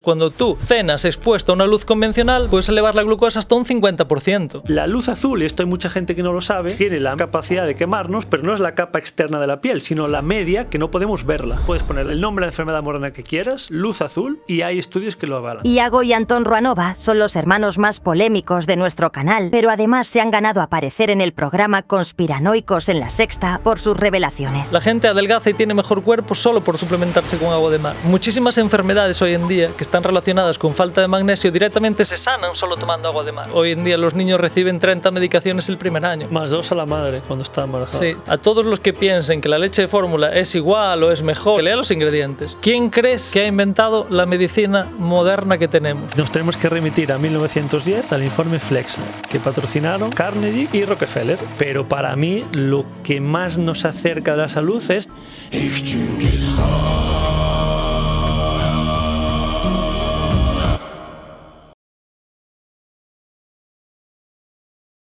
Cuando tú cenas expuesto a una luz convencional, puedes elevar la glucosa hasta un 50%. La luz azul, y esto hay mucha gente que no lo sabe, tiene la capacidad de quemarnos, pero no es la capa externa de la piel, sino la media, que no podemos verla. Puedes poner el nombre de la enfermedad moderna que quieras, luz azul, y hay estudios que lo avalan. Iago y Antón Ruanova son los hermanos más polémicos de nuestro canal, pero además se han ganado aparecer en el programa Conspiranoicos en La Sexta por sus revelaciones. La gente adelgaza y tiene mejor cuerpo solo por suplementarse con agua de mar. Muchísimas enfermedades hoy en día que están relacionadas con falta de magnesio directamente se sanan solo tomando agua de mar. Hoy en día los niños reciben 30 medicaciones el primer año. Más 2 a la madre cuando está embarazada. Sí, a todos los que piensen que la leche de fórmula es igual o es mejor, que lea los ingredientes. ¿Quién crees que ha inventado la medicina moderna que tenemos? Nos tenemos que remitir a 1910 al informe Flexa, que patrocinaron Carnegie y Rockefeller. Pero para mí lo que más nos acerca de la salud es...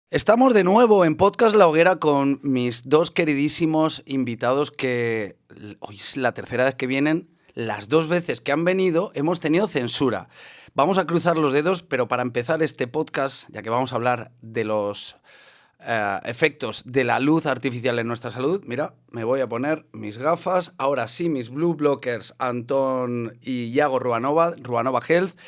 Estamos de nuevo en Podcast La Hoguera con mis dos queridísimos invitados que hoy es la tercera vez que vienen. Las dos veces que han venido hemos tenido censura. Vamos a cruzar los dedos, pero para empezar este podcast, ya que vamos a hablar de los efectos de la luz artificial en nuestra salud, mira, me voy a poner mis gafas. Ahora sí, mis Blue Blockers, Antón y Iago Ruanova Health.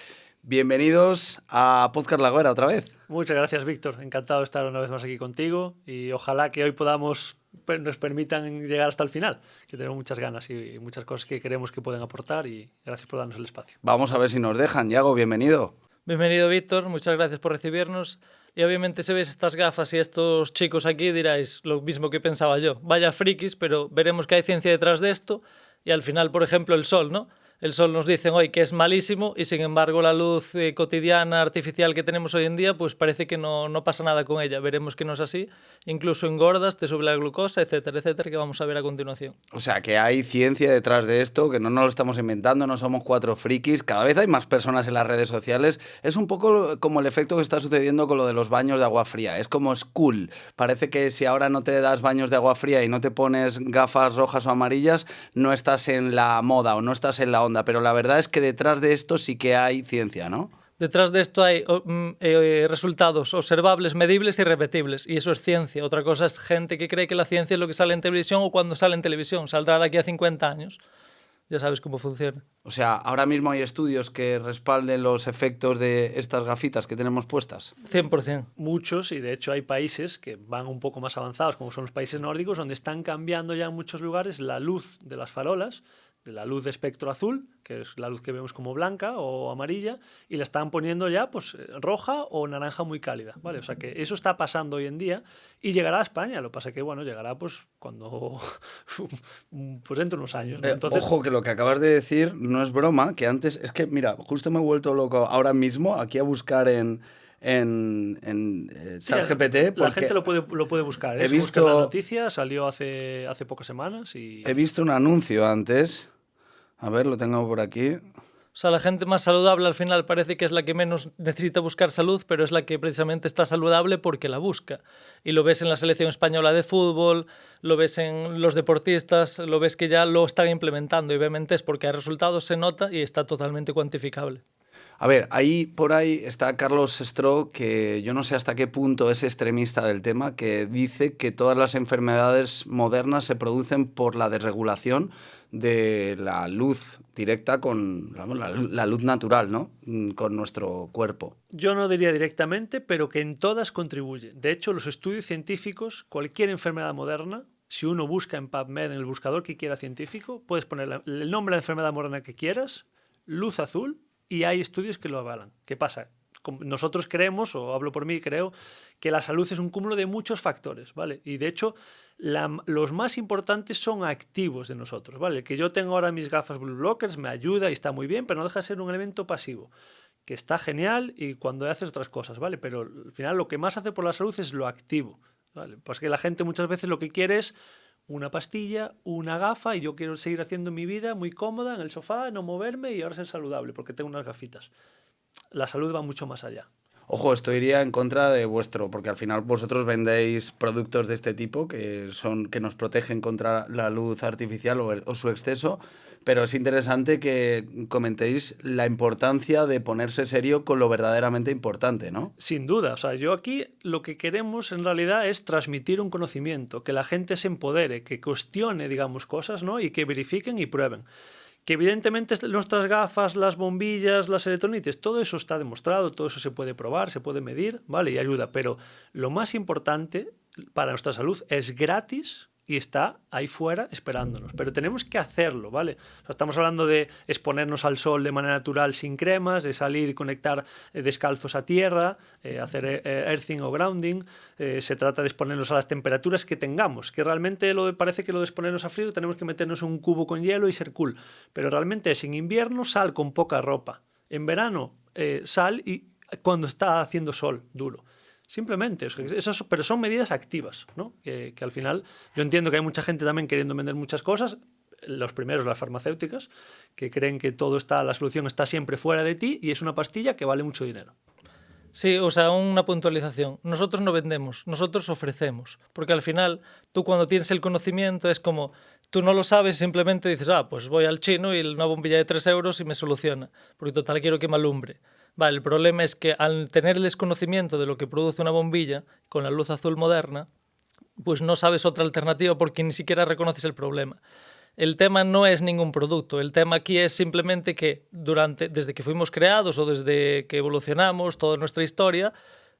Bienvenidos a Podcast La Hoguera otra vez. Muchas gracias, Víctor. Encantado de estar una vez más aquí contigo y ojalá que hoy nos permitan llegar hasta el final, que tenemos muchas ganas y muchas cosas que queremos que pueden aportar y gracias por darnos el espacio. Vamos a ver si nos dejan. Iago, bienvenido. Bienvenido, Víctor. Muchas gracias por recibirnos. Y obviamente si veis estas gafas y estos chicos aquí diráis lo mismo que pensaba yo. Vaya frikis, pero veremos que hay ciencia detrás de esto y al final, por ejemplo, el sol, ¿no? El sol nos dicen hoy que es malísimo y sin embargo la luz cotidiana artificial que tenemos hoy en día pues parece que no pasa nada con ella. Veremos que no es así. Incluso engordas, te sube la glucosa, etcétera, etcétera, que vamos a ver a continuación. O sea, que hay ciencia detrás de esto, que no nos lo estamos inventando, no somos cuatro frikis. Cada vez hay más personas en las redes sociales. Es un poco como el efecto que está sucediendo con lo de los baños de agua fría. Es como es cool. Parece que si ahora no te das baños de agua fría y no te pones gafas rojas o amarillas, no estás en la moda o no estás en la onda. Pero la verdad es que detrás de esto sí que hay ciencia, ¿no? Detrás de esto hay resultados observables, medibles y repetibles. Y eso es ciencia. Otra cosa es gente que cree que la ciencia es lo que sale en televisión o cuando sale en televisión. Saldrá de aquí a 50 años. Ya sabes cómo funciona. O sea, ahora mismo hay estudios que respalden los efectos de estas gafitas que tenemos puestas. 100%. Muchos, y de hecho hay países que van un poco más avanzados, como son los países nórdicos, donde están cambiando ya en muchos lugares la luz de las farolas, de la luz de espectro azul, que es la luz que vemos como blanca o amarilla, y la están poniendo ya pues roja o naranja muy cálida, ¿vale? O sea que eso está pasando hoy en día y llegará a España. Lo que pasa que, bueno, llegará pues cuando... pues dentro de unos años, ¿no? Entonces... Ojo, que lo que acabas de decir no es broma, que antes... Es que, mira, justo me he vuelto loco ahora mismo aquí a buscar en ChatGPT. La gente lo puede buscar. He visto la noticia, salió hace pocas semanas y... He visto un anuncio antes. A ver, lo tengo por aquí. O sea, la gente más saludable al final parece que es la que menos necesita buscar salud, pero es la que precisamente está saludable porque la busca. Y lo ves en la selección española de fútbol, lo ves en los deportistas, lo ves que ya lo están implementando. Y obviamente es porque hay resultados, se nota y está totalmente cuantificable. A ver, por ahí está Carlos Stroh, que yo no sé hasta qué punto es extremista del tema, que dice que todas las enfermedades modernas se producen por la desregulación de la luz directa con la luz natural, ¿no? Con nuestro cuerpo. Yo no diría directamente, pero que en todas contribuye. De hecho, los estudios científicos, cualquier enfermedad moderna, si uno busca en PubMed, en el buscador que quiera científico, puedes poner el nombre de la enfermedad moderna que quieras, luz azul, y hay estudios que lo avalan. ¿Qué pasa? Nosotros creemos, o hablo por mí, creo que la salud es un cúmulo de muchos factores, ¿vale? Y de hecho, los más importantes son activos de nosotros, ¿vale? Que yo tengo ahora mis gafas Blue Blockers me ayuda y está muy bien, pero no deja de ser un elemento pasivo, que está genial y cuando haces otras cosas, ¿vale? Pero al final lo que más hace por la salud es lo activo, ¿vale? Pues que la gente muchas veces lo que quiere es una pastilla, una gafa y yo quiero seguir haciendo mi vida muy cómoda en el sofá, no moverme y ahora ser saludable porque tengo unas gafitas. La salud va mucho más allá. Ojo, esto iría en contra de vuestro, porque al final vosotros vendéis productos de este tipo que nos protegen contra la luz artificial o su exceso, pero es interesante que comentéis la importancia de ponerse serio con lo verdaderamente importante, ¿no? Sin duda, o sea, yo aquí lo que queremos en realidad es transmitir un conocimiento, que la gente se empodere, que cuestione, digamos, cosas, ¿no? Y que verifiquen y prueben. Que evidentemente nuestras gafas, las bombillas, las electronitis, todo eso está demostrado, todo eso se puede probar, se puede medir, ¿vale? Y ayuda, pero lo más importante para nuestra salud es gratis y está ahí fuera esperándonos. Pero tenemos que hacerlo, ¿vale? O sea, estamos hablando de exponernos al sol de manera natural sin cremas, de salir y conectar descalzos a tierra, hacer earthing o grounding. Se trata de exponernos a las temperaturas que tengamos, que realmente parece que lo de exponernos a frío tenemos que meternos en un cubo con hielo y ser cool. Pero realmente es en invierno sal con poca ropa. En verano sal y cuando está haciendo sol duro. Simplemente, pero son medidas activas, ¿no? Que al final yo entiendo que hay mucha gente también queriendo vender muchas cosas, los primeros las farmacéuticas, que creen que la solución está siempre fuera de ti y es una pastilla que vale mucho dinero. Sí, o sea, una puntualización. Nosotros no vendemos, nosotros ofrecemos. Porque al final, tú cuando tienes el conocimiento es como, tú no lo sabes, simplemente dices, pues voy al chino y una bombilla de 3 euros y me soluciona. Porque total quiero que me alumbre. Vale, el problema es que al tener el desconocimiento de lo que produce una bombilla con la luz azul moderna, pues no sabes otra alternativa porque ni siquiera reconoces el problema. El tema no es ningún producto, el tema aquí es simplemente que desde que fuimos creados o desde que evolucionamos toda nuestra historia,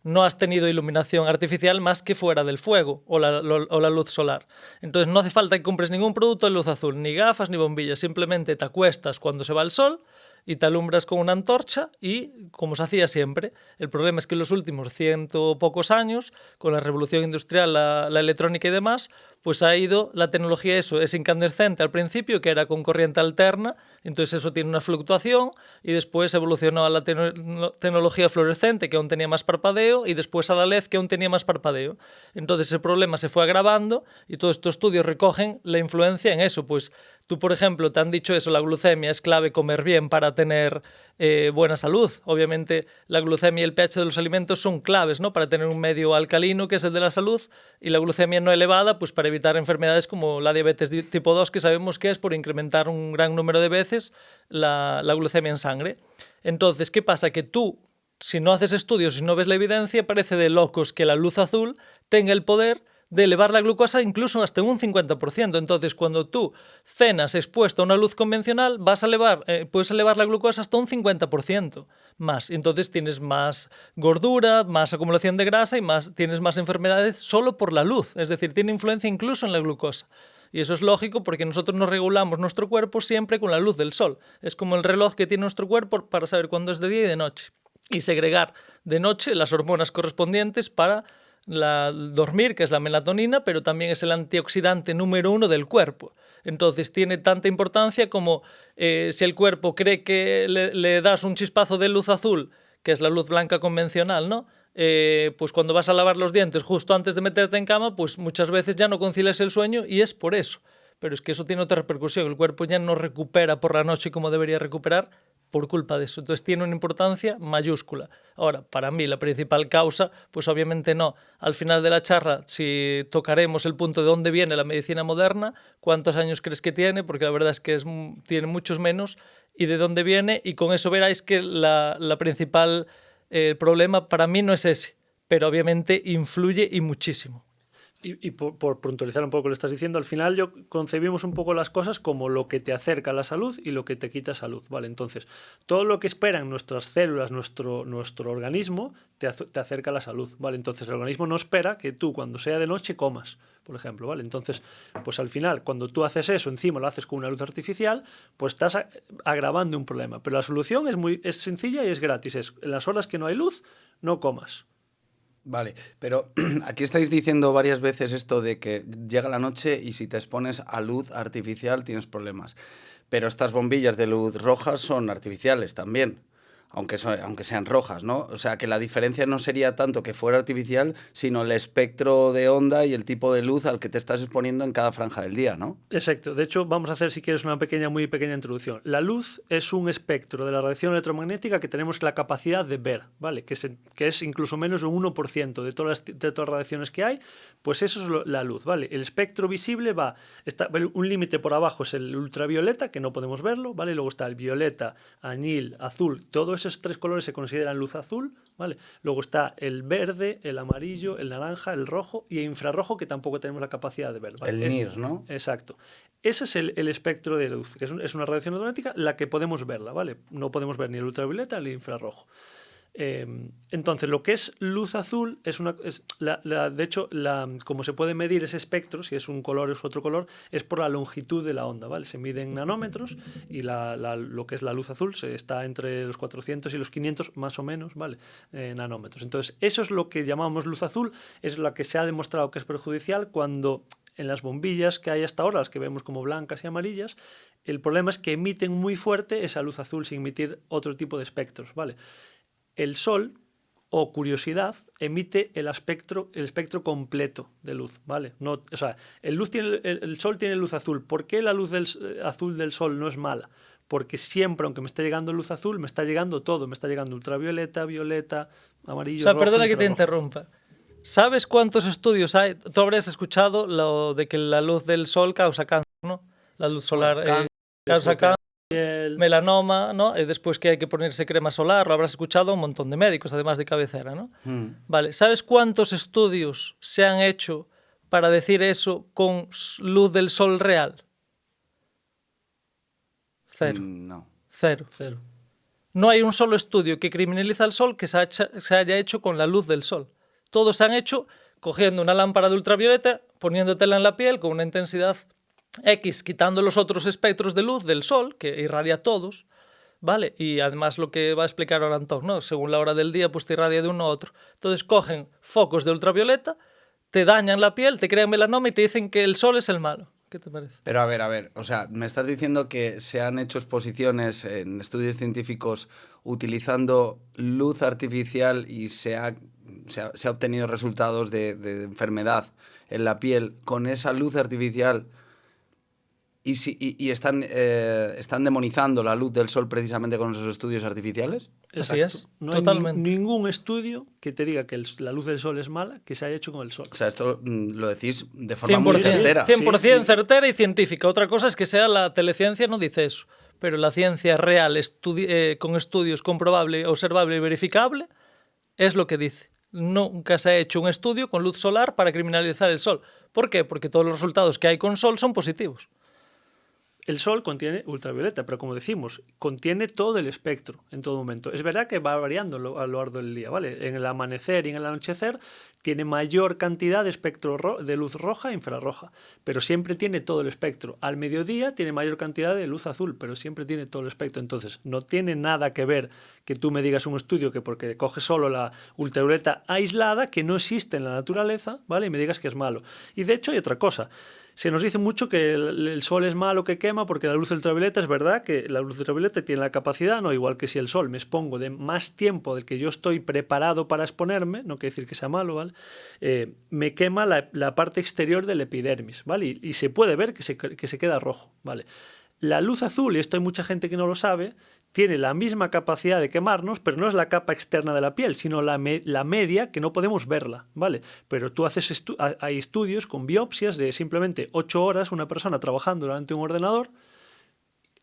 no has tenido iluminación artificial más que fuera del fuego o la luz solar. Entonces no hace falta que compres ningún producto de luz azul, ni gafas ni bombillas, simplemente te acuestas cuando se va el sol y te alumbras con una antorcha y, como se hacía siempre, el problema es que en los últimos 100 pocos años, con la revolución industrial, la electrónica y demás, pues ha ido la tecnología, eso es incandescente al principio, que era con corriente alterna, entonces eso tiene una fluctuación y después evolucionó a la tecnología fluorescente, que aún tenía más parpadeo, y después a la LED, que aún tenía más parpadeo. Entonces el problema se fue agravando y todos estos estudios recogen la influencia en eso, pues tú, por ejemplo, te han dicho eso, la glucemia es clave comer bien para tener buena salud. Obviamente la glucemia y el pH de los alimentos son claves, ¿no? Para tener un medio alcalino, que es el de la salud, y la glucemia no elevada, pues para evitar enfermedades como la diabetes tipo 2, que sabemos que es por incrementar un gran número de veces la glucemia en sangre. Entonces, ¿qué pasa? Que tú, si no haces estudios y no ves la evidencia, parece de locos que la luz azul tenga el poder de elevar la glucosa incluso hasta un 50%. Entonces, cuando tú cenas expuesto a una luz convencional, puedes elevar la glucosa hasta un 50% más. Entonces tienes más gordura, más acumulación de grasa y tienes más enfermedades solo por la luz. Es decir, tiene influencia incluso en la glucosa. Y eso es lógico porque nosotros nos regulamos nuestro cuerpo siempre con la luz del sol. Es como el reloj que tiene nuestro cuerpo para saber cuándo es de día y de noche. Y segregar de noche las hormonas correspondientes para dormir, que es la melatonina, pero también es el antioxidante número 1 del cuerpo. Entonces tiene tanta importancia como si el cuerpo cree que le das un chispazo de luz azul, que es la luz blanca convencional, ¿no? Pues cuando vas a lavar los dientes justo antes de meterte en cama, pues muchas veces ya no concilias el sueño y es por eso. Pero es que eso tiene otra repercusión. El cuerpo ya no recupera por la noche como debería recuperar por culpa de eso. Entonces tiene una importancia mayúscula. Ahora, para mí, la principal causa, pues obviamente no. Al final de la charla, si tocaremos el punto de dónde viene la medicina moderna, cuántos años crees que tiene, porque la verdad es que tiene muchos menos, y de dónde viene, y con eso veráis que la principal problema para mí no es ese, pero obviamente influye y muchísimo. Y por puntualizar un poco lo que estás diciendo, al final concebimos un poco las cosas como lo que te acerca a la salud y lo que te quita salud, ¿vale? Entonces, todo lo que esperan nuestras células, nuestro organismo, te acerca a la salud, ¿vale? Entonces, el organismo no espera que tú, cuando sea de noche, comas, por ejemplo, ¿vale? Entonces, pues al final, cuando tú haces eso, encima lo haces con una luz artificial, pues estás agravando un problema. Pero la solución es sencilla y es gratis. Es, en las horas que no hay luz, no comas. Vale, pero aquí estáis diciendo varias veces esto de que llega la noche y si te expones a luz artificial tienes problemas. Pero estas bombillas de luz roja son artificiales también. aunque sean rojas, ¿no? O sea, que la diferencia no sería tanto que fuera artificial, sino el espectro de onda y el tipo de luz al que te estás exponiendo en cada franja del día, ¿no? Exacto. De hecho, vamos a hacer, si quieres, una muy pequeña introducción. La luz es un espectro de la radiación electromagnética que tenemos la capacidad de ver, ¿vale? Que es incluso menos de un 1% de todas las radiaciones que hay, pues eso es la luz, ¿vale? El espectro visible está un límite por abajo es el ultravioleta, que no podemos verlo, ¿vale? Luego está el violeta, añil, azul, todos esos 3 colores se consideran luz azul, ¿vale? Luego está el verde, el amarillo, el naranja, el rojo y el infrarrojo, que tampoco tenemos la capacidad de ver, ¿vale? El NIRS, ¿no? Exacto. Ese es el espectro de luz, que es una radiación electromagnética la que podemos verla, ¿vale? No podemos ver ni el ultravioleta ni el infrarrojo. Entonces, lo que es luz azul de hecho, como se puede medir ese espectro, si es un color o es otro color, es por la longitud de la onda, ¿vale? Se mide en nanómetros y lo que es la luz azul está entre los 400 y los 500 más o menos, ¿vale? Nanómetros. Entonces, eso es lo que llamamos luz azul, es la que se ha demostrado que es perjudicial cuando en las bombillas que hay hasta ahora, las que vemos como blancas y amarillas, el problema es que emiten muy fuerte esa luz azul sin emitir otro tipo de espectros, ¿vale? El Sol, o curiosidad, emite el espectro completo de luz, ¿vale? No, o sea, el Sol tiene luz azul. ¿Por qué la luz azul del Sol no es mala? Porque siempre, aunque me esté llegando luz azul, me está llegando todo. Me está llegando ultravioleta, violeta, amarillo, O sea, rojo, perdona que te infrarrojo. interrumpa. ¿Sabes cuántos estudios hay? Tú habrás escuchado lo de que la luz del sol causa cáncer, ¿no? La luz solar causa cáncer, melanoma, ¿no? Y después que hay que ponerse crema solar, lo habrás escuchado a un montón de médicos, además de cabecera, ¿no? Vale, ¿sabes cuántos estudios se han hecho para decir eso con luz del sol real? Cero. No. Cero. Cero. No hay un solo estudio que criminaliza al sol que se haya hecho con la luz del sol. Todos se han hecho cogiendo una lámpara de ultravioleta, poniéndotela en la piel con una intensidad X, quitando los otros espectros de luz del sol, que irradia a todos, ¿vale? Y además lo que va a explicar ahora Antón, ¿no? Según la hora del día, pues te irradia de uno a otro. Entonces cogen focos de ultravioleta, te dañan la piel, te crean melanoma y te dicen que el sol es el malo. ¿Qué te parece? Pero a ver, o sea, me estás diciendo que se han hecho exposiciones en estudios científicos utilizando luz artificial y se ha obtenido resultados de enfermedad en la piel con esa luz artificial y están demonizando la luz del sol precisamente con esos estudios artificiales. Así es, No totalmente. hay ningún estudio que te diga que la luz del sol es mala que se haya hecho con el sol. O sea, esto lo decís de forma muy 100%, certera. 100% certera y científica. Otra cosa es que sea la teleciencia, no dice eso. Pero la ciencia real, con estudios comprobable, observable y verificable, es lo que dice. Nunca se ha hecho un estudio con luz solar para criminalizar el sol. ¿Por qué? Porque todos los resultados que hay con sol son positivos. El sol contiene ultravioleta, pero como decimos, contiene todo el espectro en todo momento. Es verdad que va variando a lo largo del día, ¿vale? En el amanecer y en el anochecer tiene mayor cantidad de espectro de luz roja e infrarroja, pero siempre tiene todo el espectro. Al mediodía tiene mayor cantidad de luz azul, pero siempre tiene todo el espectro. Entonces, no tiene nada que ver que tú me digas un estudio que porque coge solo la ultravioleta aislada, que no existe en la naturaleza, ¿vale? Y me digas que es malo. Y de hecho hay otra cosa. Se nos dice mucho que el sol es malo, que quema, porque la luz ultravioleta, es verdad que la luz ultravioleta tiene la capacidad, no igual que si el sol me expongo de más tiempo del que yo estoy preparado para exponerme, no quiere decir que sea malo, ¿vale? Me quema la parte exterior del epidermis, ¿vale? Y se puede ver que se queda rojo, ¿vale? La luz azul, y esto hay mucha gente que no lo sabe, tiene la misma capacidad de quemarnos, pero no es la capa externa de la piel, sino la media, que no podemos verla, ¿vale? Pero tú haces hay estudios con biopsias de simplemente 8 horas, una persona trabajando delante de un ordenador,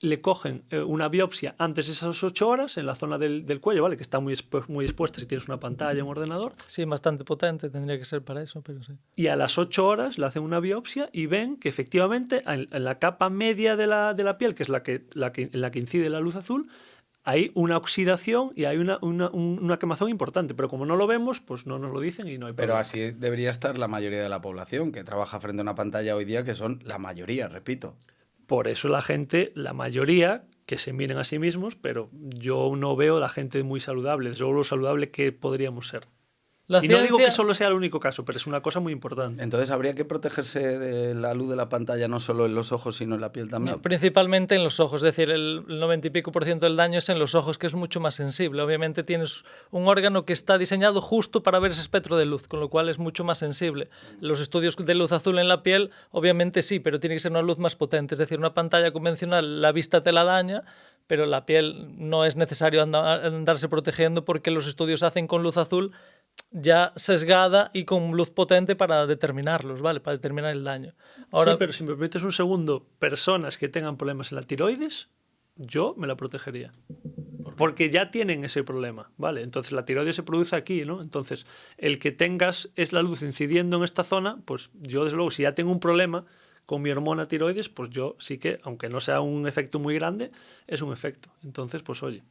le cogen una biopsia antes de esas 8 horas en la zona del cuello, ¿vale? Que está muy expuesta si tienes una pantalla, un ordenador. Sí, bastante potente, tendría que ser para eso, pero sí. Y a las 8 horas le hacen una biopsia y ven que efectivamente en la capa media de la piel, que es en la que incide la luz azul, hay una oxidación y hay una quemazón importante. Pero como no lo vemos, pues no nos lo dicen y no hay problema. Pero así debería estar la mayoría de la población que trabaja frente a una pantalla hoy día, que son la mayoría, repito. Por eso la mayoría, que se miren a sí mismos, pero yo no veo a la gente muy saludable, desde luego lo saludable que podríamos ser. La y no digo ciencia- que solo sea el único caso, pero es una cosa muy importante. Entonces habría que protegerse de la luz de la pantalla no solo en los ojos, sino en la piel también. No, principalmente en los ojos, es decir, el 90 y pico por ciento del daño es en los ojos, que es mucho más sensible. Obviamente tienes un órgano que está diseñado justo para ver ese espectro de luz, con lo cual es mucho más sensible. Los estudios de luz azul en la piel, obviamente sí, pero tiene que ser una luz más potente. Es decir, una pantalla convencional, la vista te la daña, pero la piel no es necesario andarse protegiendo porque los estudios se hacen con luz azul ya sesgada y con luz potente para determinarlos, ¿vale? Para determinar el daño. Ahora, Sí, pero si me permites un segundo, personas que tengan problemas en la tiroides, yo me la protegería. Porque ya tienen ese problema, ¿vale? Entonces la tiroides se produce aquí, ¿no? Entonces, el que tengas es la luz incidiendo en esta zona, pues yo desde luego, si ya tengo un problema con mi hormona tiroides, pues yo sí que, aunque no sea un efecto muy grande, es un efecto. Entonces, pues oye,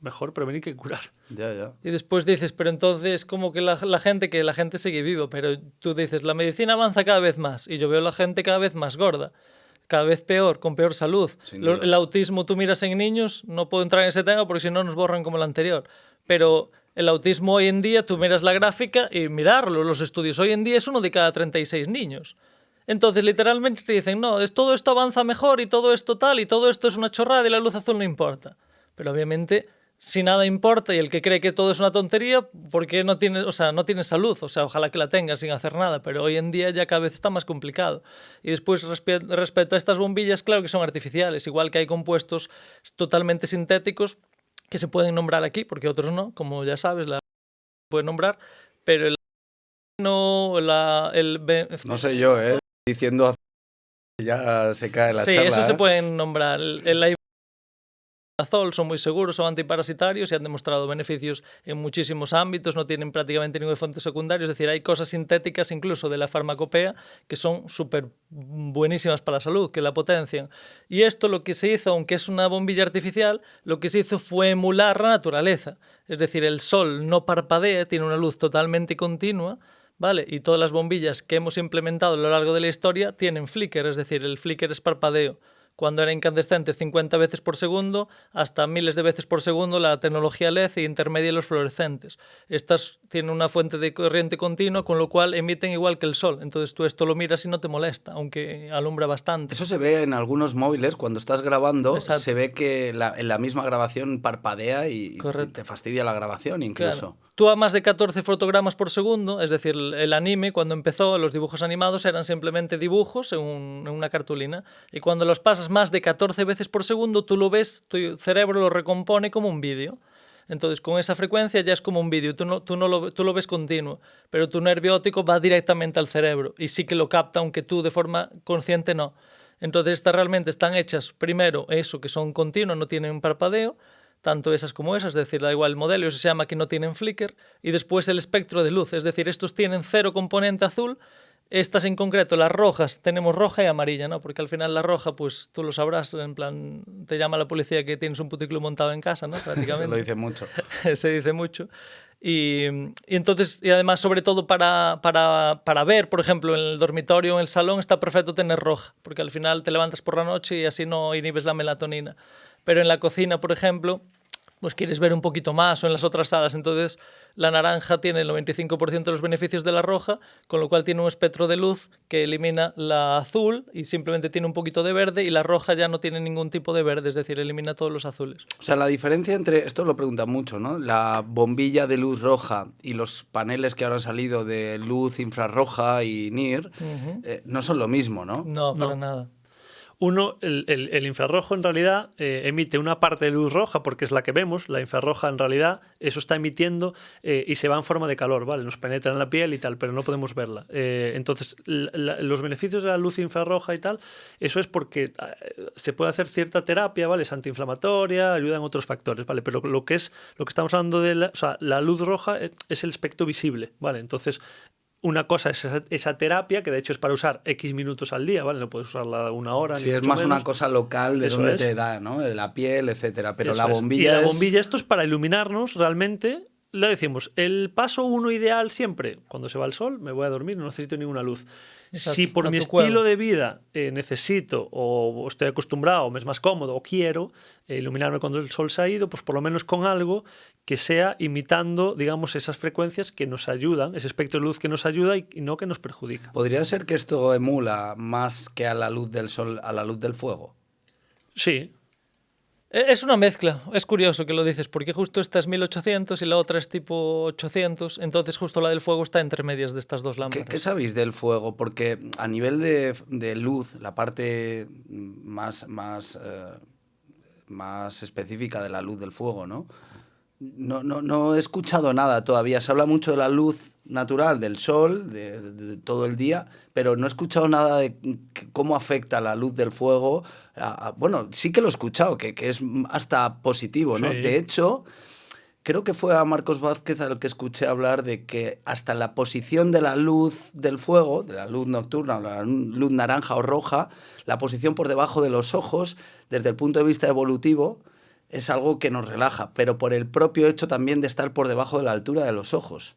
mejor prevenir que curar. Ya. y después dices, pero entonces como que la gente sigue vivo, pero tú dices, la medicina avanza cada vez más y yo veo la gente cada vez más gorda, cada vez peor, con peor salud. Sin duda. El autismo, tú miras en niños, no puedo entrar en ese tema porque si no nos borran como el anterior, pero el autismo hoy en día, tú miras la gráfica y mirarlo, los estudios hoy en día es 1 de cada 36 niños. Entonces, literalmente te dicen, no, todo esto avanza mejor y todo esto tal, y todo esto es una chorrada y la luz azul no importa. Pero obviamente, si nada importa y el que cree que todo es una tontería, ¿por qué no tiene, no tiene salud? O sea, ojalá que la tenga sin hacer nada, pero hoy en día ya cada vez está más complicado. Y después, respecto a estas bombillas, claro que son artificiales, igual que hay compuestos totalmente sintéticos que se pueden nombrar aquí, porque otros no, como ya sabes, la pueden nombrar, pero no sé yo, diciendo ya se cae la sí, charla. eso se pueden nombrar. El azol son muy seguros, son antiparasitarios y han demostrado beneficios en muchísimos ámbitos, no tienen prácticamente ningún efecto secundario, es decir, hay cosas sintéticas incluso de la farmacopea que son súper buenísimas para la salud, que la potencian. Y esto lo que se hizo, aunque es una bombilla artificial, lo que se hizo fue emular la naturaleza. Es decir, el sol no parpadea, tiene una luz totalmente continua, ¿vale? Y todas las bombillas que hemos implementado a lo largo de la historia tienen flicker, es decir, el flicker es parpadeo. Cuando era incandescente 50 veces por segundo, hasta miles de veces por segundo la tecnología LED e intermedia los fluorescentes. Estas tienen una fuente de corriente continua, con lo cual emiten igual que el sol. Entonces tú esto lo miras y no te molesta, aunque alumbra bastante. Eso se ve en algunos móviles, cuando estás grabando, Exacto. se ve que en la misma grabación parpadea y te fastidia la grabación incluso. Claro. Tú a más de 14 fotogramas por segundo, es decir, el anime, cuando empezó, los dibujos animados eran simplemente dibujos en una cartulina, y cuando los pasas más de 14 veces por segundo, tú lo ves, tu cerebro lo recompone como un vídeo. Entonces, con esa frecuencia ya es como un vídeo, tú lo ves continuo, pero tu nervio óptico va directamente al cerebro y sí que lo capta, aunque tú de forma consciente no. Entonces, estas realmente están hechas, primero, eso, que son continuas, no tienen parpadeo, tanto esas como esas, es decir, da igual el modelo, eso se llama que no tienen flicker, y después el espectro de luz, es decir, estos tienen 0 componente azul, estas en concreto, las rojas, tenemos roja y amarilla, ¿no? Porque al final la roja, pues tú lo sabrás, en plan, te llama la policía que tienes un puticlub montado en casa, ¿no? Prácticamente. Se lo dice mucho. Se dice mucho. Y entonces, y además, sobre todo para ver, por ejemplo, en el dormitorio o en el salón, está perfecto tener roja, porque al final te levantas por la noche y así no inhibes la melatonina. Pero en la cocina, por ejemplo, pues quieres ver un poquito más, o en las otras salas. Entonces, la naranja tiene el 95% de los beneficios de la roja, con lo cual tiene un espectro de luz que elimina la azul y simplemente tiene un poquito de verde, y la roja ya no tiene ningún tipo de verde, es decir, elimina todos los azules. O sea, la diferencia entre, esto lo preguntan mucho, ¿no? La bombilla de luz roja y los paneles que ahora han salido de luz infrarroja y NIR, no son lo mismo, ¿no? No, para nada. Uno, el infrarrojo en realidad emite una parte de luz roja porque es la que vemos. La infrarroja en realidad eso está emitiendo y se va en forma de calor, ¿vale? Nos penetra en la piel y tal, pero no podemos verla. Entonces, los beneficios de la luz infrarroja y tal, eso es porque se puede hacer cierta terapia, ¿vale? Es antiinflamatoria, ayuda en otros factores, ¿vale? Pero lo que estamos hablando de la luz roja es el espectro visible, ¿vale? Entonces, una cosa es esa terapia, que de hecho es para usar X minutos al día, ¿vale? No puedes usarla 1 hora. Sí, es más menos una cosa local de donde te da, ¿no? De la piel, etcétera. Pero la bombilla Y la bombilla, esto es para iluminarnos realmente le decimos, el paso 1 ideal siempre, cuando se va el sol, me voy a dormir, no necesito ninguna luz. Exacto, Si por a mi tu estilo cueva. de vida necesito o estoy acostumbrado, me es más cómodo o quiero iluminarme cuando el sol se ha ido, pues por lo menos con algo que sea imitando, digamos, esas frecuencias que nos ayudan, ese espectro de luz que nos ayuda y no que nos perjudica. ¿Podría ser que esto emula más que a la luz del sol, a la luz del fuego? Sí. Es una mezcla, es curioso que lo dices, porque justo esta es 1800 y la otra es tipo 800, entonces justo la del fuego está entre medias de estas dos lámparas. ¿Qué sabéis del fuego? Porque a nivel de luz, la parte más específica de la luz del fuego, ¿no? No he escuchado nada todavía. Se habla mucho de la luz natural, del sol, de todo el día, pero no he escuchado nada de cómo afecta la luz del fuego. Bueno, sí que lo he escuchado, que es hasta positivo, ¿no? Sí. De hecho, creo que fue a Marcos Vázquez al que escuché hablar de que hasta la posición de la luz del fuego, de la luz nocturna, la luz naranja o roja, la posición por debajo de los ojos, desde el punto de vista evolutivo, es algo que nos relaja, pero por el propio hecho también de estar por debajo de la altura de los ojos.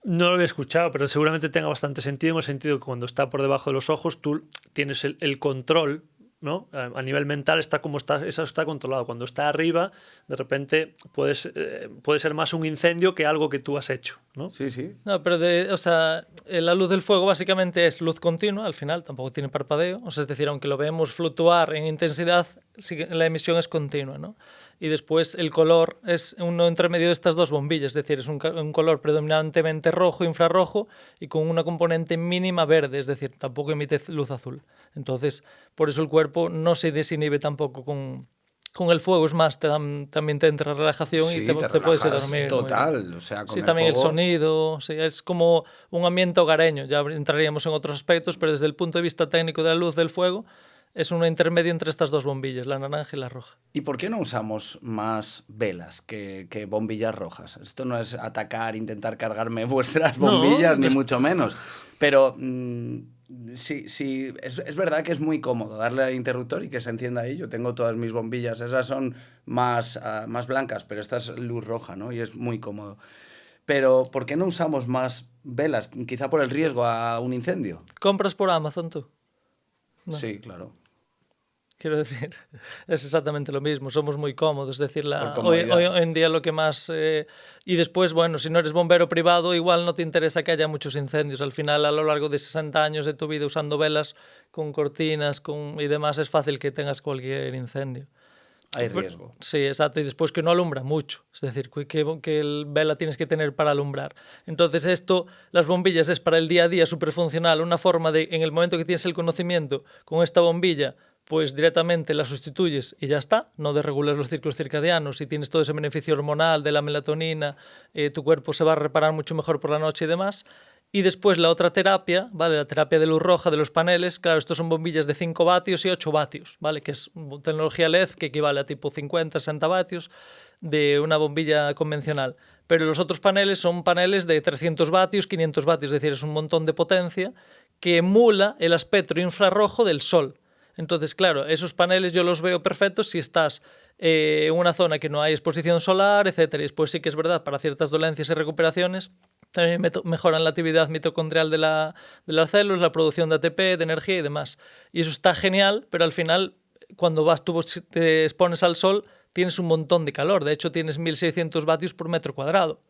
No lo había escuchado, pero seguramente tenga bastante sentido en el sentido que cuando está por debajo de los ojos tú tienes el control, ¿no? A nivel mental está como eso está controlado. Cuando está arriba, de repente puede ser más un incendio que algo que tú has hecho, ¿no? Sí, sí. No, pero o sea, la luz del fuego básicamente es luz continua, al final tampoco tiene parpadeo, o sea, es decir, aunque lo vemos fluctuar en intensidad, la emisión es continua, ¿no? Y después el color es uno entre medio de estas dos bombillas, es decir, es un color predominantemente rojo, infrarrojo, y con una componente mínima verde, es decir, tampoco emite luz azul. Entonces, por eso el cuerpo no se desinhibe tampoco con el fuego, es más, también te entra relajación Sí, y te puedes ir a relajas dormir. total. O sea, con Sí, el también el fuego... sonido, sí, es como un ambiente hogareño, ya entraríamos en otros aspectos, pero desde el punto de vista técnico de la luz del fuego, es un intermedio entre estas dos bombillas, la naranja y la roja. ¿Y por qué no usamos más velas que bombillas rojas? Esto no es atacar, intentar cargarme vuestras No, bombillas, ni es- mucho menos. Pero sí, es verdad que es muy cómodo darle al interruptor y que se encienda ahí. Yo tengo todas mis bombillas, esas son más blancas, pero esta es luz roja, ¿no? Y es muy cómodo. Pero ¿por qué no usamos más velas? Quizá por el riesgo a un incendio. ¿Compras por Amazon tú? No. Sí, claro. Quiero decir, es exactamente lo mismo, somos muy cómodos, es decir, Por hoy comodidad. en día lo que más... y después, bueno, si no eres bombero privado, igual no te interesa que haya muchos incendios. Al final, a lo largo de 60 años de tu vida usando velas, con cortinas y demás, es fácil que tengas cualquier incendio. Hay riesgo. Sí, exacto. Y después que no alumbra mucho. Es decir, que el vela tienes que tener para alumbrar. Entonces esto, las bombillas es para el día a día súper funcional. Una forma de, en el momento que tienes el conocimiento con esta bombilla, pues directamente la sustituyes y ya está. No desregulas los ciclos circadianos y tienes todo ese beneficio hormonal de la melatonina. Tu cuerpo se va a reparar mucho mejor por la noche y demás. Y después la otra terapia, ¿vale? La terapia de luz roja de los paneles, claro, estos son bombillas de 5 vatios y 8 vatios, ¿vale? Que es tecnología LED que equivale a tipo 50, 60 vatios de una bombilla convencional. Pero los otros paneles son paneles de 300 vatios, 500 vatios, es decir, es un montón de potencia que emula el espectro infrarrojo del sol. Entonces, claro, esos paneles yo los veo perfectos si estás en una zona que no hay exposición solar, etcétera. Y después sí que es verdad, para ciertas dolencias y recuperaciones, también mejoran la actividad mitocondrial de las células, la producción de ATP, de energía y demás. Y eso está genial, pero al final, cuando te expones al sol, tienes un montón de calor. De hecho, tienes 1.600 vatios por metro cuadrado,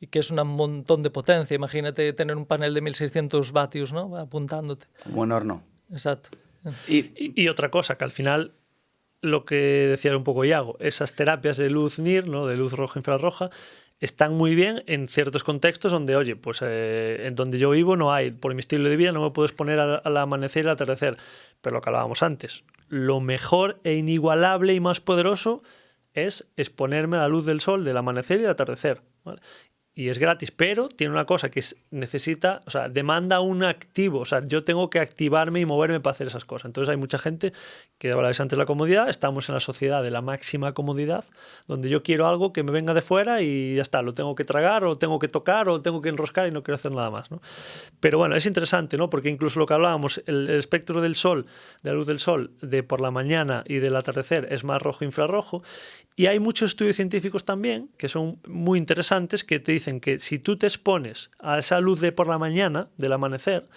y que es un montón de potencia. Imagínate tener un panel de 1.600 vatios, ¿no? Apuntándote. Como en horno. Exacto. Y otra cosa, que al final, lo que decía un poco Iago, esas terapias de luz NIR, ¿no? De luz roja, infrarroja, están muy bien en ciertos contextos donde, oye, pues en donde yo vivo no hay, por mi estilo de vida no me puedo exponer al amanecer y al atardecer. Pero lo que hablábamos antes, lo mejor e inigualable y más poderoso es exponerme a la luz del sol del amanecer y del atardecer, ¿vale? y es gratis, pero tiene una cosa que necesita, o sea, demanda un activo, o sea, yo tengo que activarme y moverme para hacer esas cosas. Entonces hay mucha gente que hablabais antes de la comodidad, estamos en la sociedad de la máxima comodidad, donde yo quiero algo que me venga de fuera y ya está, lo tengo que tragar o tengo que tocar o tengo que enroscar y no quiero hacer nada más, ¿no? Pero bueno, es interesante, ¿no? Porque incluso lo que hablábamos, el espectro del sol, de la luz del sol, de por la mañana y del atardecer es más rojo infrarrojo. Y hay muchos estudios científicos también que son muy interesantes que te dicen que si tú te expones a esa luz de por la mañana, del amanecer,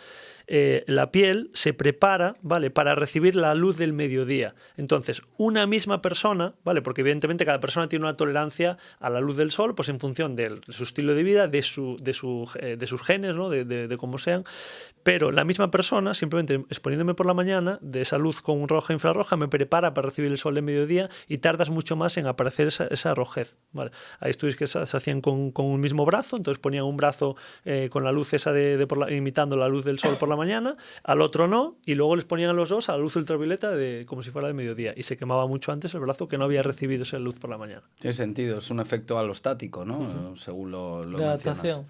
la piel se prepara, ¿vale?, para recibir la luz del mediodía. Entonces, una misma persona, ¿vale?, porque evidentemente cada persona tiene una tolerancia a la luz del sol, pues en función de su estilo de vida, de sus genes, ¿no?, de cómo sean. Pero la misma persona, simplemente exponiéndome por la mañana, de esa luz con roja e infrarroja, me prepara para recibir el sol de mediodía y tardas mucho más en aparecer esa rojez, ¿vale? Hay estudios que se hacían con un mismo brazo, entonces ponían un brazo con la luz esa imitando la luz del sol por la mañana, al otro no, y luego les ponían a los dos a la luz ultravioleta como si fuera de mediodía, y se quemaba mucho antes el brazo que no había recibido esa luz por la mañana. Tiene sentido, es un efecto alostático, ¿no? Según lo de mencionas. adaptación.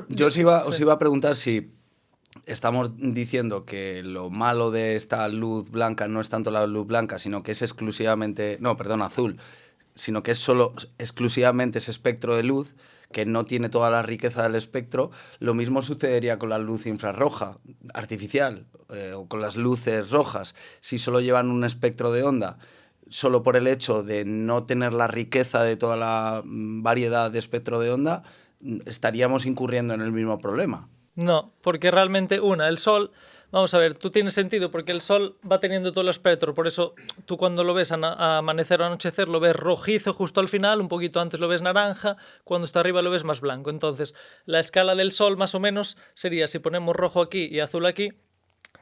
Yo os iba a preguntar si estamos diciendo que lo malo de esta luz blanca no es tanto la luz blanca, sino que es exclusivamente, no, perdón, azul, sino que es solo exclusivamente ese espectro de luz, que no tiene toda la riqueza del espectro. Lo mismo sucedería con la luz infrarroja artificial o con las luces rojas. Si solo llevan un espectro de onda, solo por el hecho de no tener la riqueza de toda la variedad de espectro de onda, estaríamos incurriendo en el mismo problema. No, porque realmente, el sol, vamos a ver, tú tienes sentido porque el sol va teniendo todo el espectro, por eso tú cuando lo ves a amanecer o anochecer lo ves rojizo justo al final, un poquito antes lo ves naranja, cuando está arriba lo ves más blanco. Entonces, la escala del sol más o menos sería, si ponemos rojo aquí y azul aquí,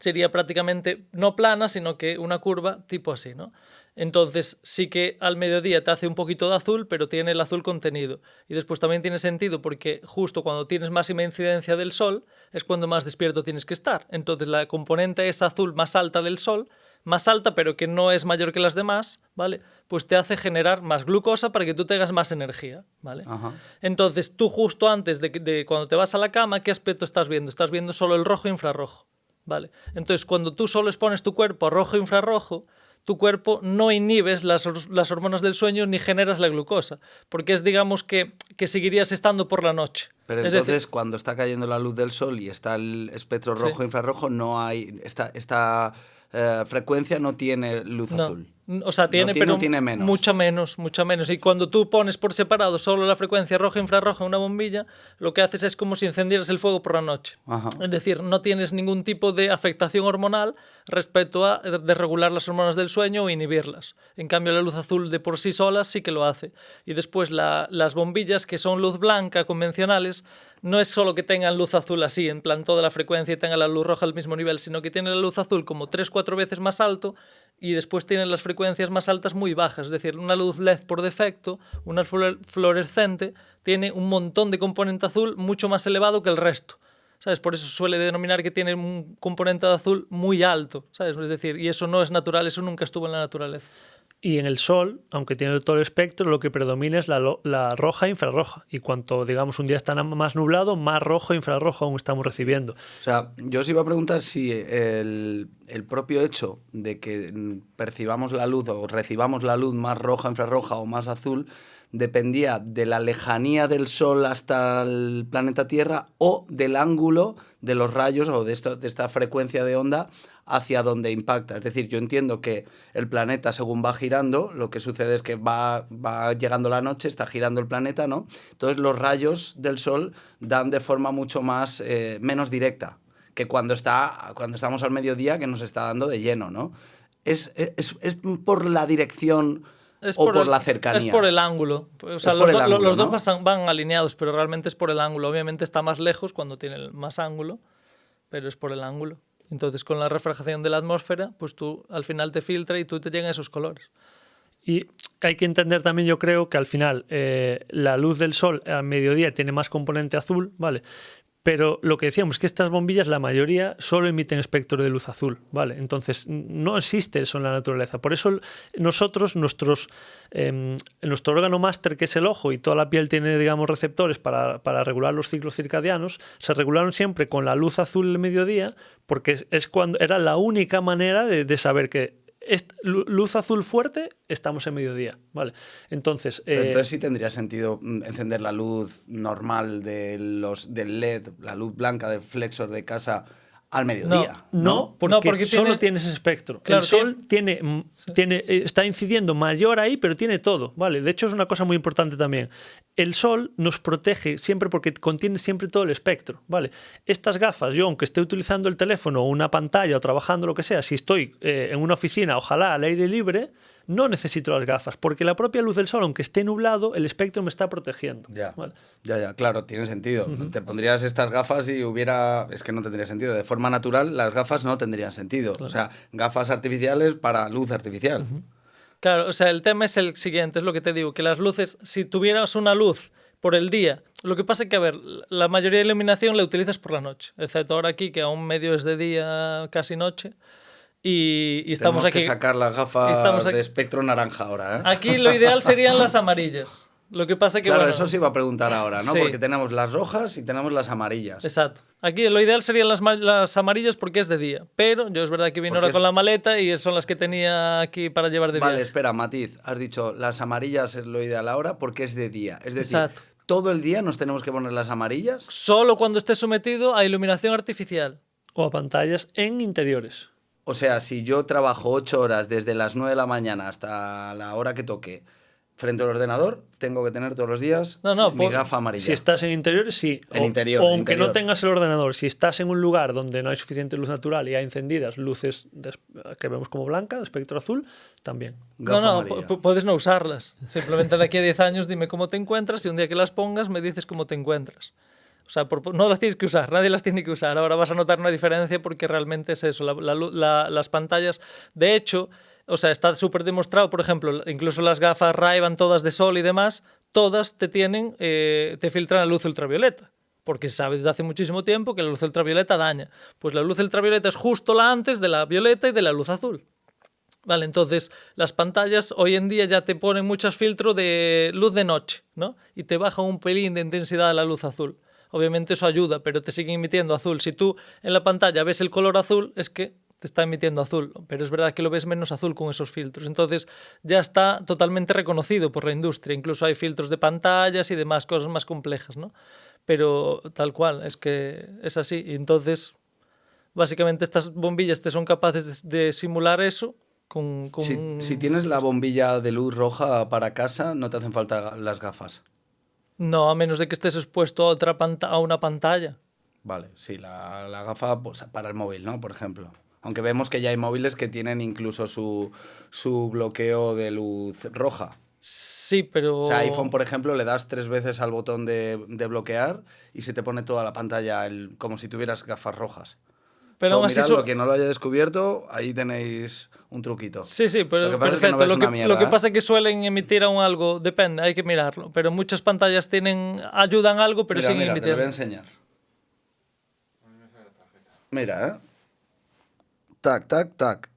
sería prácticamente no plana, sino que una curva tipo así, ¿no? Entonces sí que al mediodía te hace un poquito de azul, pero tiene el azul contenido. Y después también tiene sentido porque justo cuando tienes máxima incidencia del sol es cuando más despierto tienes que estar. Entonces la componente esa azul más alta del sol, más alta pero que no es mayor que las demás, ¿vale?, pues te hace generar más glucosa para que tú tengas más energía, ¿vale? Ajá. Entonces tú justo antes de cuando te vas a la cama, ¿qué aspecto estás viendo? Estás viendo solo el rojo e infrarrojo. Vale. Entonces, cuando tú solo expones tu cuerpo a rojo e infrarrojo, tu cuerpo no inhibes las hormonas del sueño ni generas la glucosa, porque es, digamos, que seguirías estando por la noche. Pero es entonces, decir, cuando está cayendo la luz del sol y está el espectro rojo e infrarrojo, no hay esta frecuencia no tiene luz azul. O sea, tiene, pero tiene menos. mucha menos. Y cuando tú pones por separado solo la frecuencia roja e infrarroja en una bombilla, lo que haces es como si encendieras el fuego por la noche. Ajá. Es decir, no tienes ningún tipo de afectación hormonal respecto a de regular las hormonas del sueño o inhibirlas. En cambio, la luz azul de por sí sola sí que lo hace. Y después las bombillas, que son luz blanca convencionales, no es solo que tengan luz azul así, en plan toda la frecuencia y tengan la luz roja al mismo nivel, sino que tienen la luz azul como 3-4 veces más alto y después tienen las frecuencias más altas muy bajas. Es decir, una luz LED por defecto, una fluorescente, tiene un montón de componente azul mucho más elevado que el resto. ¿Sabes? Por eso suele denominar que tiene un componente de azul muy alto, ¿sabes? Es decir, y eso no es natural, eso nunca estuvo en la naturaleza. Y en el sol, aunque tiene todo el espectro, lo que predomina es la roja e infrarroja. Y cuanto, digamos, un día está más nublado, más rojo e infrarrojo aún estamos recibiendo. O sea, yo os iba a preguntar si el propio hecho de que percibamos la luz o recibamos la luz más roja, infrarroja o más azul dependía de la lejanía del Sol hasta el planeta Tierra o del ángulo de los rayos o de esta frecuencia de onda hacia donde impacta. Es decir, yo entiendo que el planeta, según va girando, lo que sucede es que va llegando la noche, está girando el planeta, ¿no? Entonces los rayos del Sol dan de forma mucho más menos directa que cuando estamos al mediodía, que nos está dando de lleno, ¿no? Es por la dirección por la cercanía. Es por el ángulo. O sea, los dos van alineados, pero realmente es por el ángulo. Obviamente está más lejos cuando tiene más ángulo, pero es por el ángulo. Entonces, con la refracción de la atmósfera, pues tú al final te filtra y tú te llegan esos colores. Y hay que entender también, yo creo, que al final la luz del sol a mediodía tiene más componente azul, ¿vale? Pero lo que decíamos es que estas bombillas, la mayoría, solo emiten espectro de luz azul, ¿vale? Entonces, no existe eso en la naturaleza. Por eso nosotros, nuestro órgano máster, que es el ojo, y toda la piel tiene, digamos, receptores para regular los ciclos circadianos, se regularon siempre con la luz azul del mediodía, porque era la única manera de saber que luz azul fuerte, estamos en mediodía, ¿vale? Entonces sí tendría sentido encender la luz normal del LED, la luz blanca del flexor de casa al mediodía. No, porque solo tiene ese espectro. Claro, el sol está incidiendo mayor ahí, pero tiene todo, ¿vale? De hecho, es una cosa muy importante también. El sol nos protege siempre porque contiene siempre todo el espectro, ¿vale? Estas gafas, yo aunque esté utilizando el teléfono o una pantalla o trabajando lo que sea, si estoy en una oficina, ojalá al aire libre, no necesito las gafas, porque la propia luz del sol, aunque esté nublado, el espectro me está protegiendo. ¿Vale? Ya, claro, tiene sentido. Te pondrías estas gafas y es que no tendría sentido. De forma natural, las gafas no tendrían sentido. Claro. O sea, gafas artificiales para luz artificial. Claro, o sea, el tema es el siguiente, es lo que te digo, que las luces, si tuvieras una luz por el día, lo que pasa es que, a ver, la mayoría de iluminación la utilizas por la noche, excepto ahora aquí, que aún medio es de día, casi noche. Y estamos Tenemos aquí. Que sacar las gafas de espectro naranja ahora, ¿eh? Aquí lo ideal serían las amarillas. Lo que pasa que, claro, bueno, eso sí iba a preguntar ahora, ¿no? Sí. Porque tenemos las rojas y tenemos las amarillas. Exacto. Aquí lo ideal serían las amarillas porque es de día. Pero yo es verdad que vine ahora con la maleta y son las que tenía aquí para llevar de viaje. Vale, espera, matiz. Has dicho las amarillas es lo ideal ahora porque es de día. Es decir, Exacto. ¿todo el día nos tenemos que poner las amarillas? Solo cuando esté sometido a iluminación artificial. O a pantallas en interiores. O sea, si yo trabajo 8 horas desde las 9 de la mañana hasta la hora que toque frente al ordenador, tengo que tener todos los días mi gafa amarilla. Si estás en interiores, sí. Interior. O aunque no tengas el ordenador, si estás en un lugar donde no hay suficiente luz natural y hay encendidas luces que vemos como blanca, de espectro azul, también. Puedes no usarlas. Simplemente de aquí a 10 años dime cómo te encuentras y un día que las pongas me dices cómo te encuentras. O sea, no las tienes que usar, nadie las tiene que usar. Ahora vas a notar una diferencia porque realmente es eso, las pantallas. De hecho, o sea, está súper demostrado, por ejemplo, incluso las gafas Ray-Ban todas de sol y demás, todas te filtran la luz ultravioleta. Porque se sabe desde hace muchísimo tiempo que la luz ultravioleta daña. Pues la luz ultravioleta es justo la antes de la violeta y de la luz azul. Vale, entonces las pantallas hoy en día ya te ponen muchos filtros de luz de noche, ¿no? Y te baja un pelín de intensidad de la luz azul. Obviamente eso ayuda, pero te sigue emitiendo azul. Si tú en la pantalla ves el color azul, es que te está emitiendo azul. Pero es verdad que lo ves menos azul con esos filtros. Entonces ya está totalmente reconocido por la industria. Incluso hay filtros de pantallas y demás, cosas más complejas, ¿no? Pero tal cual, es que es así. Y entonces, básicamente estas bombillas te son capaces de simular eso. Si tienes la bombilla de luz roja para casa, no te hacen falta las gafas. No, a menos de que estés expuesto a una pantalla. Vale, sí, la gafa pues, para el móvil, ¿no? Por ejemplo. Aunque vemos que ya hay móviles que tienen incluso su bloqueo de luz roja. Sí, pero... O sea, iPhone, por ejemplo, le das 3 veces al botón de bloquear y se te pone toda la pantalla como si tuvieras gafas rojas. Pero aún así miradlo, que no lo haya descubierto, ahí tenéis un truquito. Sí, pero lo que pasa perfecto. Es que no ves una mierda, lo que pasa es que suelen emitir aún algo, depende, hay que mirarlo. Pero muchas pantallas ayudan algo, pero siguen emitiendo. Te lo voy a enseñar. Mira, ¿eh? Tac, tac, tac.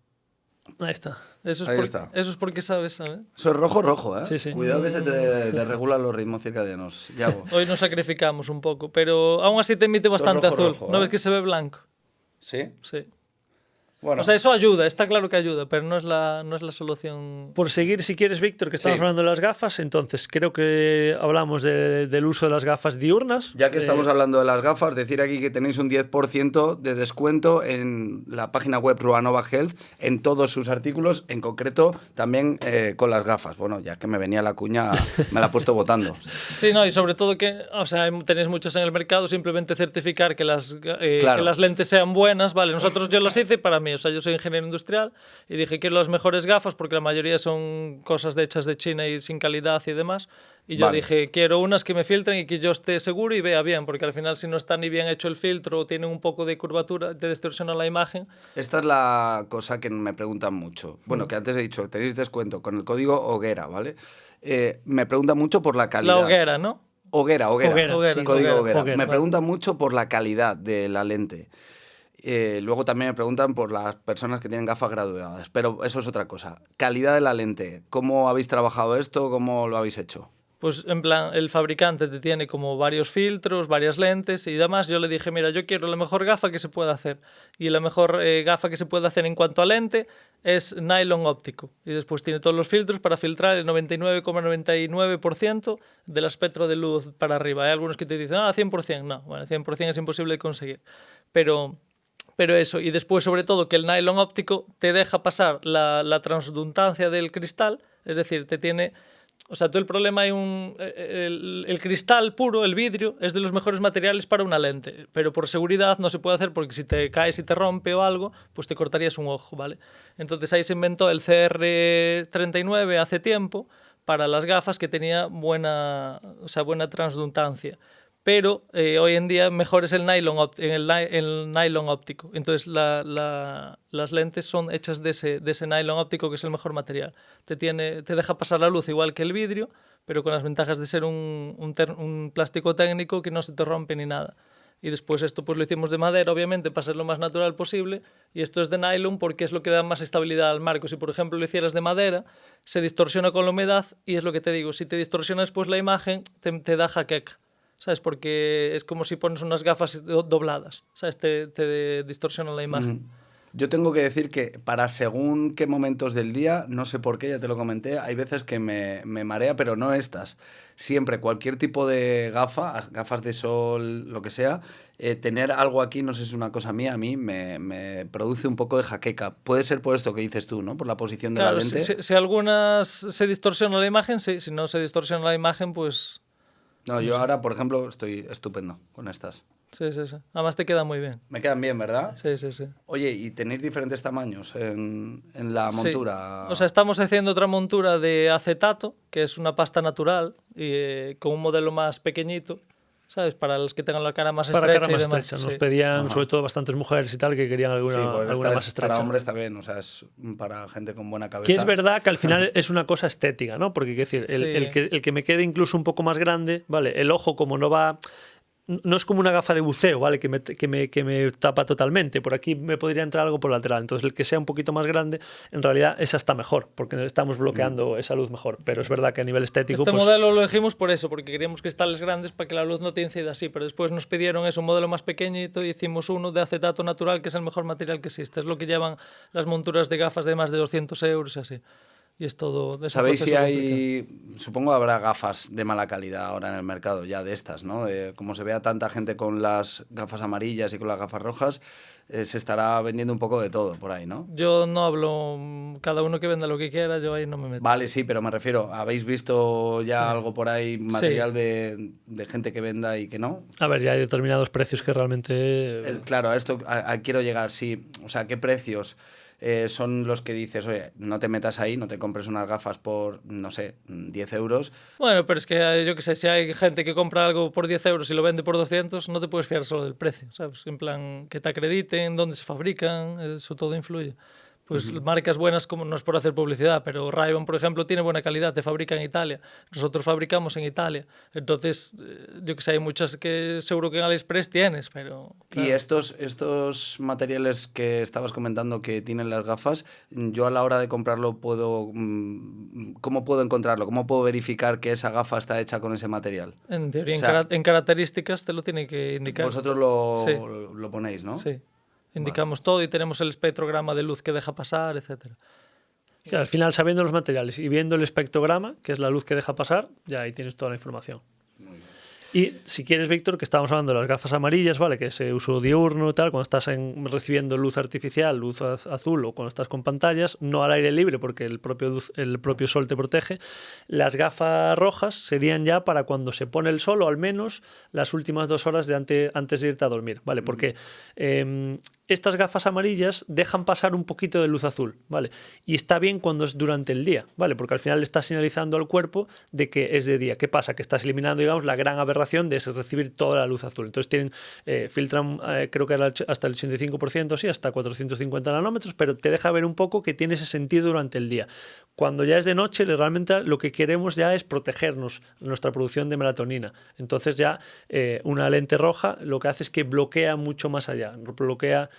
Ahí está. Eso es porque sabes, ¿sabes? Eso es rojo, ¿eh? Sí. Cuidado que se te regulan los ritmos circadianos. Yago. Hoy nos sacrificamos un poco, pero aún así te emite bastante azul. ¿No ves que se ve blanco? ¿Sí? Sí. Bueno. O sea, eso ayuda, está claro que ayuda, pero no es la solución. Por seguir, si quieres, Víctor, que estamos hablando de las gafas, entonces creo que hablamos del uso de las gafas diurnas. Ya que estamos hablando de las gafas, decir aquí que tenéis un 10% de descuento en la página web Ruanova Health, en todos sus artículos, en concreto también con las gafas. Bueno, ya que me venía la cuña, me la he puesto votando. Sí, no, y sobre todo que, o sea, tenéis muchas en el mercado, simplemente certificar que las lentes sean buenas, vale, yo las hice para mí. O sea, yo soy ingeniero industrial y dije quiero las mejores gafas porque la mayoría son cosas hechas de China y sin calidad y demás. Y yo dije quiero unas que me filtren y que yo esté seguro y vea bien, porque al final si no está ni bien hecho el filtro o tienen un poco de curvatura, te distorsiona la imagen. Esta es la cosa que me preguntan mucho. Bueno, que antes he dicho, tenéis descuento con el código Hoguera, ¿vale? Me preguntan mucho por la calidad. La hoguera, ¿no? Hoguera. Sí, Código Hoguera. Me vale. preguntan mucho por la calidad de la lente. Luego también me preguntan por las personas que tienen gafas graduadas, pero eso es otra cosa. Calidad de la lente. ¿Cómo habéis trabajado esto? ¿Cómo lo habéis hecho? Pues en plan, el fabricante te tiene como varios filtros, varias lentes y demás. Yo le dije, mira, yo quiero la mejor gafa que se pueda hacer. Y la mejor gafa que se puede hacer en cuanto a lente es nylon óptico. Y después tiene todos los filtros para filtrar el 99,99% del espectro de luz para arriba. Hay algunos que te dicen, 100%. No, bueno, 100% es imposible de conseguir. Pero eso, y después sobre todo que el nylon óptico te deja pasar la transluntancia del cristal, es decir, te tiene... O sea, tú el problema hay el cristal puro, el vidrio, es de los mejores materiales para una lente, pero por seguridad no se puede hacer porque si te caes y te rompe o algo, pues te cortarías un ojo, ¿vale? Entonces ahí se inventó el CR39 hace tiempo para las gafas que tenía buena transluntancia. Pero hoy en día mejor es el nylon óptico. Entonces las lentes son hechas de ese nylon óptico, que es el mejor material. Te deja pasar la luz igual que el vidrio, pero con las ventajas de ser un plástico técnico que no se te rompe ni nada. Y después esto pues lo hicimos de madera, obviamente, para ser lo más natural posible, y esto es de nylon porque es lo que da más estabilidad al marco. Si por ejemplo lo hicieras de madera, se distorsiona con la humedad, y es lo que te digo, si te distorsiona después la imagen, te da jaqueca. ¿Sabes? Porque es como si pones unas gafas dobladas, ¿sabes? Te distorsiona la imagen. Yo tengo que decir que para según qué momentos del día, no sé por qué, ya te lo comenté, hay veces que me marea, pero no estas. Siempre, cualquier tipo de gafas de sol, lo que sea, tener algo aquí, no sé si es una cosa mía, a mí me produce un poco de jaqueca. Puede ser por esto que dices tú, ¿no? Por la posición de la lente. Si algunas se distorsiona la imagen, sí. Si no se distorsiona la imagen, pues... No, yo ahora, por ejemplo, estoy estupendo con estas. Sí. Además te queda muy bien. Me quedan bien, ¿verdad? Sí. Oye, ¿y tenéis diferentes tamaños en la montura? Sí. O sea, estamos haciendo otra montura de acetato, que es una pasta natural, y con un modelo más pequeñito, ¿sabes? Para los que tengan la cara más estrecha. Para cara más y demás. estrecha. Nos pedían, sobre todo, bastantes mujeres y tal, que querían alguna más estrecha. Para hombres también, o sea, es para gente con buena cabeza. Que es verdad que al final es una cosa estética, ¿no? Porque, quiero decir, el que me quede incluso un poco más grande, ¿vale? El ojo, como no va... No es como una gafa de buceo, ¿vale? Que me tapa totalmente. Por aquí me podría entrar algo por lateral. Entonces, el que sea un poquito más grande, en realidad, esa está mejor, porque estamos bloqueando esa luz mejor. Pero es verdad que a nivel estético... Este modelo lo elegimos por eso, porque queríamos cristales grandes para que la luz no te incida así. Pero después nos pidieron un modelo más pequeñito y hicimos uno de acetato natural, que es el mejor material que existe. Es lo que llevan las monturas de gafas de más de 200 euros y así. Y es todo de ¿Sabéis si hay, supongo habrá gafas de mala calidad ahora en el mercado ya de estas, ¿no? Como se vea tanta gente con las gafas amarillas y con las gafas rojas, se estará vendiendo un poco de todo por ahí, ¿no? Yo no hablo, cada uno que venda lo que quiera, yo ahí no me meto. Vale, sí, pero me refiero, ¿habéis visto ya algo por ahí, material de gente que venda y que no? A ver, ya hay determinados precios que realmente... Claro, a esto quiero llegar, sí. O sea, ¿qué precios son los que dices, oye, no te metas ahí, no te compres unas gafas por, no sé, 10 euros? Bueno, pero es que yo qué sé, si hay gente que compra algo por 10 euros y lo vende por 200, no te puedes fiar solo del precio, ¿sabes? En plan, que te acrediten, dónde se fabrican, eso todo influye. Pues marcas buenas, como no es por hacer publicidad, pero Ray-Ban, por ejemplo, tiene buena calidad, te fabrica en Italia. Nosotros fabricamos en Italia. Entonces, yo que sé, hay muchas que seguro que en AliExpress tienes, pero... Claro. Y estos materiales que estabas comentando que tienen las gafas, yo a la hora de comprarlo ¿cómo puedo encontrarlo? ¿Cómo puedo verificar que esa gafa está hecha con ese material? En teoría, o sea, en características te lo tiene que indicar. Vosotros lo ponéis, ¿no? Sí. Indicamos todo y tenemos el espectrograma de luz que deja pasar, etc. Que al final, sabiendo los materiales y viendo el espectrograma, que es la luz que deja pasar, ya ahí tienes toda la información. Y si quieres, Víctor, que estábamos hablando de las gafas amarillas, ¿vale? Que es uso diurno y tal, cuando estás recibiendo luz artificial, luz azul, o cuando estás con pantallas, no al aire libre porque el propio sol te protege. Las gafas rojas serían ya para cuando se pone el sol, o al menos las últimas 2 horas antes de irte a dormir, ¿vale? Porque estas gafas amarillas dejan pasar un poquito de luz azul, ¿vale? Y está bien cuando es durante el día, ¿vale? Porque al final le estás señalizando al cuerpo de que es de día. ¿Qué pasa? Que estás eliminando, digamos, la gran aberración de recibir toda la luz azul. Entonces filtran, creo que hasta el 85%, sí, hasta 450 nanómetros, pero te deja ver un poco que tiene ese sentido durante el día. Cuando ya es de noche, realmente lo que queremos ya es protegernos, nuestra producción de melatonina. Entonces ya una lente roja lo que hace es que bloquea mucho más allá, bloquea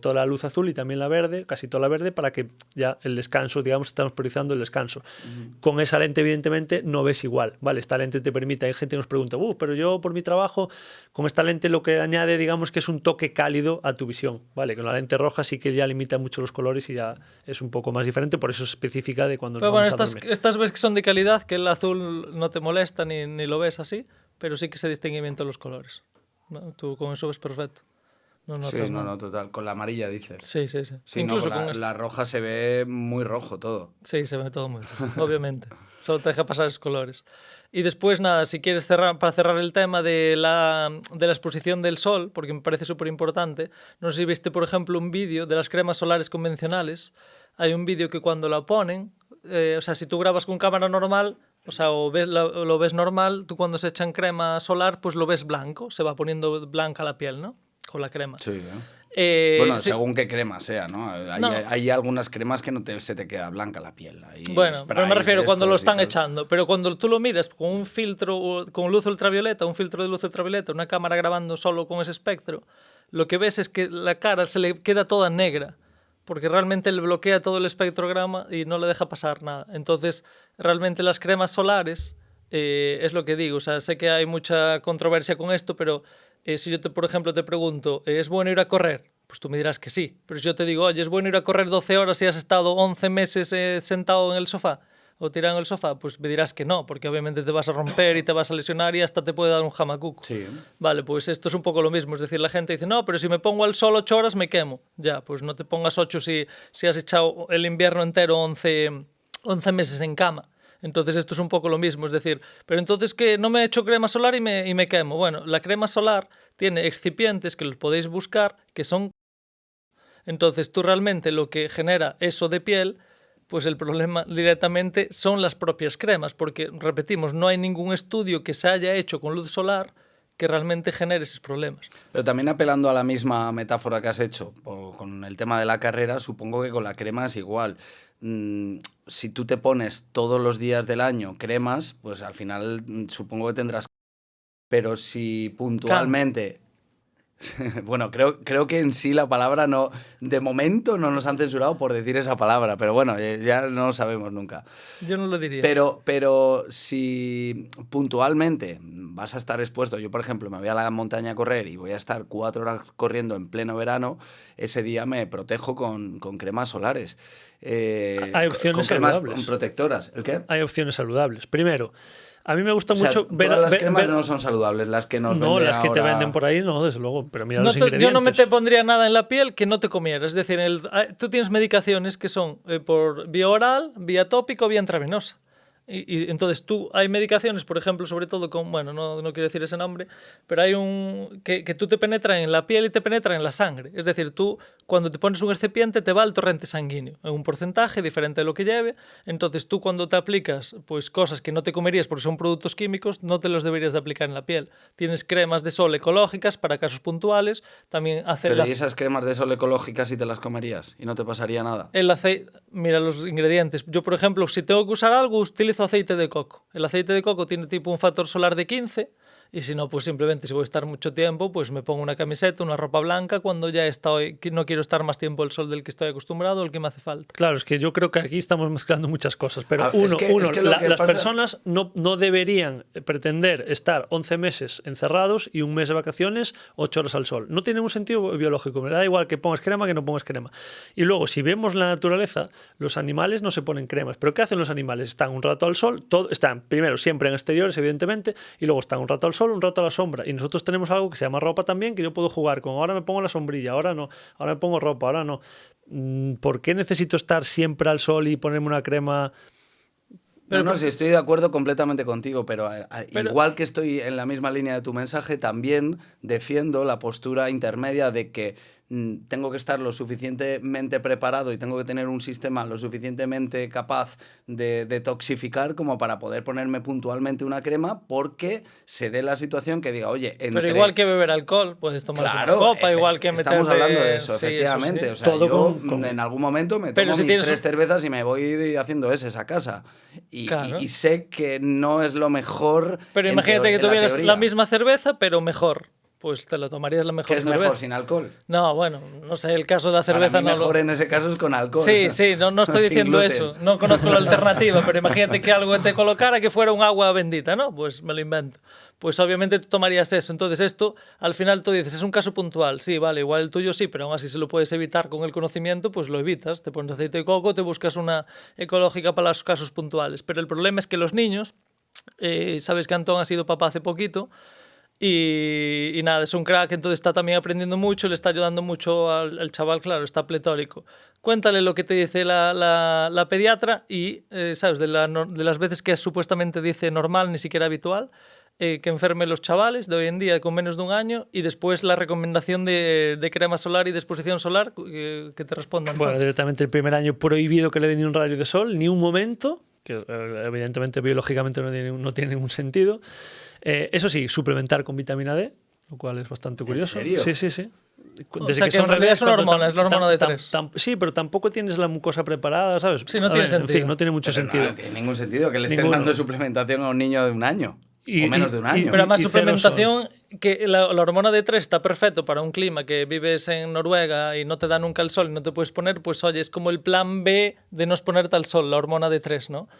toda la luz azul y también la verde, casi toda la verde, para que ya el descanso, digamos, estamos priorizando el descanso. Con esa lente, evidentemente, no ves igual, ¿vale? Esta lente te permite, hay gente que nos pregunta, pero yo por mi trabajo, con esta lente lo que añade, digamos, que es un toque cálido a tu visión, ¿vale? Con la lente roja sí que ya limita mucho los colores y ya es un poco más diferente, por eso es específica de cuando nos vamos a dormir. Estas ves que son de calidad, que el azul no te molesta ni lo ves así, pero sí que se distinguen bien todos los colores. ¿No? Tú con eso ves perfecto. Sí, no, total. Con la amarilla dices. Sí. Sí, Incluso no, con la roja se ve muy rojo todo. Sí, se ve todo muy rojo, obviamente. Solo te deja pasar esos colores. Y después, nada, si quieres para cerrar el tema de la exposición del sol, porque me parece súper importante, no sé si viste, por ejemplo, un vídeo de las cremas solares convencionales. Hay un vídeo que cuando la ponen, o sea, si tú grabas con cámara normal, o sea, lo ves normal, tú cuando se echan crema solar, pues lo ves blanco, se va poniendo blanca la piel, ¿no? Con la crema. Sí, bueno, sí. según qué crema sea, ¿no? Hay algunas cremas que se te queda blanca la piel. Bueno, pero me refiero cuando lo están echando. Pero cuando tú lo miras con un filtro, con luz ultravioleta, un filtro de luz ultravioleta, una cámara grabando solo con ese espectro, lo que ves es que la cara se le queda toda negra, porque realmente le bloquea todo el espectrograma y no le deja pasar nada. Entonces, realmente las cremas solares, es lo que digo, o sea, sé que hay mucha controversia con esto, pero si yo, por ejemplo, te pregunto, ¿es bueno ir a correr? Pues tú me dirás que sí. Pero si yo te digo, oye, ¿es bueno ir a correr 12 horas si has estado 11 meses sentado en el sofá o tirado en el sofá? Pues me dirás que no, porque obviamente te vas a romper y te vas a lesionar y hasta te puede dar un jamacuco. Sí. Vale, pues esto es un poco lo mismo. Es decir, la gente dice, no, pero si me pongo al sol 8 horas me quemo. Ya, pues no te pongas 8 si has echado el invierno entero 11 meses en cama. Entonces esto es un poco lo mismo, es decir, pero entonces que no me he hecho crema solar y me quemo. Bueno, la crema solar tiene excipientes que los podéis buscar, que son... Entonces tú realmente lo que genera eso de piel, pues el problema directamente son las propias cremas, porque, repetimos, no hay ningún estudio que se haya hecho con luz solar que realmente genere esos problemas. Pero también apelando a la misma metáfora que has hecho con el tema de la carrera, supongo que con la crema es igual. Si tú te pones todos los días del año cremas, pues al final supongo que tendrás... Pero si puntualmente... Bueno, creo que en sí la palabra no... De momento no nos han censurado por decir esa palabra, pero bueno, ya no lo sabemos nunca. Yo no lo diría. Pero si puntualmente vas a estar expuesto, yo por ejemplo me voy a la montaña a correr y voy a estar 4 horas corriendo en pleno verano, ese día me protejo con cremas solares. Hay opciones con cremas saludables. Protectoras. ¿El qué? Hay opciones saludables. Primero, a mí me gusta mucho ver... Todas las cremas no son saludables, las que nos venden No, las que ahora... te venden por ahí, no, desde luego, pero mira los ingredientes. Yo no me te pondría nada en la piel que no te comieras. Es decir, tú tienes medicaciones que son por vía oral, vía tópica o vía intravenosa. Y entonces hay medicaciones, por ejemplo, sobre todo con, bueno, no quiero decir ese nombre, pero hay que tú te penetran en la piel y te penetran en la sangre. Es decir, tú cuando te pones un excipiente te va al torrente sanguíneo, en un porcentaje diferente de lo que lleve. Entonces tú cuando te aplicas pues cosas que no te comerías porque son productos químicos, no te los deberías de aplicar en la piel. Tienes cremas de sol ecológicas para casos puntuales, también Pero ¿y esas cremas de sol ecológicas si te las comerías y no te pasaría nada? El aceite, mira los ingredientes. Yo, por ejemplo, si tengo que usar algo, utilizo aceite de coco. El aceite de coco tiene tipo un factor solar de 15 y si no, pues simplemente si voy a estar mucho tiempo, pues me pongo una camiseta, una ropa blanca cuando ya no quiero estar más tiempo al sol del que estoy acostumbrado, el que me hace falta. Claro, es que yo creo que aquí estamos mezclando muchas cosas, pero las personas no deberían pretender estar 11 meses encerrados y un mes de vacaciones, 8 horas al sol. No tiene un sentido biológico, me da igual que pongas crema que no pongas crema. Y luego, si vemos la naturaleza, los animales no se ponen cremas, pero ¿qué hacen los animales? Están un rato al sol, están primero siempre en exteriores, evidentemente, y luego están un rato al sol, un rato a la sombra. Y nosotros tenemos algo que se llama ropa también, que yo puedo jugar con ahora me pongo la sombrilla, ahora no, ahora me pongo ropa, ahora no. ¿Por qué necesito estar siempre al sol y ponerme una crema? No, sí, estoy de acuerdo completamente contigo, pero igual que estoy en la misma línea de tu mensaje, también defiendo la postura intermedia de que tengo que estar lo suficientemente preparado y tengo que tener un sistema lo suficientemente capaz de detoxificar como para poder ponerme puntualmente una crema porque se dé la situación que diga, oye, Pero igual que beber alcohol, puedes tomar una copa, igual que meterte... Estamos hablando de eso, sí, efectivamente. eso sí. O sea, Todo yo en algún momento me tomo mis 3 cervezas y me voy haciendo eses a casa. Claro. Y sé que no es lo mejor. Pero imagínate que tuvieras la misma cerveza, pero mejor. Pues te lo tomarías la mejor ¿Qué es cerveza. mejor, sin alcohol? No, bueno, no sé, el caso de la cerveza Para mí no mejor en ese caso es con alcohol. Sí, no estoy Sin diciendo gluten. eso. No conozco la alternativa, pero imagínate que algo te colocara que fuera un agua bendita, ¿no? Pues me lo invento. Pues obviamente tú tomarías eso. Entonces esto, al final tú dices, es un caso puntual. Sí, vale, igual el tuyo sí, pero aún así si lo puedes evitar con el conocimiento, pues lo evitas. Te pones aceite de coco, te buscas una ecológica para los casos puntuales. Pero el problema es que los niños, sabes que Antón ha sido papá hace poquito, y nada, es un crack, entonces está también aprendiendo mucho, le está ayudando mucho al chaval, claro, está pletórico. Cuéntale lo que te dice la pediatra y, ¿sabes? De las veces que supuestamente dice normal, ni siquiera habitual, que enfermen los chavales de hoy en día con menos de un año y después la recomendación de crema solar y de exposición solar que te respondan. Bueno, directamente el primer año prohibido que le dé ni un rayo de sol, ni un momento, que evidentemente biológicamente no tiene ningún sentido. Eso sí, suplementar con vitamina D, lo cual es bastante curioso. ¿En serio? Sí. O sea, que en realidad es una hormona, es la hormona de 3. Sí, pero tampoco tienes la mucosa preparada, ¿sabes? Sí, no tiene sentido. En fin, no tiene mucho sentido. No tiene ningún sentido que le estén dando suplementación a un niño de un año. O menos de un año. Pero además Y suplementación, que la hormona D3 está perfecto para un clima que vives en Noruega y no te da nunca el sol y no te puedes poner, pues oye, es como el plan B de no exponerte al sol, la hormona D3, ¿no?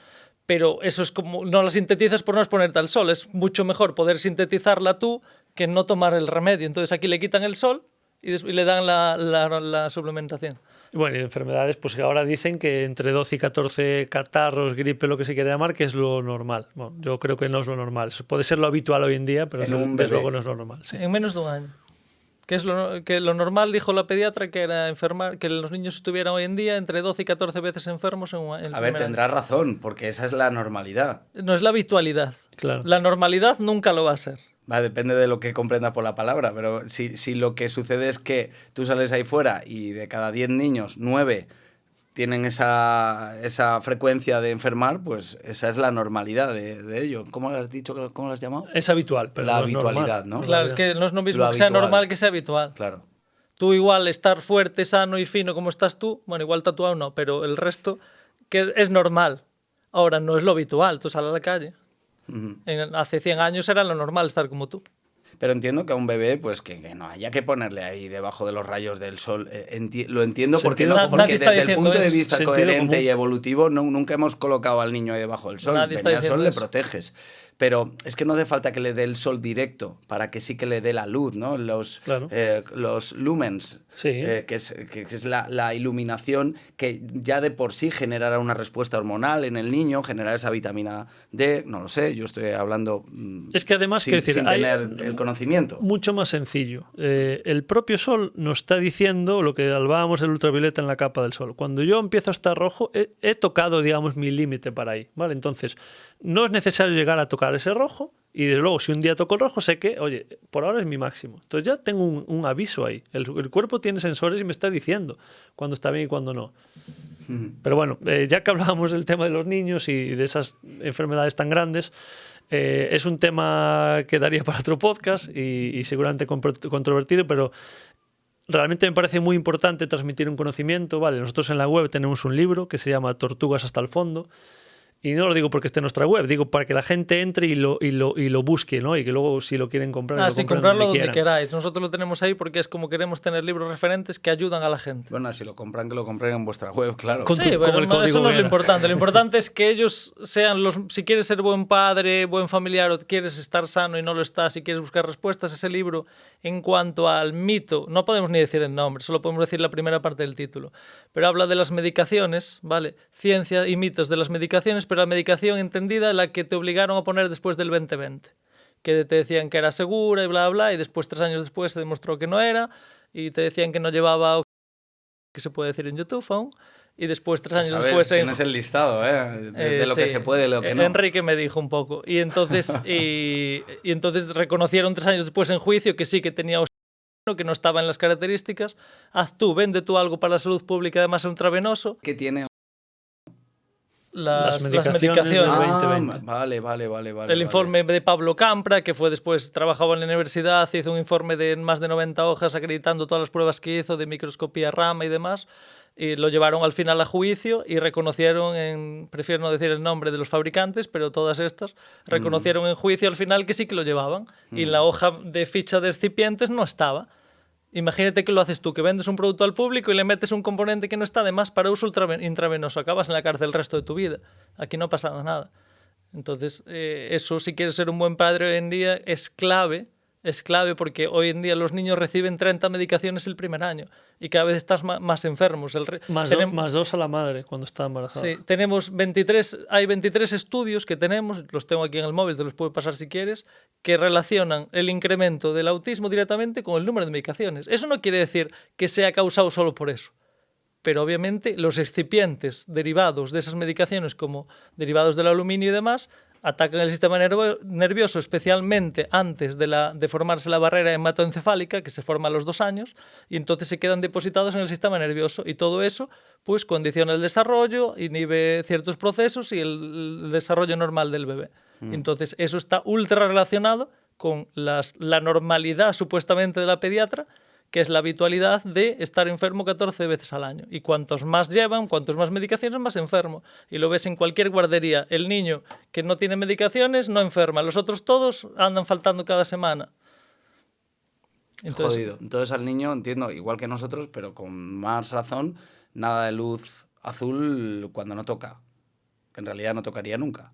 Pero eso es como, no la sintetizas por no exponerte al sol, es mucho mejor poder sintetizarla tú que no tomar el remedio. Entonces aquí le quitan el sol y le dan la suplementación. Bueno, y de enfermedades, pues ahora dicen que entre 12 y 14 catarros, gripe, lo que se quiera llamar, que es lo normal. Bueno, yo creo que no es lo normal. Eso puede ser lo habitual hoy en día, pero desde luego no es lo normal. Sí. En menos de un año. Que es lo normal, dijo la pediatra, que era enfermar, que los niños estuvieran hoy en día entre 12 y 14 veces enfermos en A ver, tendrá razón, porque esa es la normalidad. No es la habitualidad. Claro. La normalidad nunca lo va a ser. Va, depende de lo que comprendas por la palabra, pero si lo que sucede es que tú sales ahí fuera y de cada 10 niños, 9 tienen esa frecuencia de enfermar, pues esa es la normalidad de ello. ¿Cómo lo has dicho? ¿Cómo lo has llamado? Es habitual, pero La no es habitualidad, normal. ¿no? Claro, es que no es lo mismo Lo que sea habitual. normal que sea habitual. Claro. Tú igual estar fuerte, sano y fino como estás tú, bueno, igual tatuado no, pero el resto que es normal. Ahora no es lo habitual, tú sales a la calle. Hace 100 años era lo normal estar como tú. Pero entiendo que a un bebé, pues que no haya que ponerle ahí debajo de los rayos del sol. Lo entiendo porque, Sentido común. porque Nadie está desde el diciendo punto de eso. vista Sentido coherente común. y evolutivo nunca hemos colocado al niño ahí debajo del sol. Nadie está Venía el sol, diciendo le eso. proteges. Pero es que no hace falta que le dé el sol directo para que sí que le dé la luz, ¿no? Claro. Los lumens, Sí. que es la iluminación que ya de por sí generará una respuesta hormonal en el niño, generar esa vitamina D, no lo sé, yo estoy hablando Es que además, sin, quiero decir, sin hay tener el conocimiento. mucho más sencillo. El propio sol nos está diciendo lo que hablábamos del ultravioleta en la capa del sol. Cuando yo empiezo a estar rojo, he tocado, digamos, mi límite para ahí, ¿vale? Entonces, no es necesario llegar a tocar ese rojo y desde luego si un día toco el rojo sé que, oye, por ahora es mi máximo. Entonces ya tengo un aviso ahí. El cuerpo tiene sensores y me está diciendo cuándo está bien y cuándo no. Pero bueno, ya que hablábamos del tema de los niños y de esas enfermedades tan grandes, es un tema que daría para otro podcast y seguramente controvertido, pero realmente me parece muy importante transmitir un conocimiento. Vale, nosotros en la web tenemos un libro que se llama Tortugas hasta el fondo. Y no lo digo porque esté en nuestra web, digo para que la gente entre y lo busque, ¿no? Y que luego si lo quieren comprar, Sí, compren comprarlo donde quieran. queráis. Nosotros lo tenemos ahí porque es como queremos tener libros referentes que ayudan a la gente. Bueno, si lo compran, que lo compren en vuestra web, claro. Con- Sí, como pero el código eso no es lo Vera. importante. Lo importante es que ellos sean los... Si quieres ser buen padre, buen familiar o quieres estar sano y no lo estás y quieres buscar respuestas, ese libro, en cuanto al mito, no podemos ni decir el nombre, solo podemos decir la primera parte del título, pero habla de las medicaciones, ¿vale? Ciencia y mitos de las medicaciones, pero la medicación entendida la que te obligaron a poner después del 2020. Que te decían que era segura y bla, bla, y después 3 años después se demostró que no era, y te decían que no llevaba... que se puede decir en YouTube aún, y después 3 años ¿Sabes? después... Tienes el listado, ¿eh? De lo que sí. se puede y lo que no. Enrique me dijo un poco. Y entonces, y entonces reconocieron 3 años después en juicio que sí que tenía que no estaba en las características, haz tú, vende tú algo para la salud pública, además intravenoso. ¿Qué tiene? Las medicaciones medicaciones. del 2020. Vale. El informe de Pablo Campra, que fue después, trabajaba en la universidad, hizo un informe de más de 90 hojas acreditando todas las pruebas que hizo de microscopía rama y demás, y lo llevaron al final a juicio y reconocieron, prefiero no decir el nombre de los fabricantes, pero todas estas, reconocieron en juicio al final que sí que lo llevaban, y en la hoja de ficha de excipientes no estaba. Imagínate que lo haces tú, que vendes un producto al público y le metes un componente que no está, además para uso intravenoso, acabas en la cárcel el resto de tu vida. Aquí no ha pasado nada. Entonces, eso, si quieres ser un buen padre hoy en día, es clave porque hoy en día los niños reciben 30 medicaciones el primer año y cada vez estás más enfermos. Más 2 a la madre cuando está embarazada. Sí, hay 23 estudios que tenemos, los tengo aquí en el móvil, te los puedo pasar si quieres, que relacionan el incremento del autismo directamente con el número de medicaciones. Eso no quiere decir que sea causado solo por eso. Pero obviamente los excipientes derivados de esas medicaciones, como derivados del aluminio y demás, atacan el sistema nervioso, especialmente antes de formarse la barrera hematoencefálica, que se forma a los 2 años, y entonces se quedan depositados en el sistema nervioso. Y todo eso pues condiciona el desarrollo, inhibe ciertos procesos y el desarrollo normal del bebé. Entonces eso está ultra relacionado con la normalidad supuestamente de la pediatra, que es la habitualidad de estar enfermo 14 veces al año. Y cuantos más llevan, cuantos más medicaciones, más enfermo. Y lo ves en cualquier guardería. El niño que no tiene medicaciones no enferma. Los otros todos andan faltando cada semana. Entonces, Jodido. Entonces al niño, entiendo, igual que nosotros, pero con más razón, nada de luz azul cuando no toca. Que en realidad no tocaría nunca.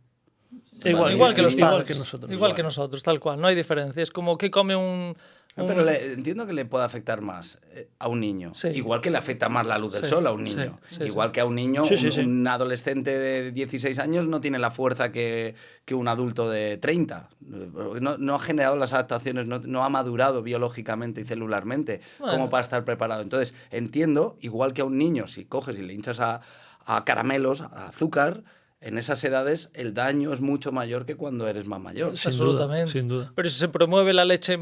Igual que los padres. Igual que nosotros. Igual que nosotros, tal cual. No hay diferencia. Es como que come un... Pero entiendo que le puede afectar más a un niño. Sí. Igual que le afecta más la luz del sol a un niño. Igual que a un niño, un adolescente de 16 años no tiene la fuerza que un adulto de 30. No ha generado las adaptaciones, no ha madurado biológicamente y celularmente como para estar preparado. Entonces, entiendo, igual que a un niño, si coges y le hinchas a caramelos, a azúcar, en esas edades el daño es mucho mayor que cuando eres más mayor. Absolutamente. Sin duda. Pero si se promueve la leche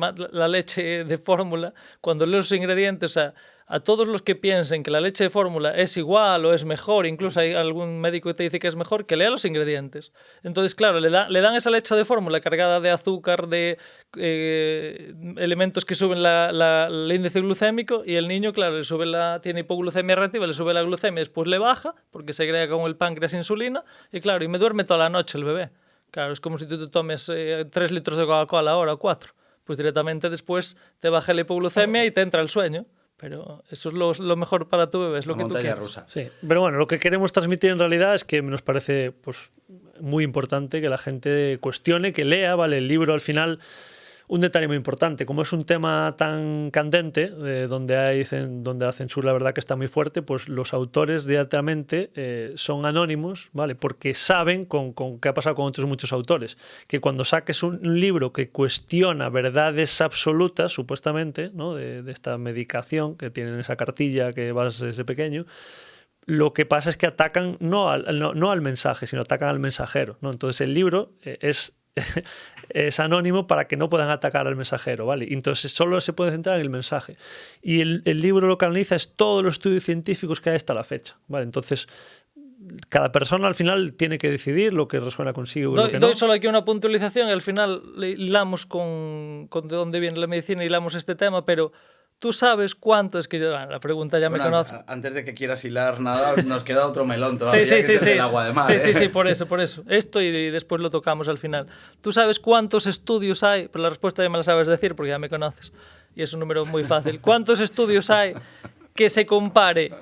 de fórmula, cuando lees los ingredientes, o sea, a todos los que piensen que la leche de fórmula es igual o es mejor, incluso hay algún médico que te dice que es mejor, que lea los ingredientes. Entonces, claro, le dan esa leche de fórmula cargada de azúcar, de elementos que suben el índice glucémico, y el niño, claro, tiene hipoglucemia reactiva, le sube la glucemia, después le baja, porque se agrega con el páncreas insulina, y claro, y me duerme toda la noche el bebé. Claro, es como si tú te tomes 3 litros de Coca-Cola ahora o 4. Pues directamente después te baja la hipoglucemia y te entra el sueño. Pero eso es lo mejor para tu bebé, es lo que tú quieres. Rusa. Sí, pero bueno, lo que queremos transmitir en realidad es que nos parece pues, muy importante que la gente cuestione, que lea, ¿vale? El libro al final, un detalle muy importante, como es un tema tan candente, donde la censura la verdad que está muy fuerte, pues los autores directamente son anónimos, ¿vale? Porque saben con qué ha pasado con otros muchos autores, que cuando saques un libro que cuestiona verdades absolutas, supuestamente, ¿no? de esta medicación que tienen esa cartilla que vas desde pequeño, lo que pasa es que atacan no al mensaje, sino atacan al mensajero, ¿no? Entonces el libro es anónimo para que no puedan atacar al mensajero, ¿vale? Entonces solo se puede centrar en el mensaje. Y el libro lo que analiza es todos los estudios científicos que hay hasta la fecha, ¿vale? Entonces cada persona al final tiene que decidir lo que resuena consigo y lo que no. Doy solo aquí una puntualización y al final hilamos con de dónde viene la medicina, hilamos este tema, pero ¿tú sabes cuánto? Es que la pregunta ya me conoce. Antes de que quieras hilar nada, nos queda otro melón todavía, sí, que es el agua de mar. Sí, por eso. Esto y después lo tocamos al final. ¿Tú sabes cuántos estudios hay? Pero la respuesta ya me la sabes decir porque ya me conoces. Y es un número muy fácil. ¿Cuántos estudios hay que se compare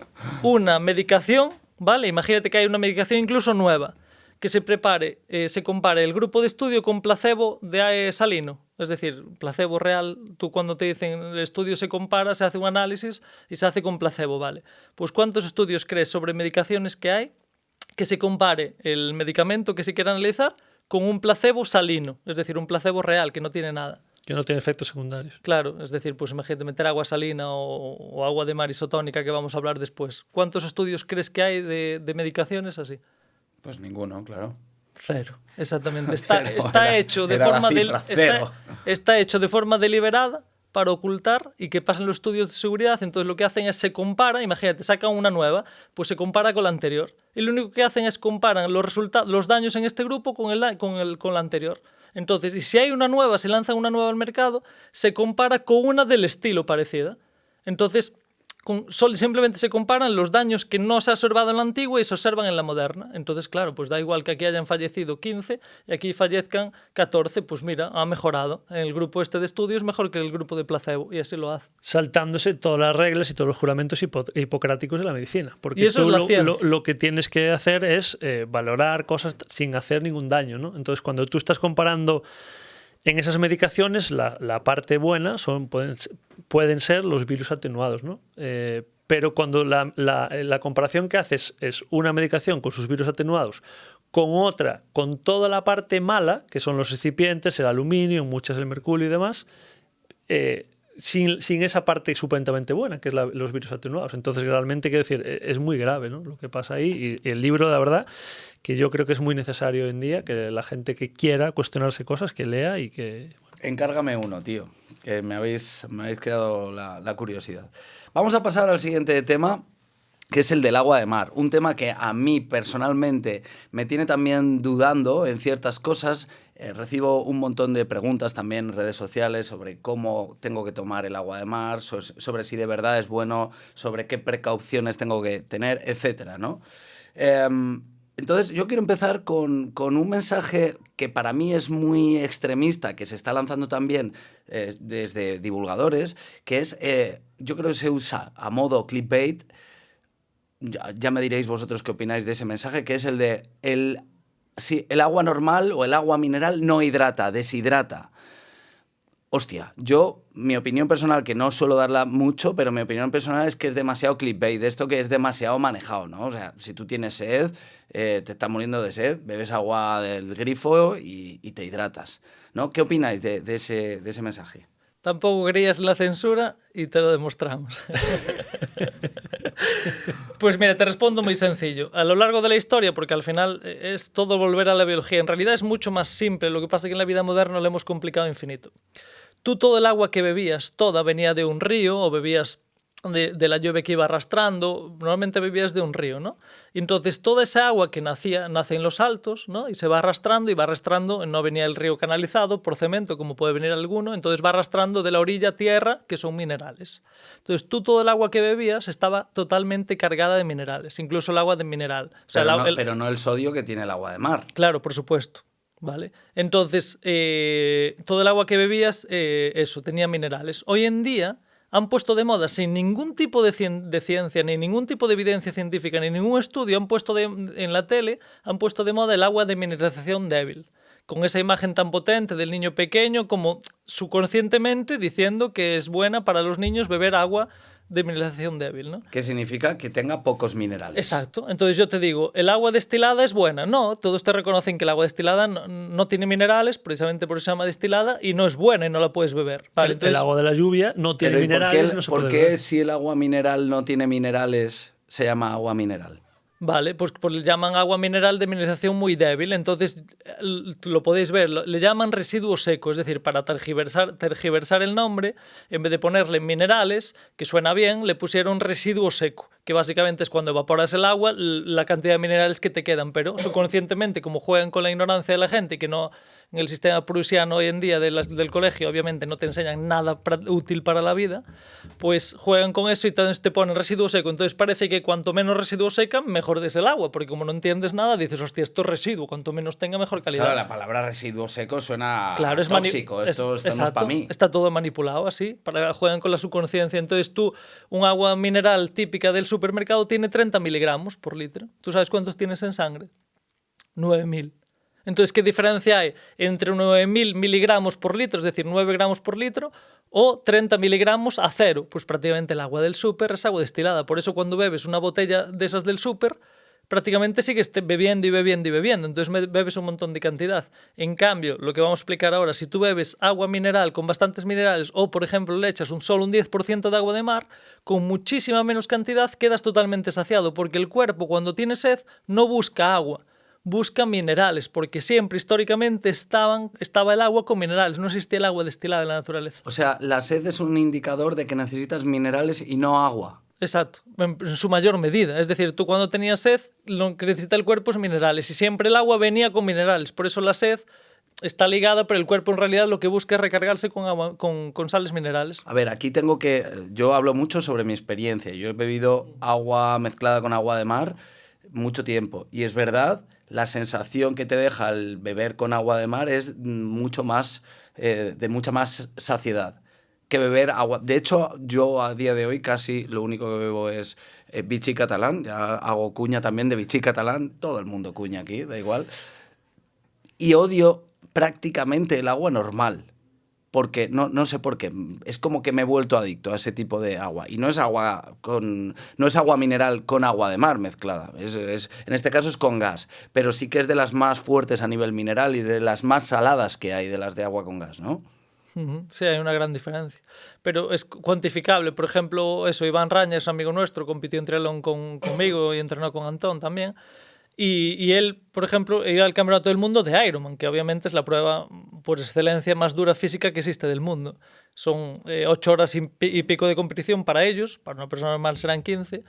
una medicación, ¿vale? Imagínate que hay una medicación incluso nueva, que se compare el grupo de estudio con placebo de salino. Es decir, placebo real, tú cuando te dicen el estudio se compara, se hace un análisis y se hace con placebo, ¿vale? Pues ¿cuántos estudios crees sobre medicaciones que hay que se compare el medicamento que se quiere analizar con un placebo salino? Es decir, un placebo real, que no tiene nada. Que no tiene efectos secundarios. Claro, es decir, pues imagínate meter agua salina o agua de mar isotónica, que vamos a hablar después. ¿Cuántos estudios crees que hay de medicaciones así? Pues ninguno, claro. 0, exactamente. Cero, Está hecho de forma deliberada para ocultar y que pasen los estudios de seguridad. Entonces lo que hacen es se compara, imagínate, sacan una nueva, pues se compara con la anterior. Y lo único que hacen es comparan los daños en este grupo con la anterior. Entonces, y si hay una nueva, se lanza una nueva al mercado, se compara con una del estilo parecida. Entonces, simplemente se comparan los daños que no se ha observado en la antigua y se observan en la moderna. Entonces, claro, pues da igual que aquí hayan fallecido 15 y aquí fallezcan 14, pues mira, ha mejorado. En el grupo este de estudios mejor que el grupo de placebo, y así lo hace. Saltándose todas las reglas y todos los juramentos hipocráticos de la medicina. Porque Y eso tú es la ciencia. lo que tienes que hacer es valorar cosas sin hacer ningún daño, ¿no? Entonces, cuando tú estás comparando en esas medicaciones, la parte buena pueden ser los virus atenuados, ¿no? Pero cuando la comparación que haces es una medicación con sus virus atenuados con otra, con toda la parte mala, que son los recipientes, el aluminio, muchas el mercurio y demás, sin esa parte supuestamente buena, que es los virus atenuados. Entonces, realmente, quiero decir, es muy grave, ¿no?, lo que pasa ahí. Y el libro, la verdad, que yo creo que es muy necesario hoy en día, que la gente que quiera cuestionarse cosas, que lea y que... Bueno. Encárgame uno, tío, que me habéis creado la curiosidad. Vamos a pasar al siguiente tema, que es el del agua de mar. Un tema que a mí personalmente me tiene también dudando en ciertas cosas. Recibo un montón de preguntas también en redes sociales sobre cómo tengo que tomar el agua de mar, sobre si de verdad es bueno, sobre qué precauciones tengo que tener, etcétera, ¿no? Entonces, yo quiero empezar con un mensaje que para mí es muy extremista, que se está lanzando también desde divulgadores, que es, yo creo que se usa a modo clickbait. Ya me diréis vosotros qué opináis de ese mensaje, que es el de el agua normal o el agua mineral no hidrata, deshidrata. Hostia, mi opinión personal, que no suelo darla mucho, pero mi opinión personal es que es demasiado clickbait, de esto que es demasiado manejado, ¿no? O sea, si tú tienes sed, te estás muriendo de sed, bebes agua del grifo y te hidratas, ¿no? ¿Qué opináis de ese mensaje? Tampoco querías la censura y te lo demostramos. Pues mira, te respondo muy sencillo. A lo largo de la historia, porque al final es todo volver a la biología, en realidad es mucho más simple, lo que pasa es que en la vida moderna lo hemos complicado infinito. Tú todo el agua que bebías, toda venía de un río o bebías de la lluvia que iba arrastrando, normalmente bebías de un río, ¿no? Y entonces toda esa agua que nace en los altos, ¿no?, y se va arrastrando, no venía el río canalizado por cemento como puede venir alguno, entonces va arrastrando de la orilla a tierra, que son minerales. Entonces tú todo el agua que bebías estaba totalmente cargada de minerales, incluso el agua de mineral. O sea, pero no el sodio que tiene el agua de mar. Claro, por supuesto. ¿Vale? Entonces, todo el agua que bebías, eso, tenía minerales. Hoy en día han puesto de moda, sin ningún tipo de ciencia, ni ningún tipo de evidencia científica, ni ningún estudio, en la tele, han puesto de moda el agua de mineralización débil, con esa imagen tan potente del niño pequeño, como subconscientemente diciendo que es buena para los niños beber agua de mineralización débil, ¿no? Que significa que tenga pocos minerales. Exacto. Entonces yo te digo, ¿el agua destilada es buena? No, todos te reconocen que el agua destilada no tiene minerales, precisamente por eso se llama destilada, y no es buena y no la puedes beber. Vale, entonces, el agua de la lluvia no tiene minerales. ¿Por qué si el agua mineral no tiene minerales se llama agua mineral? Vale, pues le llaman agua mineral de mineralización muy débil, entonces lo podéis ver, le llaman residuo seco, es decir, para tergiversar el nombre, en vez de ponerle minerales, que suena bien, le pusieron residuo seco, que básicamente es cuando evaporas el agua, la cantidad de minerales que te quedan, pero subconscientemente, como juegan con la ignorancia de la gente, que no, en el sistema prusiano hoy en día del colegio, obviamente no te enseñan nada útil para la vida, pues juegan con eso y te ponen residuo seco, entonces parece que cuanto menos residuo seca, mejor es el agua, porque como no entiendes nada, dices, hostia, esto es residuo, cuanto menos tenga, mejor calidad. Claro, la palabra residuo seco suena claro, tóxico, esto no es para mí. Está todo manipulado así, juegan con la subconsciencia. Entonces tú, un agua mineral típica del supermercado tiene 30 miligramos por litro. ¿Tú sabes cuántos tienes en sangre? 9.000. Entonces, ¿qué diferencia hay entre 9.000 miligramos por litro, es decir, 9 gramos por litro, o 30 miligramos a cero? Pues prácticamente el agua del súper es agua destilada. Por eso cuando bebes una botella de esas del súper, prácticamente sigues bebiendo y bebiendo y bebiendo. Entonces bebes un montón de cantidad. En cambio, lo que vamos a explicar ahora, si tú bebes agua mineral con bastantes minerales o, por ejemplo, le echas solo un 10% de agua de mar, con muchísima menos cantidad quedas totalmente saciado, porque el cuerpo, cuando tiene sed, no busca agua. busca minerales, porque siempre históricamente estaba el agua con minerales, no existía el agua destilada en la naturaleza. O sea, la sed es un indicador de que necesitas minerales y no agua. Exacto, en su mayor medida. Es decir, tú cuando tenías sed, lo que necesita el cuerpo es minerales, y siempre el agua venía con minerales. Por eso la sed está ligada, pero el cuerpo en realidad lo que busca es recargarse con agua, con sales minerales. A ver, aquí yo hablo mucho sobre mi experiencia. Yo he bebido agua mezclada con agua de mar mucho tiempo. Y es verdad, la sensación que te deja el beber con agua de mar es mucho más, de mucha más saciedad que beber agua. De hecho, yo a día de hoy casi lo único que bebo es Vichy catalán. Ya hago cuña también de Vichy catalán. Todo el mundo cuña aquí, da igual. Y odio prácticamente el agua normal. Porque no sé por qué. Es como que me he vuelto adicto a ese tipo de agua. Y no es agua mineral con agua de mar mezclada. En este caso es con gas. Pero sí que es de las más fuertes a nivel mineral y de las más saladas que hay de las de agua con gas, ¿no? Sí, hay una gran diferencia. Pero es cuantificable. Por ejemplo, Iván Raña es amigo nuestro, compitió en triatlón conmigo y entrenó con Antón también. Y él, por ejemplo, iba al Campeonato del Mundo de Ironman, que obviamente es la prueba por excelencia más dura física que existe del mundo. Son 8 horas y pico de competición para ellos, para una persona normal serán 15.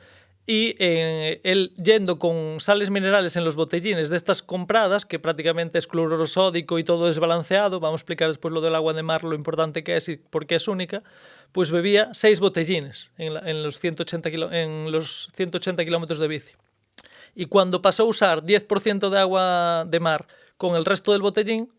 Y él yendo con sales minerales en los botellines de estas compradas, que prácticamente es cloruro sódico y todo desbalanceado, vamos a explicar después lo del agua de mar, lo importante que es y por qué es única, pues bebía 6 botellines en los 180 kilómetros de bici. Y cuando pasó a usar 10% de agua de mar con el resto del botellín,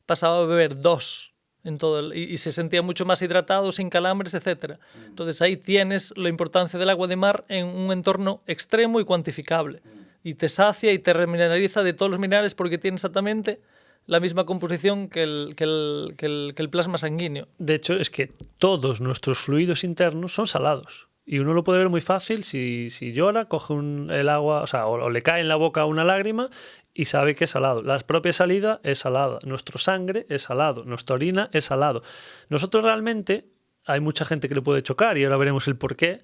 pasaba a beber 2 en todo y se sentía mucho más hidratado, sin calambres, etc. Entonces ahí tienes la importancia del agua de mar en un entorno extremo y cuantificable. Y te sacia y te remineraliza de todos los minerales porque tiene exactamente la misma composición que el plasma sanguíneo. De hecho, es que todos nuestros fluidos internos son salados. Y uno lo puede ver muy fácil si llora, coge el agua, o le cae en la boca una lágrima y sabe que es salado. La propia salida es salada, nuestra sangre es salado, nuestra orina es salado. Nosotros realmente, hay mucha gente que le puede chocar y ahora veremos el por qué,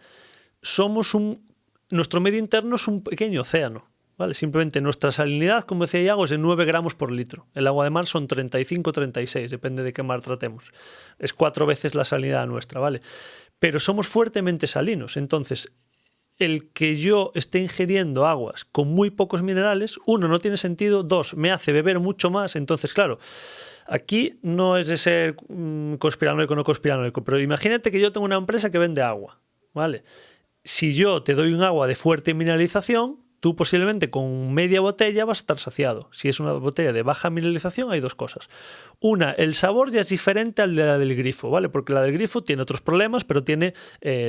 nuestro medio interno es un pequeño océano. ¿Vale? Simplemente nuestra salinidad, como decía Iago, es de 9 gramos por litro. El agua de mar son 35-36, depende de qué mar tratemos. Es 4 veces la salinidad nuestra, ¿vale? Pero somos fuertemente salinos. Entonces, el que yo esté ingiriendo aguas con muy pocos minerales, 1, no tiene sentido, 2, me hace beber mucho más. Entonces, claro, aquí no es de ser conspiranoico o no conspiranoico, pero imagínate que yo tengo una empresa que vende agua, ¿vale? Si yo te doy un agua de fuerte mineralización, tú posiblemente con media botella vas a estar saciado. Si es una botella de baja mineralización, hay 2 cosas. Una, el sabor ya es diferente al de la del grifo, ¿vale? Porque la del grifo tiene otros problemas, pero tiene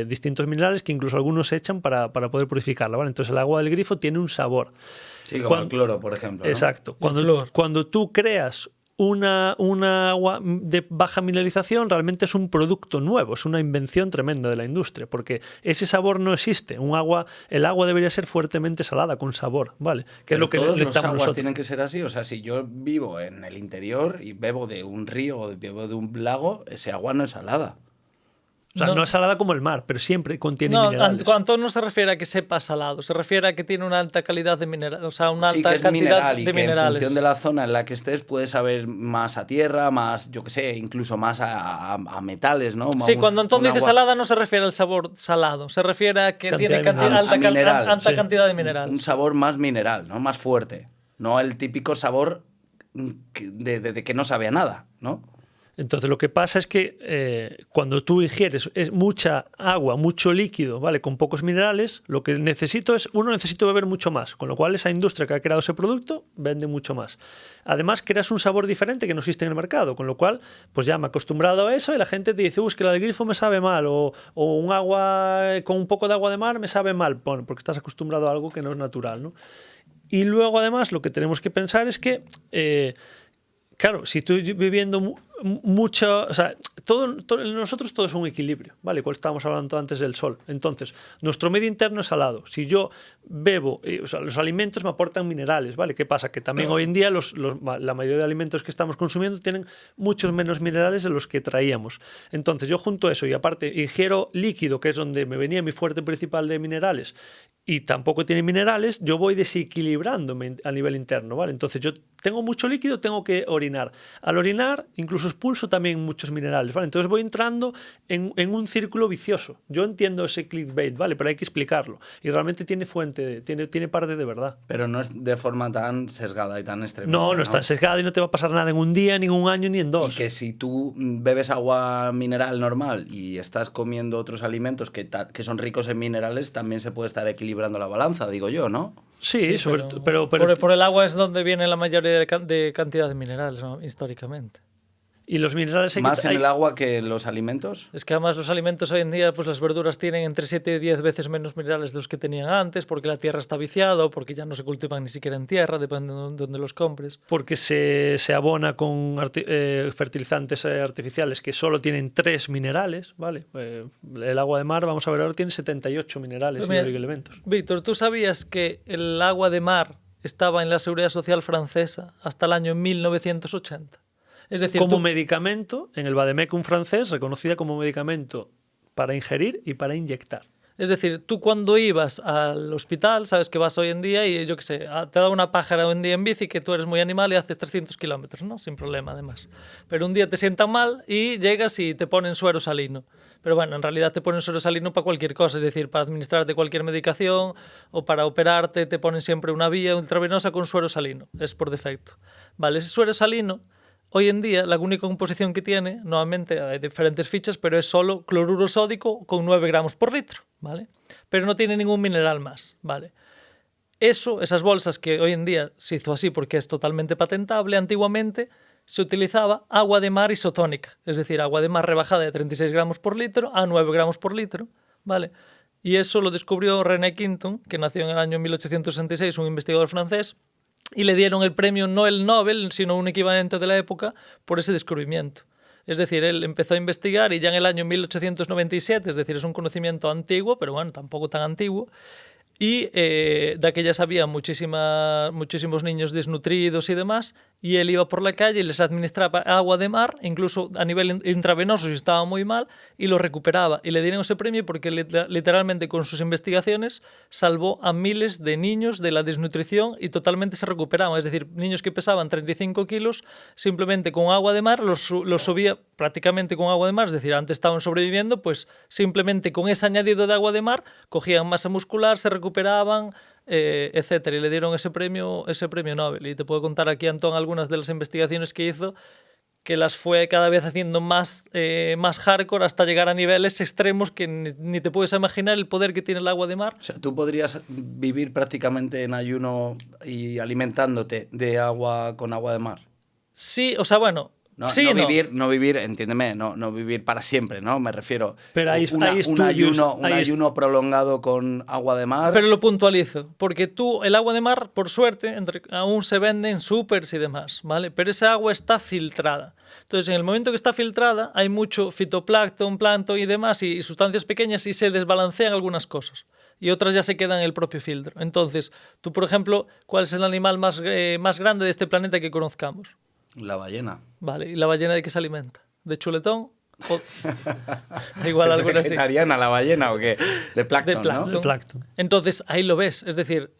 distintos minerales que incluso algunos se echan para poder purificarla, ¿vale? Entonces el agua del grifo tiene un sabor. Sí, como el cloro, por ejemplo, ¿no? Exacto. Cuando tú creas una agua de baja mineralización, realmente es un producto nuevo, es una invención tremenda de la industria, porque ese sabor no existe. El agua debería ser fuertemente salada, con sabor, ¿vale? Que es lo que todos los necesitamos aguas nosotros. Tienen que ser así. O sea, si yo vivo en el interior y bebo de un río o bebo de un lago, ese agua no es salada. O sea, no es salada como el mar, pero siempre contiene minerales. Antón no se refiere a que sepa salado, se refiere a que tiene una alta calidad de minerales, o sea, una Sí, alta que es cantidad mineral y de que minerales. en función de la zona en la que estés puedes saber más a tierra, más, yo qué sé, incluso más a metales, ¿no? Sí, cuando Antón dice agua... salada no se refiere al sabor salado, se refiere a que tiene alta cantidad de mineral. Un sabor más mineral, ¿no? Más fuerte. No el típico sabor de que no sabe a nada, ¿no? Entonces lo que pasa es que cuando tú ingieres mucha agua, mucho líquido, ¿vale? Con pocos minerales, lo que necesito beber mucho más, con lo cual esa industria que ha creado ese producto vende mucho más. Además creas un sabor diferente que no existe en el mercado, con lo cual pues ya me he acostumbrado a eso y la gente te dice, es que la del grifo me sabe mal o un agua con un poco de agua de mar me sabe mal, bueno, porque estás acostumbrado a algo que no es natural, ¿no? Y luego además lo que tenemos que pensar es que claro, si estoy viviendo mucho, o sea, nosotros todo es un equilibrio, ¿vale? Cual estábamos hablando antes del sol. Entonces, nuestro medio interno es salado. Si yo bebo, o sea, los alimentos me aportan minerales, ¿vale? ¿Qué pasa? Que también hoy en día la mayoría de alimentos que estamos consumiendo tienen muchos menos minerales de los que traíamos. Entonces, yo junto a eso y aparte ingiero líquido, que es donde me venía mi fuerte principal de minerales, y tampoco tiene minerales, yo voy desequilibrándome a nivel interno, ¿vale? Entonces yo tengo mucho líquido, tengo que orinar. Al orinar, incluso expulso también muchos minerales, ¿vale? Entonces voy entrando en un círculo vicioso. Yo entiendo ese clickbait, ¿vale? Pero hay que explicarlo. Y realmente tiene fuente, tiene parte de verdad. Pero no es de forma tan sesgada y tan extremista. No es tan sesgada y no te va a pasar nada en un día, ni en un año, ni en dos. Y que si tú bebes agua mineral normal y estás comiendo otros alimentos que son ricos en minerales, también se puede estar equilibrando la balanza, digo yo, ¿no? Sí, pero por el agua es donde viene la mayoría de cantidad de minerales, ¿no? Históricamente. Y los minerales ¿Más en el agua que en los alimentos? Es que además los alimentos hoy en día, pues las verduras tienen entre 7 y 10 veces menos minerales de los que tenían antes, porque la tierra está viciada o porque ya no se cultivan ni siquiera en tierra, depende de dónde los compres. Porque se abona con fertilizantes artificiales que solo tienen 3 minerales, ¿vale? El agua de mar, vamos a ver ahora, tiene 78 minerales y elementos. Víctor, ¿tú sabías que el agua de mar estaba en la Seguridad Social francesa hasta el año 1980? Es decir, como medicamento, en el vademecum francés, reconocida como medicamento para ingerir y para inyectar. Es decir, tú cuando ibas al hospital, sabes que vas hoy en día y yo qué sé, te da una pájara hoy en día en bici que tú eres muy animal y haces 300 kilómetros, ¿no? Sin problema, además. Pero un día te sientan mal y llegas y te ponen suero salino. Pero bueno, en realidad te ponen suero salino para cualquier cosa, es decir, para administrarte cualquier medicación o para operarte te ponen siempre una vía intravenosa con suero salino, es por defecto. Vale, ese suero salino, hoy en día, la única composición que tiene, nuevamente hay diferentes fichas, pero es solo cloruro sódico con 9 gramos por litro, ¿vale? Pero no tiene ningún mineral más, ¿vale? Esas bolsas que hoy en día se hizo así porque es totalmente patentable, antiguamente se utilizaba agua de mar isotónica, es decir, agua de mar rebajada de 36 gramos por litro a 9 gramos por litro, ¿vale? Y eso lo descubrió René Quinton, que nació en el año 1866, un investigador francés, y le dieron el premio no el Nobel, sino un equivalente de la época por ese descubrimiento. Es decir, él empezó a investigar y ya en el año 1897, es decir, es un conocimiento antiguo, pero bueno, tampoco tan antiguo, y de aquellas había muchísimos niños desnutridos y demás, y él iba por la calle y les administraba agua de mar, incluso a nivel intravenoso si estaba muy mal, y lo recuperaba. Y le dieron ese premio porque literalmente con sus investigaciones salvó a miles de niños de la desnutrición y totalmente se recuperaban. Es decir, niños que pesaban 35 kilos, simplemente con agua de mar los subía prácticamente con agua de mar, es decir, antes estaban sobreviviendo, pues simplemente con ese añadido de agua de mar cogían masa muscular, se recuperaban, etcétera, y le dieron ese premio Nobel. Y te puedo contar aquí, Antón, algunas de las investigaciones que hizo, que las fue cada vez haciendo más hardcore hasta llegar a niveles extremos que ni te puedes imaginar el poder que tiene el agua de mar. O sea, tú podrías vivir prácticamente en ayuno y alimentándote de agua con agua de mar. Sí, o sea, bueno... No vivir, entiéndeme, no vivir para siempre, ¿no? Me refiero pero un ayuno prolongado con agua de mar. Pero lo puntualizo, porque el agua de mar, por suerte, aún se vende en supers y demás, ¿vale? Pero esa agua está filtrada. Entonces, en el momento que está filtrada, hay mucho fitoplancton, plancton y demás, y sustancias pequeñas, y se desbalancean algunas cosas. Y otras ya se quedan en el propio filtro. Entonces, tú, por ejemplo, ¿cuál es el animal más grande de este planeta que conozcamos? La ballena. Vale, ¿y la ballena de qué se alimenta? ¿De chuletón? Igual alguna ¿Es vegetariana la ballena o qué? De plancton, ¿no? De plancton. Entonces, ahí lo ves. Es decir,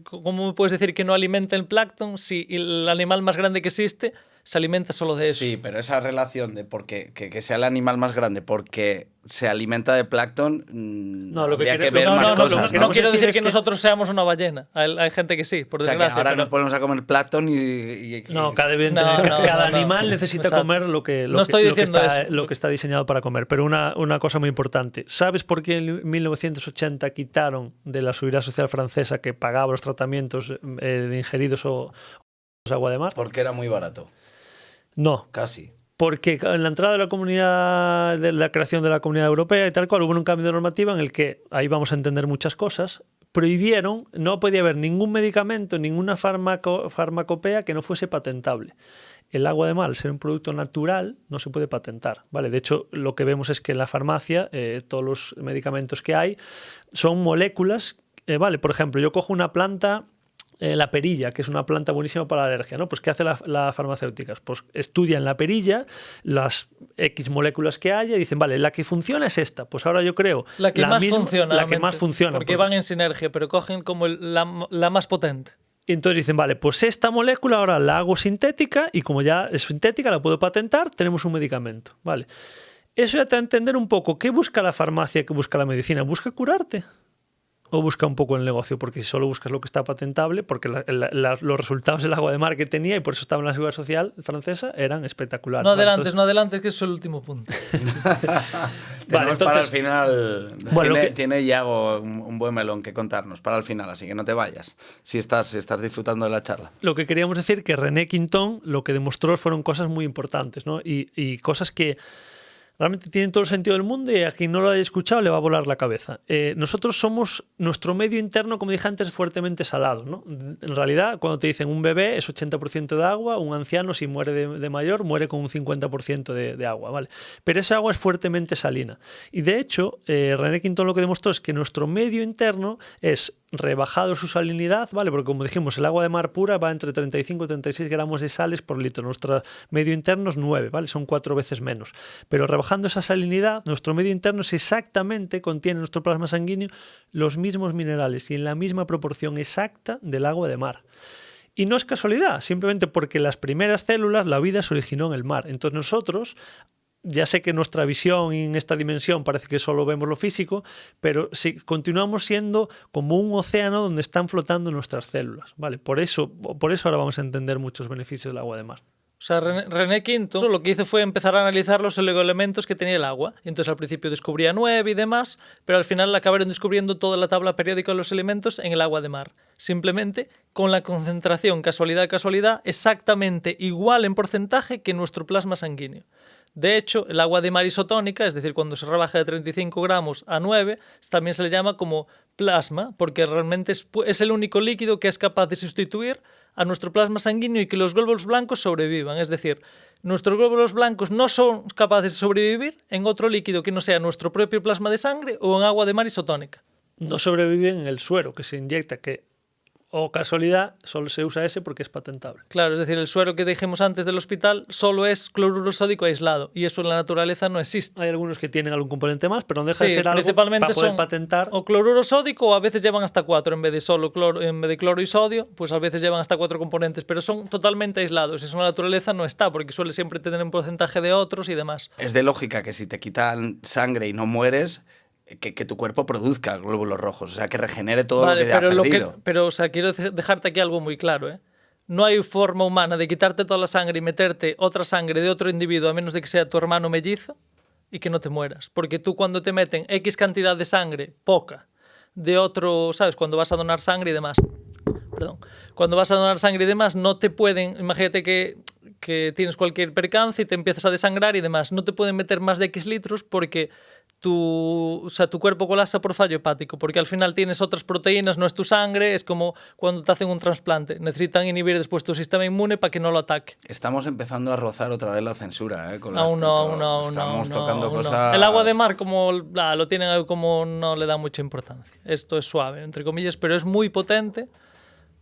¿cómo me puedes decir que no alimenta el plancton si el animal más grande que existe se alimenta solo de eso? Sí, pero esa relación de que sea el animal más grande porque se alimenta de plancton, no, lo que habría que ver más cosas. No quiero decir que nosotros seamos una ballena. Hay gente que sí, por desgracia. O sea, que ahora nos ponemos a comer plancton y no, cada animal necesita comer lo que está diseñado para comer. Pero una cosa muy importante. ¿Sabes por qué en 1980 quitaron de la Seguridad Social francesa que pagaba los tratamientos de ingeridos o agua de mar? Porque era muy barato. No. Casi. Porque en la entrada de la comunidad, de la creación de la Comunidad Europea y tal cual, hubo un cambio de normativa en el que, ahí vamos a entender muchas cosas, prohibieron, no podía haber ningún medicamento, ninguna farmacopea que no fuese patentable. El agua de mar, al ser un producto natural, no se puede patentar, ¿vale? De hecho, lo que vemos es que en la farmacia todos los medicamentos que hay son moléculas, ¿vale? Por ejemplo, yo cojo una planta la perilla, que es una planta buenísima para la alergia, ¿no? Pues ¿qué hace la farmacéutica? Pues estudian la perilla, las X moléculas que haya y dicen, vale, la que funciona es esta, pues ahora yo creo La que más funciona. La que más funciona. Porque van en sinergia, pero cogen como la más potente. Y entonces dicen, vale, pues esta molécula ahora la hago sintética y como ya es sintética, la puedo patentar, tenemos un medicamento, ¿vale? Eso ya te da a entender un poco qué busca la farmacia, qué busca la medicina. ¿Busca curarte? ¿O busca un poco el negocio? Porque si solo buscas lo que está patentable, porque los resultados del agua de mar que tenía, y por eso estaba en la Seguridad Social francesa, eran espectaculares. No adelantes, no adelantes, que eso es el último punto. Tenemos entonces, para el final. Bueno, tiene Iago un buen melón que contarnos para el final, así que no te vayas si estás disfrutando de la charla. Lo que queríamos decir que René Quintón lo que demostró fueron cosas muy importantes, ¿no? Y cosas que realmente tienen todo el sentido del mundo y a quien no lo haya escuchado le va a volar la cabeza. Nosotros somos, nuestro medio interno, como dije antes, fuertemente salado, ¿no? En realidad, cuando te dicen un bebé es 80% de agua, un anciano si muere de mayor muere con un 50% de agua, ¿vale? Pero esa agua es fuertemente salina. Y de hecho, René Quintón lo que demostró es que nuestro medio interno es rebajado su salinidad, ¿vale? Porque como dijimos, el agua de mar pura va entre 35 y 36 gramos de sales por litro. Nuestro medio interno es 9, ¿vale? Son 4 veces menos. Pero rebajando esa salinidad, nuestro medio interno contiene en nuestro plasma sanguíneo los mismos minerales y en la misma proporción exacta del agua de mar. Y no es casualidad, simplemente porque las primeras células, la vida se originó en el mar. Entonces nosotros, ya sé que nuestra visión en esta dimensión parece que solo vemos lo físico, pero si continuamos siendo como un océano donde están flotando nuestras células, ¿vale? Por eso ahora vamos a entender muchos beneficios del agua de mar. O sea, René Quinto lo que hizo fue empezar a analizar los elementos que tenía el agua. Y entonces al principio descubría 9 y demás, pero al final acabaron descubriendo toda la tabla periódica de los elementos en el agua de mar. Simplemente con la concentración, casualidad, exactamente igual en porcentaje que nuestro plasma sanguíneo. De hecho, el agua de mar isotónica, es decir, cuando se rebaja de 35 gramos a 9, también se le llama como plasma, porque realmente es el único líquido que es capaz de sustituir a nuestro plasma sanguíneo y que los glóbulos blancos sobrevivan. Es decir, nuestros glóbulos blancos no son capaces de sobrevivir en otro líquido que no sea nuestro propio plasma de sangre o en agua de mar isotónica. No sobreviven en el suero que se inyecta, que o casualidad, solo se usa ese porque es patentable. Claro, es decir, el suero que dijimos antes del hospital solo es cloruro sódico aislado y eso en la naturaleza no existe. Hay algunos que tienen algún componente más, pero no deja de ser algo principalmente para poder son patentar. O cloruro sódico o a veces llevan hasta 4 en vez de cloro y sodio, pues a veces llevan hasta 4 componentes, pero son totalmente aislados. Eso en la naturaleza no está porque suele siempre tener un porcentaje de otros y demás. Es de lógica que si te quitan sangre y no mueres, que tu cuerpo produzca glóbulos rojos, o sea, que regenere todo lo que ha perdido. Pero, o sea, quiero dejarte aquí algo muy claro, ¿eh? No hay forma humana de quitarte toda la sangre y meterte otra sangre de otro individuo, a menos de que sea tu hermano mellizo, y que no te mueras. Porque tú cuando te meten X cantidad de sangre, poca, de otro, ¿sabes? Cuando vas a donar sangre y demás. Cuando vas a donar sangre y demás, no te pueden, imagínate que tienes cualquier percance y te empiezas a desangrar y demás, no te pueden meter más de X litros porque tu cuerpo colapsa por fallo hepático, porque al final tienes otras proteínas, no es tu sangre, es como cuando te hacen un trasplante. Necesitan inhibir después tu sistema inmune para que no lo ataque. Estamos empezando a rozar otra vez la censura, ¿eh? Aún no. Estamos tocando cosas. El agua de mar como lo tienen ahí como no le da mucha importancia. Esto es suave, entre comillas, pero es muy potente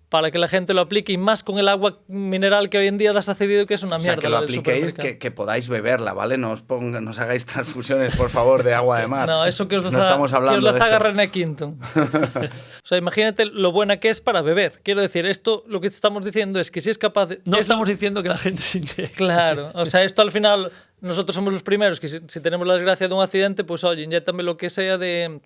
para que la gente lo aplique, y más con el agua mineral que hoy en día das accedido, que es una mierda. O sea, que lo apliquéis, que podáis beberla, ¿vale? No os hagáis transfusiones, por favor, de agua de mar. No, eso que os las haga René Quinton. O sea, imagínate lo buena que es para beber. Quiero decir, esto lo que estamos diciendo es que si es capaz de... No estamos diciendo que la gente se inyecte. Claro, o sea, esto al final, nosotros somos los primeros que si tenemos la desgracia de un accidente, pues oye, inyéctame lo que sea de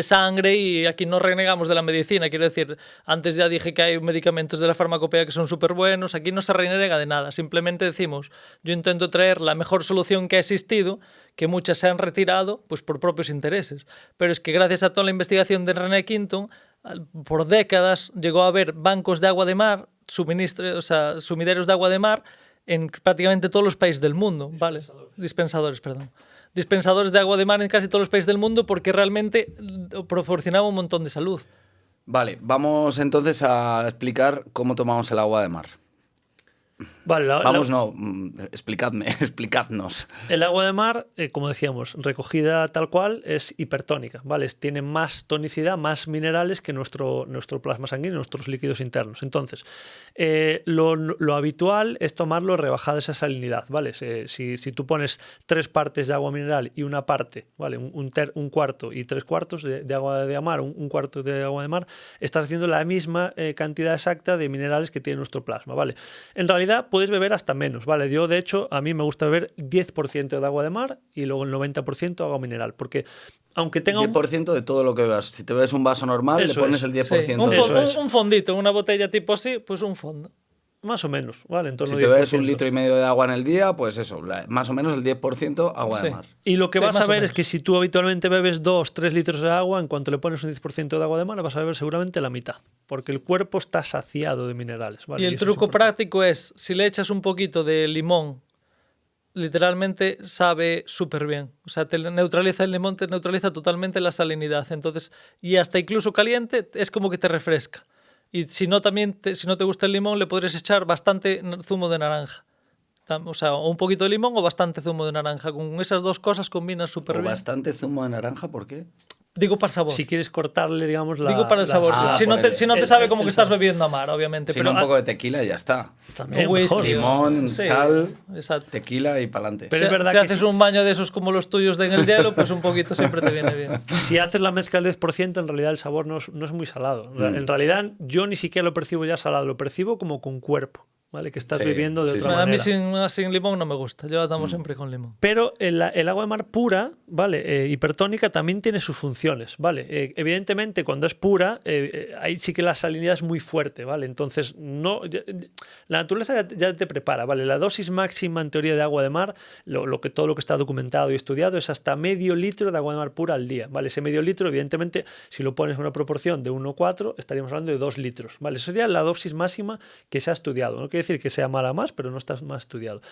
sangre, y aquí no renegamos de la medicina. Quiero decir, antes ya dije que hay medicamentos de la farmacopea que son súper buenos, aquí no se renega de nada, simplemente decimos, yo intento traer la mejor solución que ha existido, que muchas se han retirado pues por propios intereses, pero es que gracias a toda la investigación de René Quinton, por décadas llegó a haber bancos de agua de mar, sumideros de agua de mar en prácticamente todos los países del mundo, ¿vale? Dispensadores de agua de mar en casi todos los países del mundo, porque realmente proporcionaba un montón de salud. Vale, vamos entonces a explicar cómo tomamos el agua de mar. Vale, Vamos, no, explicadnos. El agua de mar, como decíamos, recogida tal cual, es hipertónica, ¿vale? Tiene más tonicidad, más minerales que nuestro plasma sanguíneo, nuestros líquidos internos. Entonces, lo habitual es tomarlo rebajada esa salinidad, ¿vale? Si tú pones 3 partes de agua mineral y una parte, ¿vale? Un cuarto y 3/4 de agua de mar, un cuarto de agua de mar, estás haciendo la misma cantidad exacta de minerales que tiene nuestro plasma, ¿vale? En realidad, puedes beber hasta menos, ¿vale? Yo, de hecho, a mí me gusta beber 10% de agua de mar y luego el 90% agua mineral, porque aunque tenga 10% de todo lo que bebas. Si te bebes un vaso normal, Eso le pones es. el 10%. Sí, un fondito, una botella tipo así, pues un fondo. Más o menos, ¿vale? En torno Si al te bebes 10%. 1,5 litros de agua en el día, pues eso, más o menos el 10% agua de Sí. mar. Y lo que Sí, vas más a o ver menos. es que si tú habitualmente bebes 2-3 litros de agua, en cuanto le pones un 10% de agua de mar, vas a beber seguramente la mitad, porque el cuerpo está saciado de minerales, ¿vale? Y el eso es truco importante. práctico es, si le echas un poquito de limón, literalmente sabe súper bien. O sea, el limón te neutraliza totalmente la salinidad. Entonces, y hasta incluso caliente, es como que te refresca. Y si no, si no te gusta el limón, le podrías echar bastante zumo de naranja. O sea, o un poquito de limón o bastante zumo de naranja. Con esas dos cosas combinan súper O bien. bastante zumo de naranja, ¿por qué? Digo para sabor. Si quieres cortarle, digamos, Digo para el sabor. Ah, si no por te, el- si no te el- sabe el- como el que estás sabor. bebiendo a mar, obviamente. Si pero no, un poco de tequila y ya está. también o whisky, mejor. Limón, sí, sal, exacto. tequila y pa'lante. Pero Si, es verdad si que haces sí. un baño de esos como los tuyos en el hielo, pues un poquito siempre te viene bien. Si haces la mezcla al 10%, en realidad el sabor no es muy salado. En realidad, yo ni siquiera lo percibo ya salado, lo percibo como con cuerpo, ¿vale? Que estás Sí, bebiendo de sí, otra sí. A mí manera. sin limón no me gusta. Yo la tomo siempre con limón. Pero el agua de mar pura, ¿vale? Hipertónica también tiene sus funciones, ¿vale? Evidentemente, cuando es pura, ahí sí que la salinidad es muy fuerte, ¿vale? Entonces, la naturaleza ya te prepara, ¿vale? La dosis máxima, en teoría, de agua de mar, todo lo que está documentado y estudiado, es hasta medio litro de agua de mar pura al día, ¿vale? Ese medio litro, evidentemente, si lo pones en una proporción de 1:4, estaríamos hablando de 2 litros, ¿vale? Eso sería la dosis máxima que se ha estudiado. No quiere decir que sea mala más, pero no está más estudiado.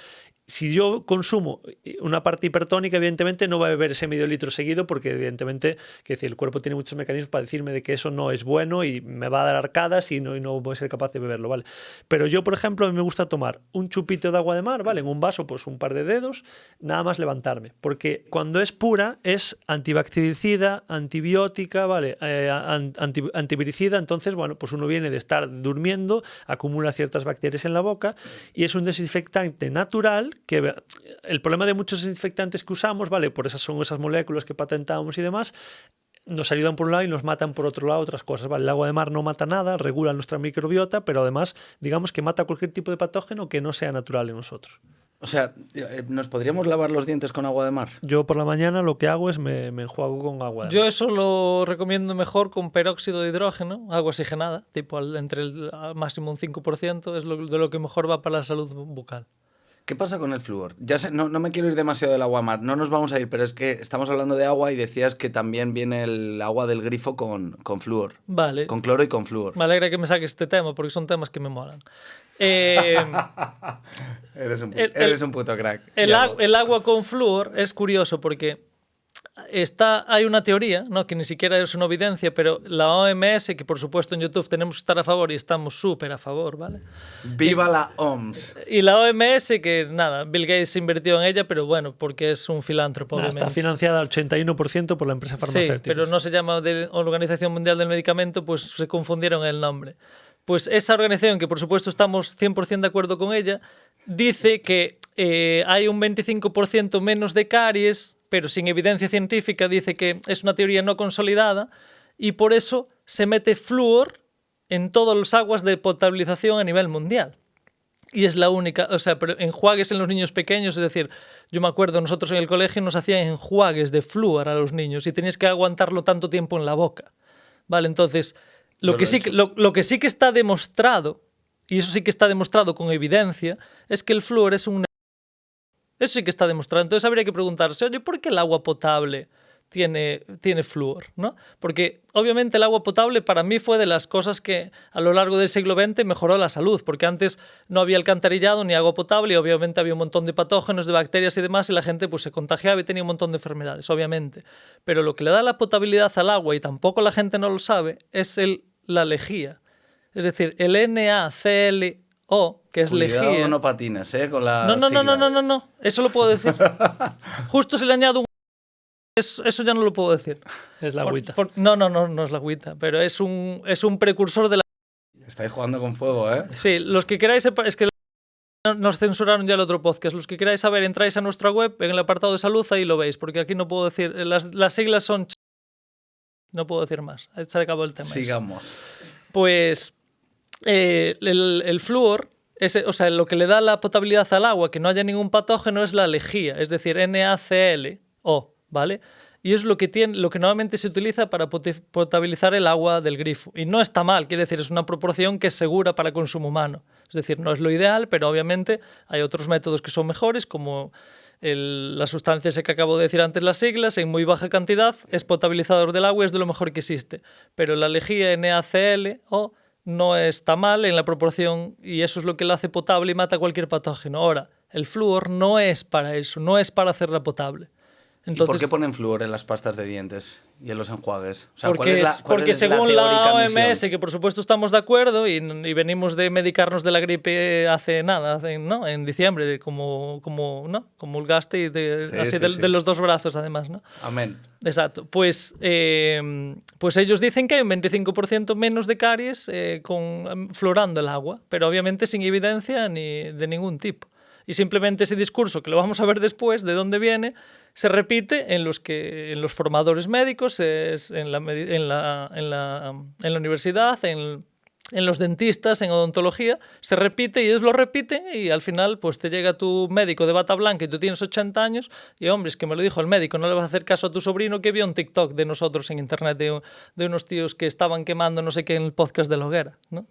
Si yo consumo una parte hipertónica, evidentemente no voy a beber ese medio litro seguido porque evidentemente que decir, el cuerpo tiene muchos mecanismos para decirme de que eso no es bueno y me va a dar arcadas y no voy a ser capaz de beberlo, ¿vale? Pero yo, por ejemplo, a mí me gusta tomar un chupito de agua de mar, ¿vale? En un vaso, pues un par de dedos, nada más levantarme. Porque cuando es pura es antibactericida, antibiótica, ¿vale? Antiviricida, entonces, bueno, pues uno viene de estar durmiendo, acumula ciertas bacterias en la boca y es un desinfectante natural que el problema de muchos desinfectantes que usamos, ¿vale? Por esas son esas moléculas que patentamos y demás, nos ayudan por un lado y nos matan por otro lado otras cosas, ¿vale? El agua de mar no mata nada, regula nuestra microbiota, pero además, digamos que mata cualquier tipo de patógeno que no sea natural en nosotros. O sea, ¿nos podríamos lavar los dientes con agua de mar? Yo por la mañana lo que hago es me enjuago con agua de Yo mar. eso lo recomiendo mejor con peróxido de hidrógeno, agua oxigenada, tipo entre el máximo un 5%, es de lo que mejor va para la salud bucal. ¿Qué pasa con el flúor? Ya sé, no me quiero ir demasiado del agua a mar, no nos vamos a ir, pero es que estamos hablando de agua y decías que también viene el agua del grifo con flúor. Vale. Con cloro y con flúor. Me alegra que me saques este tema porque son temas que me molan. Eres un puto crack. El agua con flúor es curioso porque hay una teoría, ¿no? Que ni siquiera es una evidencia, pero la OMS, que por supuesto en YouTube tenemos que estar a favor y estamos súper a favor, ¿vale? ¡Viva la OMS! Y la OMS, que nada, Bill Gates invirtió en ella, pero bueno, porque es un filántropo, obviamente. Está financiada al 81% por la empresa farmacéutica. Sí, pero no se llama Organización Mundial del Medicamento, pues se confundieron el nombre. Pues esa organización, que por supuesto estamos 100% de acuerdo con ella, dice que hay un 25% menos de caries, pero sin evidencia científica, dice que es una teoría no consolidada y por eso se mete flúor en todas las aguas de potabilización a nivel mundial. Y es la única, o sea, pero enjuagues en los niños pequeños, es decir, yo me acuerdo, nosotros en el colegio nos hacían enjuagues de flúor a los niños y tenías que aguantarlo tanto tiempo en la boca. Vale, entonces, lo que sí que está demostrado, y eso sí que está demostrado con evidencia, es que el flúor es un... Eso sí que está demostrado. Entonces habría que preguntarse, oye, ¿por qué el agua potable tiene flúor, ¿no? Porque obviamente el agua potable para mí fue de las cosas que a lo largo del siglo XX mejoró la salud, porque antes no había alcantarillado ni agua potable y obviamente había un montón de patógenos, de bacterias y demás y la gente pues se contagiaba y tenía un montón de enfermedades, obviamente. Pero lo que le da la potabilidad al agua y tampoco la gente no lo sabe es la lejía. Es decir, el NaClO, O, que es Cuidado, lejía. no patines, con las No, siglas. no. Eso lo puedo decir. Justo si le añado un... Eso ya no lo puedo decir. Es la agüita. No es la agüita, pero es un precursor de la... Estáis jugando con fuego, ¿eh? Sí, los que queráis... Es que nos censuraron ya el otro podcast. Los que queráis saber, entráis a nuestra web, en el apartado de salud, ahí lo veis, porque aquí no puedo decir... Las siglas son... No puedo decir más. Se acabó el tema. Sigamos. Pues el flúor, o sea, lo que le da la potabilidad al agua, que no haya ningún patógeno, es la lejía, es decir, NaClO, ¿vale? Y es lo que normalmente se utiliza para potabilizar el agua del grifo. Y no está mal, quiere decir, es una proporción que es segura para consumo humano. Es decir, no es lo ideal, pero obviamente hay otros métodos que son mejores, como la sustancia esa que acabo de decir antes, las siglas, en muy baja cantidad, es potabilizador del agua y es de lo mejor que existe. Pero la lejía NaClO no está mal en la proporción y eso es lo que la hace potable y mata cualquier patógeno. Ahora, el flúor no es para eso, no es para hacerla potable. Entonces, ¿Y por qué ponen flúor en las pastas de dientes y en los enjuagues? O sea, porque según la OMS, que por supuesto estamos de acuerdo y venimos de medicarnos de la gripe hace nada, ¿no? En diciembre, como comulgaste de los dos brazos además, ¿no? Amén. Exacto. Pues ellos dicen que hay un 25% menos de caries fluorando el agua, pero obviamente sin evidencia ni de ningún tipo. Y simplemente ese discurso, que lo vamos a ver después, de dónde viene, se repite en los formadores médicos, en la universidad, en los dentistas, en odontología, se repite y ellos lo repiten y al final pues te llega tu médico de bata blanca y tú tienes 80 años y hombre, es que me lo dijo el médico, no le vas a hacer caso a tu sobrino que vio un TikTok de nosotros en internet de unos tíos que estaban quemando no sé qué en el podcast de la hoguera, ¿no?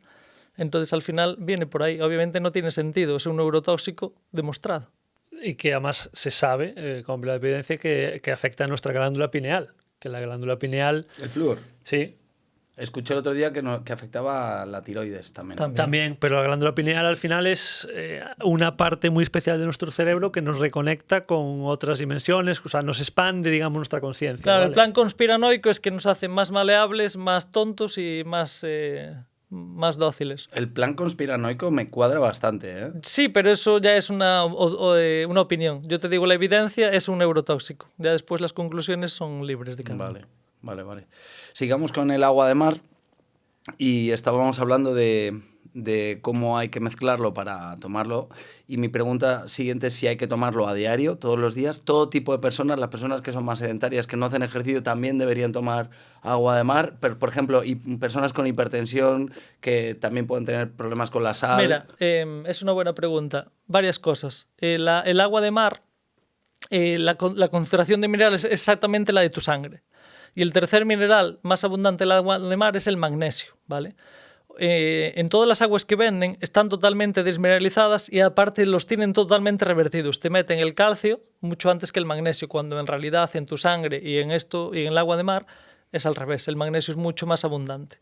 Entonces al final viene por ahí, obviamente no tiene sentido, es un neurotóxico demostrado. Y que además se sabe, con la evidencia, que afecta a nuestra glándula pineal. Que la glándula pineal... ¿El flúor? Sí. Escuché el otro día que afectaba a la tiroides también. También, pero la glándula pineal al final es una parte muy especial de nuestro cerebro que nos reconecta con otras dimensiones, o sea, nos expande, digamos, nuestra conciencia. Claro, ¿vale? El plan conspiranoico es que nos hace más maleables, más tontos y más dóciles. El plan conspiranoico me cuadra bastante, ¿eh? Sí, pero eso ya es una opinión. Yo te digo, la evidencia es un neurotóxico. Ya después las conclusiones son libres de cada uno. Vale. Sigamos con el agua de mar y estábamos hablando de cómo hay que mezclarlo para tomarlo y mi pregunta siguiente es si hay que tomarlo a diario, todos los días. Todo tipo de personas, las personas que son más sedentarias, que no hacen ejercicio, también deberían tomar agua de mar. Pero, por ejemplo, y personas con hipertensión que también pueden tener problemas con la sal. Mira, es una buena pregunta. Varias cosas. El agua de mar, la concentración de minerales es exactamente la de tu sangre. Y el tercer mineral más abundante del agua de mar es el magnesio, ¿vale? En todas las aguas que venden están totalmente desmineralizadas y aparte los tienen totalmente revertidos. Te meten el calcio mucho antes que el magnesio, cuando en realidad en tu sangre y en el agua de mar es al revés. El magnesio es mucho más abundante.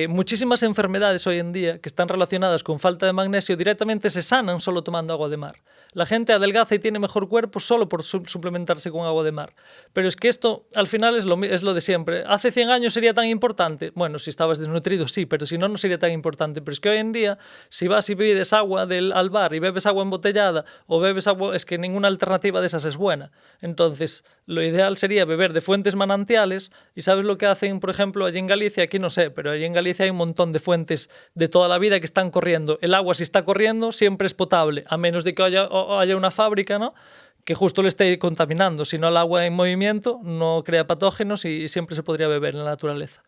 Muchísimas enfermedades hoy en día que están relacionadas con falta de magnesio directamente se sanan solo tomando agua de mar. La gente adelgaza y tiene mejor cuerpo solo por suplementarse con agua de mar. Pero es que esto al final es lo de siempre. ¿Hace 100 años sería tan importante? Bueno, si estabas desnutrido sí, pero si no, no sería tan importante. Pero es que hoy en día, si vas y pides agua al bar y bebes agua embotellada o bebes agua, es que ninguna alternativa de esas es buena. Entonces, lo ideal sería beber de fuentes manantiales y ¿sabes lo que hacen, por ejemplo, allí en Galicia? Aquí no sé, pero allí en Galicia hay un montón de fuentes de toda la vida que están corriendo. El agua, si está corriendo, siempre es potable, a menos de que haya una fábrica, ¿no?, que justo le esté contaminando. Si no, el agua en movimiento no crea patógenos y siempre se podría beber en la naturaleza.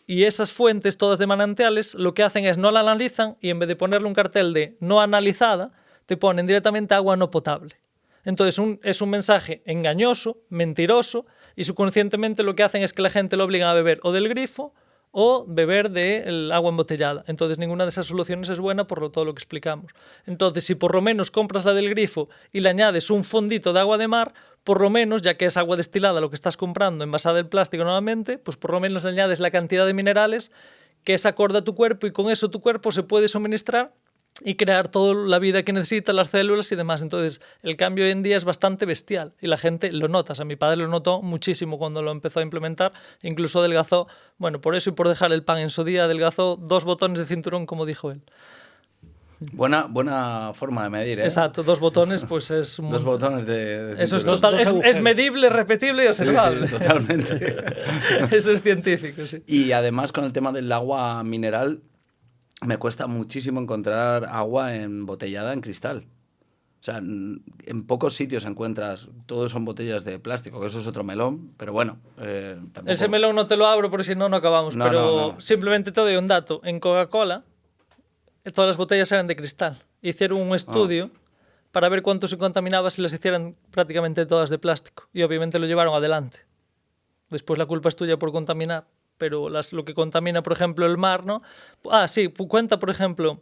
Y esas fuentes, todas de manantiales, lo que hacen es no la analizan y en vez de ponerle un cartel de no analizada, te ponen directamente agua no potable. Entonces es un mensaje engañoso, mentiroso, y subconscientemente lo que hacen es que la gente lo obligan a beber o del grifo o beber del agua embotellada. Entonces ninguna de esas soluciones es buena por todo lo que explicamos. Entonces si por lo menos compras la del grifo y le añades un fondito de agua de mar, por lo menos, ya que es agua destilada lo que estás comprando envasada en plástico nuevamente, pues por lo menos le añades la cantidad de minerales que es acorde a tu cuerpo y con eso tu cuerpo se puede suministrar y crear toda la vida que necesita, las células y demás. Entonces, el cambio hoy en día es bastante bestial y la gente lo nota. O sea, mi padre lo notó muchísimo cuando lo empezó a implementar. Incluso adelgazó, bueno, por eso y por dejar el pan en su día, adelgazó 2 botones de cinturón, como dijo él. Buena forma de medir, ¿eh? Exacto, 2 botones, pues es... Dos botones de Eso es cinturón. total, es agujeros. medible, repetible y Sí, observable. sí, totalmente. Eso es científico, sí. Y además con el tema del agua mineral, me cuesta muchísimo encontrar agua embotellada en cristal. O sea, en pocos sitios encuentras, todos son botellas de plástico, que eso es otro melón, pero bueno. Tampoco... Ese melón no te lo abro porque si no, no acabamos. No, pero no. simplemente te doy un dato. En Coca-Cola, todas las botellas eran de cristal. Hicieron un estudio para ver cuánto se contaminaba si las hicieran prácticamente todas de plástico. Y obviamente lo llevaron adelante. Después la culpa es tuya por contaminar. Pero lo que contamina, por ejemplo, el mar, ¿no? Ah, sí, cuenta, por ejemplo,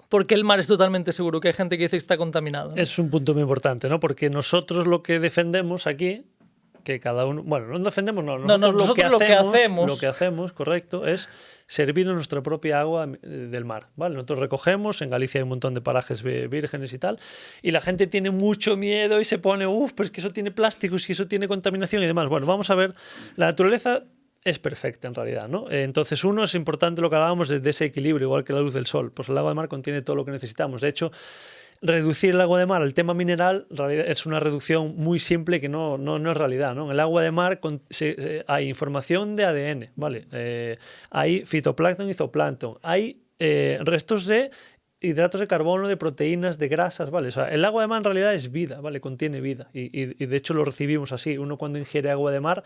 por qué el mar es totalmente seguro, que hay gente que dice que está contaminado, ¿no? Es un punto muy importante, ¿no? Porque nosotros lo que defendemos aquí, que cada uno... Bueno, no defendemos, no. Nosotros lo que hacemos, correcto, es servir nuestra propia agua del mar, ¿vale? Nosotros recogemos, en Galicia hay un montón de parajes vírgenes y tal, y la gente tiene mucho miedo y se pone, pero es que eso tiene plásticos y eso tiene contaminación y demás. Bueno, vamos a ver, la naturaleza es perfecta en realidad, ¿no? Entonces, uno, es importante lo que hablábamos de ese equilibrio, igual que la luz del sol. Pues el agua de mar contiene todo lo que necesitamos. De hecho, reducir el agua de mar al tema mineral en realidad es una reducción muy simple que no es realidad, ¿no? En el agua de mar hay información de ADN, ¿vale? Hay fitoplancton y zooplancton, hay restos de hidratos de carbono, de proteínas, de grasas, ¿vale? O sea, el agua de mar en realidad es vida, ¿vale? Contiene vida y de hecho lo recibimos así. Uno cuando ingiere agua de mar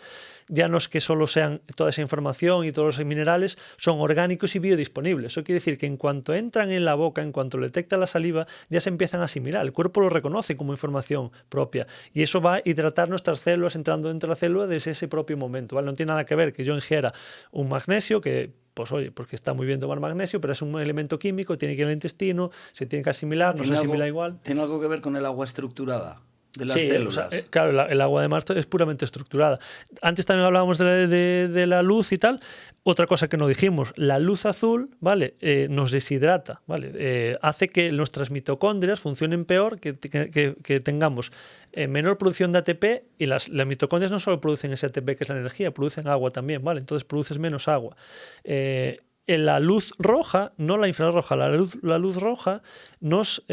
ya no es que solo sean toda esa información y todos los minerales, son orgánicos y biodisponibles. Eso quiere decir que en cuanto entran en la boca, en cuanto lo detecta la saliva, ya se empiezan a asimilar. El cuerpo lo reconoce como información propia y eso va a hidratar nuestras células entrando dentro de la célula desde ese propio momento, ¿vale? No tiene nada que ver que yo ingiera un magnesio que... Pues oye, porque está muy bien tomar magnesio, pero es un elemento químico, tiene que ir al intestino, se tiene que asimilar, no se asimila igual. ¿Tiene algo que ver con el agua estructurada de las sí, células? O sea, claro, el agua de mar es puramente estructurada. Antes también hablábamos de la luz y tal. Otra cosa que no dijimos, la luz azul, ¿vale? Nos deshidrata, ¿vale? Hace que nuestras mitocondrias funcionen peor, que tengamos menor producción de ATP y las mitocondrias no solo producen ese ATP que es la energía, producen agua también, ¿vale? Entonces produces menos agua. En la luz roja, no la infrarroja, la luz roja nos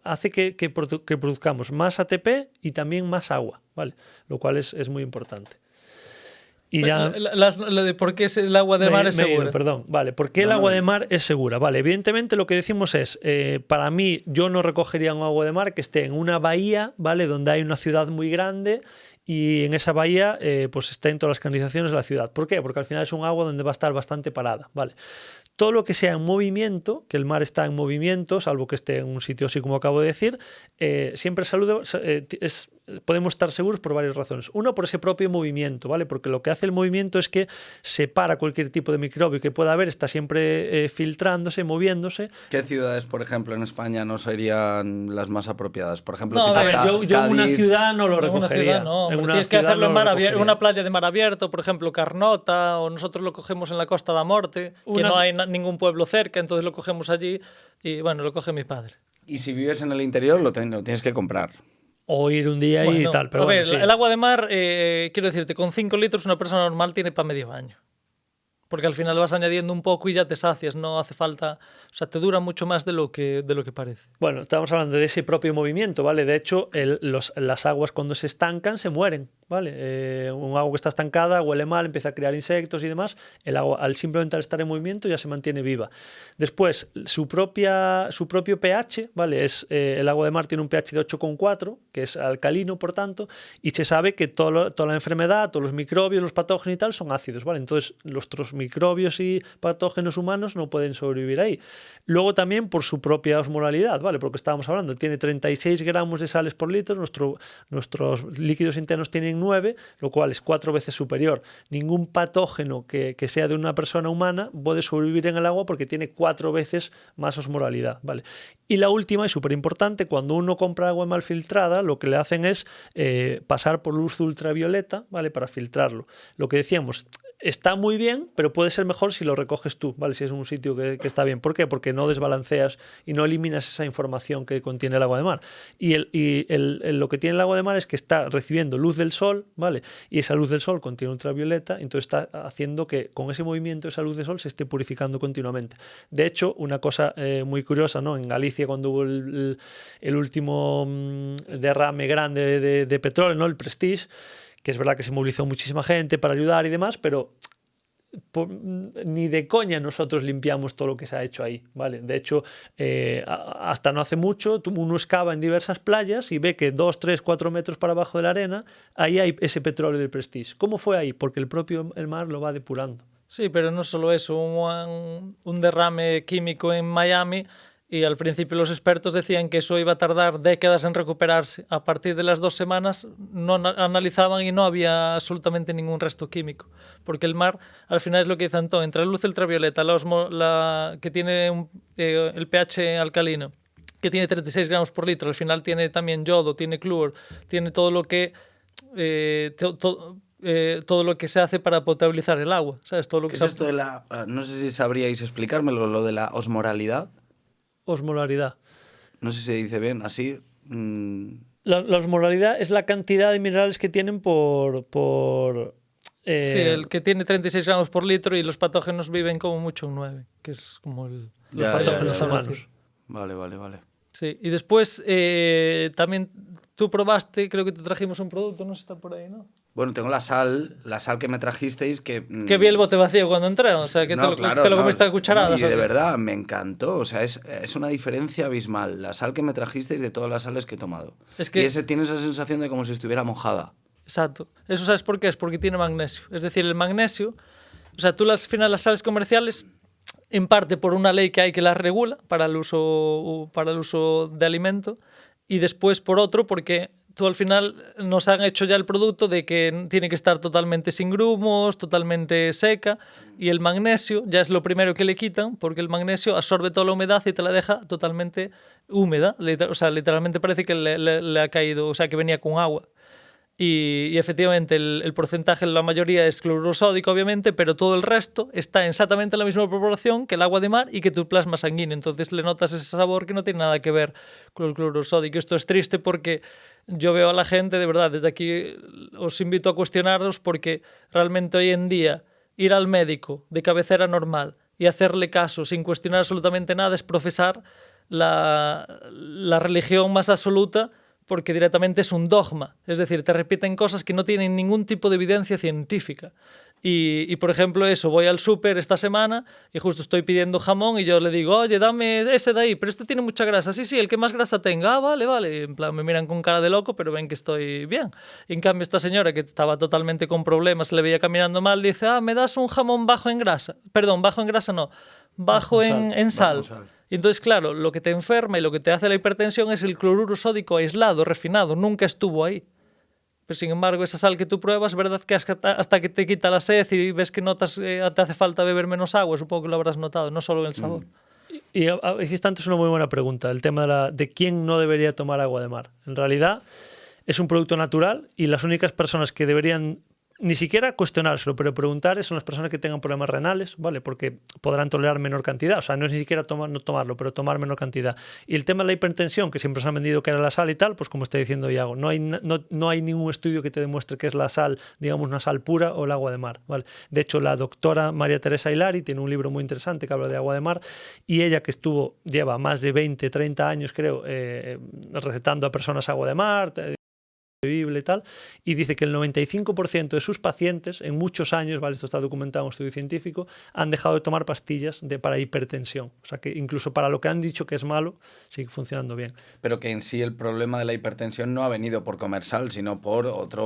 hace que produzcamos más ATP y también más agua, ¿vale? Lo cual es muy importante. Y ya... Lo de por qué el agua de mar es segura. Perdón, vale. ¿Por qué el agua de mar es segura? Vale, evidentemente lo que decimos es, para mí, yo no recogería un agua de mar que esté en una bahía, ¿vale? Donde hay una ciudad muy grande y en esa bahía pues estén todas las canalizaciones de la ciudad. ¿Por qué? Porque al final es un agua donde va a estar bastante parada, ¿vale? Todo lo que sea en movimiento, que el mar está en movimiento, salvo que esté en un sitio así como acabo de decir, siempre podemos estar seguros por varias razones. Uno, por ese propio movimiento, ¿vale? Porque lo que hace el movimiento es que separa cualquier tipo de microbio que pueda haber, está siempre filtrándose, moviéndose. ¿Qué ciudades, por ejemplo, en España no serían las más apropiadas? Por ejemplo, No, tipo a ver, yo en una Cádiz. ciudad no lo En una recogería. ciudad no, En una tienes que ciudad hacerlo no en lo mar abierto, recogería. una playa de mar abierto, por ejemplo, Carnota, o nosotros lo cogemos en la Costa da Morte, que no hay ningún pueblo cerca, entonces lo cogemos allí y bueno, lo coge mi padre. Y si vives en el interior, lo tienes que comprar. O ir un día y tal. Pero a ver, sí. el agua de mar, quiero decirte, con 5 litros una persona normal tiene para medio año. Porque al final vas añadiendo un poco y ya te sacias, no hace falta... O sea, te dura mucho más de lo que parece. Bueno, estamos hablando de ese propio movimiento, ¿vale? De hecho, las aguas cuando se estancan se mueren, ¿vale? Un agua que está estancada huele mal, empieza a crear insectos y demás. El agua, simplemente al estar en movimiento, ya se mantiene viva. Después, su propio pH, ¿vale? El agua de mar tiene un pH de 8,4, que es alcalino, por tanto, y se sabe que toda la enfermedad, todos los microbios, los patógenos y tal, son ácidos, ¿vale? Entonces, los microbios y patógenos humanos no pueden sobrevivir ahí. Luego también por su propia osmolalidad, ¿vale? Porque estábamos hablando, tiene 36 gramos de sales por litro, nuestros líquidos internos tienen 9, lo cual es 4 veces superior. Ningún patógeno que sea de una persona humana puede sobrevivir en el agua porque tiene 4 veces más osmolalidad, ¿vale? Y la última, y súper importante, cuando uno compra agua mal filtrada, lo que le hacen es pasar por luz ultravioleta, ¿vale? Para filtrarlo. Lo que decíamos, está muy bien, pero puede ser mejor si lo recoges tú, ¿vale? Si es un sitio que está bien. ¿Por qué? Porque no desbalanceas y no eliminas esa información que contiene el agua de mar. Lo que tiene el agua de mar es que está recibiendo luz del sol, ¿vale? Y esa luz del sol contiene ultravioleta, entonces está haciendo que con ese movimiento esa luz del sol se esté purificando continuamente. De hecho, una cosa muy curiosa, ¿no? En Galicia, cuando hubo el último derrame grande de petróleo, ¿no? El Prestige, que es verdad que se movilizó muchísima gente para ayudar y demás, pero ni de coña nosotros limpiamos todo lo que se ha hecho ahí, ¿vale? De hecho, hasta no hace mucho, uno excava en diversas playas y ve que 2, 3, 4 metros para abajo de la arena, ahí hay ese petróleo del Prestige. ¿Cómo fue ahí? Porque el propio el mar lo va depurando. Sí, pero no solo eso, hubo un derrame químico en Miami y al principio los expertos decían que eso iba a tardar décadas en recuperarse. A partir de las 2 semanas no analizaban y no había absolutamente ningún resto químico, porque el mar al final es lo que dice Antón, entre la luz ultravioleta, que tiene el pH alcalino, que tiene 36 gramos por litro, al final tiene también yodo, tiene flúor, tiene todo lo que... todo lo que se hace para potabilizar el agua, ¿sabes? Todo lo que ¿Qué es esto de la... no sé si sabríais explicármelo, lo de la osmolaridad? Osmolaridad. No sé si se dice bien, así... La osmolaridad es la cantidad de minerales que tienen por sí, el que tiene 36 gramos por litro y los patógenos viven como mucho un 9, que es como los patógenos humanos. Vale. Sí, y después también tú probaste, creo que te trajimos un producto, no sé si está por ahí, ¿no? Bueno, tengo la sal que me trajisteis que... Que vi el bote vacío cuando entré, o sea, que no, te lo comiste a cucharadas. Y de verdad, me encantó, o sea, es una diferencia abismal, la sal que me trajisteis de todas las sales que he tomado. Es que... Y tiene esa sensación de como si estuviera mojada. Exacto. ¿Eso sabes por qué? Es porque tiene magnesio. Es decir, el magnesio... O sea, tú al final las sales comerciales, en parte por una ley que hay que las regula para el uso de alimento, y después por otro porque... Tú al final nos han hecho ya el producto de que tiene que estar totalmente sin grumos, totalmente seca, y el magnesio ya es lo primero que le quitan porque el magnesio absorbe toda la humedad y te la deja totalmente húmeda, o sea, literalmente parece que le ha caído, o sea, que venía con agua. Y efectivamente el porcentaje, la mayoría es cloruro sódico, obviamente, pero todo el resto está exactamente en la misma proporción que el agua de mar y que tu plasma sanguíneo. Entonces le notas ese sabor que no tiene nada que ver con el cloruro sódico. Esto es triste porque yo veo a la gente, de verdad, desde aquí os invito a cuestionaros porque realmente hoy en día ir al médico de cabecera normal y hacerle caso sin cuestionar absolutamente nada es profesar la religión más absoluta, porque directamente es un dogma, es decir, te repiten cosas que no tienen ningún tipo de evidencia científica. Y por ejemplo, eso, voy al súper esta semana y justo estoy pidiendo jamón y yo le digo, oye, dame ese de ahí, pero este tiene mucha grasa. Sí, el que más grasa tenga. Ah, vale. Y en plan, me miran con cara de loco, pero ven que estoy bien. Y en cambio, esta señora que estaba totalmente con problemas, se le veía caminando mal, dice, me das un jamón bajo en grasa. Perdón, bajo en grasa no, bajo en sal. Y entonces, claro, lo que te enferma y lo que te hace la hipertensión es el cloruro sódico aislado, refinado, nunca estuvo ahí. Pero sin embargo, esa sal que tú pruebas, verdad que hasta que te quita la sed y ves que notas te hace falta beber menos agua, supongo que lo habrás notado, no solo en el sabor. Y hiciste antes una muy buena pregunta, el tema de quién no debería tomar agua de mar. En realidad es un producto natural y las únicas personas que deberían ni siquiera cuestionárselo, pero preguntar son las personas que tengan problemas renales, ¿vale? Porque podrán tolerar menor cantidad. O sea, no es ni siquiera no tomarlo, pero tomar menor cantidad. Y el tema de la hipertensión, que siempre se han vendido que era la sal y tal, pues como está diciendo Iago, no hay ningún estudio que te demuestre que es la sal, digamos, una sal pura o el agua de mar, ¿vale? De hecho, la doctora María Teresa Hilari tiene un libro muy interesante que habla de agua de mar y ella que lleva más de 20, 30 años, creo, recetando a personas agua de mar, bebible y tal, y dice que el 95% de sus pacientes en muchos años, ¿vale? Esto está documentado en un estudio científico, han dejado de tomar pastillas para hipertensión. O sea que incluso para lo que han dicho que es malo, sigue funcionando bien. Pero que en sí el problema de la hipertensión no ha venido por comer sal, sino por otra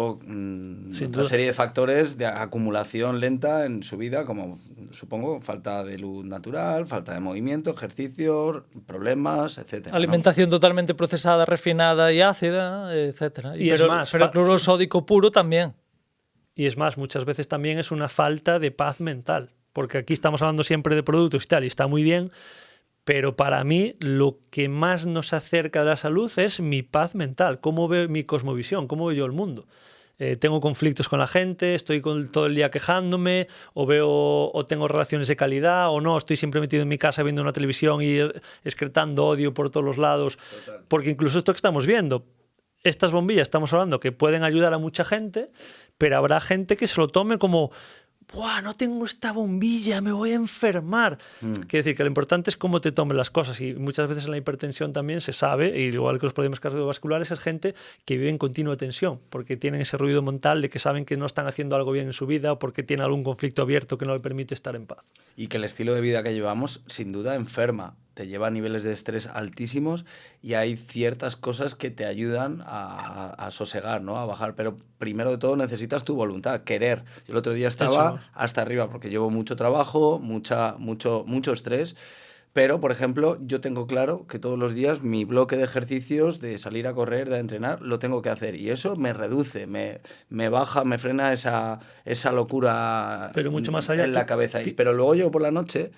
serie de factores de acumulación lenta en su vida, como supongo falta de luz natural, falta de movimiento, ejercicio, problemas, etcétera. Alimentación totalmente procesada, refinada y ácida, etcétera. Pero el cloruro sódico puro también. Y es más, muchas veces también es una falta de paz mental, porque aquí estamos hablando siempre de productos y tal, y está muy bien, pero para mí lo que más nos acerca de la salud es mi paz mental, cómo veo mi cosmovisión, cómo veo yo el mundo. tengo conflictos con la gente, estoy todo el día quejándome, o tengo relaciones de calidad, o no, estoy siempre metido en mi casa viendo una televisión y excretando odio por todos los lados. Total. Porque incluso esto que estamos viendo, estas bombillas, estamos hablando que pueden ayudar a mucha gente, pero habrá gente que se lo tome como... ¡Buah, no tengo esta bombilla, me voy a enfermar! Quiere decir que lo importante es cómo te tomen las cosas, y muchas veces en la hipertensión también se sabe, igual que los problemas cardiovasculares, es gente que vive en continua tensión, porque tienen ese ruido mental de que saben que no están haciendo algo bien en su vida o porque tienen algún conflicto abierto que no le permite estar en paz. Y que el estilo de vida que llevamos, sin duda, enferma. Te lleva a niveles de estrés altísimos y hay ciertas cosas que te ayudan a sosegar, ¿no? A bajar. Pero primero de todo necesitas tu voluntad, querer. Yo el otro día estaba hasta arriba porque llevo mucho trabajo, mucho estrés. Pero, por ejemplo, yo tengo claro que todos los días mi bloque de ejercicios, de salir a correr, de entrenar, lo tengo que hacer. Y eso me reduce, me baja, me frena esa locura pero mucho más allá, en la cabeza. Pero luego llego por la noche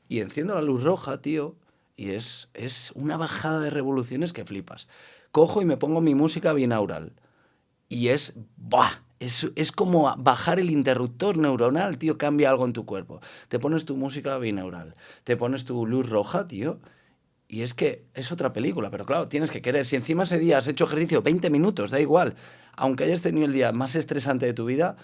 y enciendo la luz roja, tío, y es una bajada de revoluciones que flipas. Cojo y me pongo mi música binaural. Y es como bajar el interruptor neuronal, tío, cambia algo en tu cuerpo. Te pones tu música binaural, te pones tu luz roja, tío, y es que es otra película, pero claro, tienes que querer. Si encima ese día has hecho ejercicio 20 minutos, da igual, aunque hayas tenido el día más estresante de tu vida,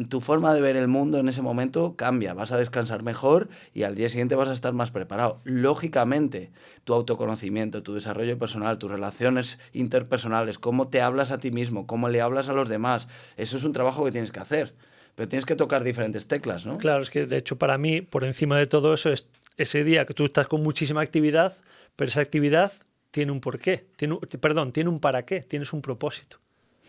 tu forma de ver el mundo en ese momento cambia, vas a descansar mejor y al día siguiente vas a estar más preparado. Lógicamente, tu autoconocimiento, tu desarrollo personal, tus relaciones interpersonales, cómo te hablas a ti mismo, cómo le hablas a los demás, eso es un trabajo que tienes que hacer, pero tienes que tocar diferentes teclas, ¿no? Claro, es que de hecho para mí, por encima de todo eso, es ese día que tú estás con muchísima actividad, pero esa actividad tiene un porqué, tiene un para qué, tienes un propósito.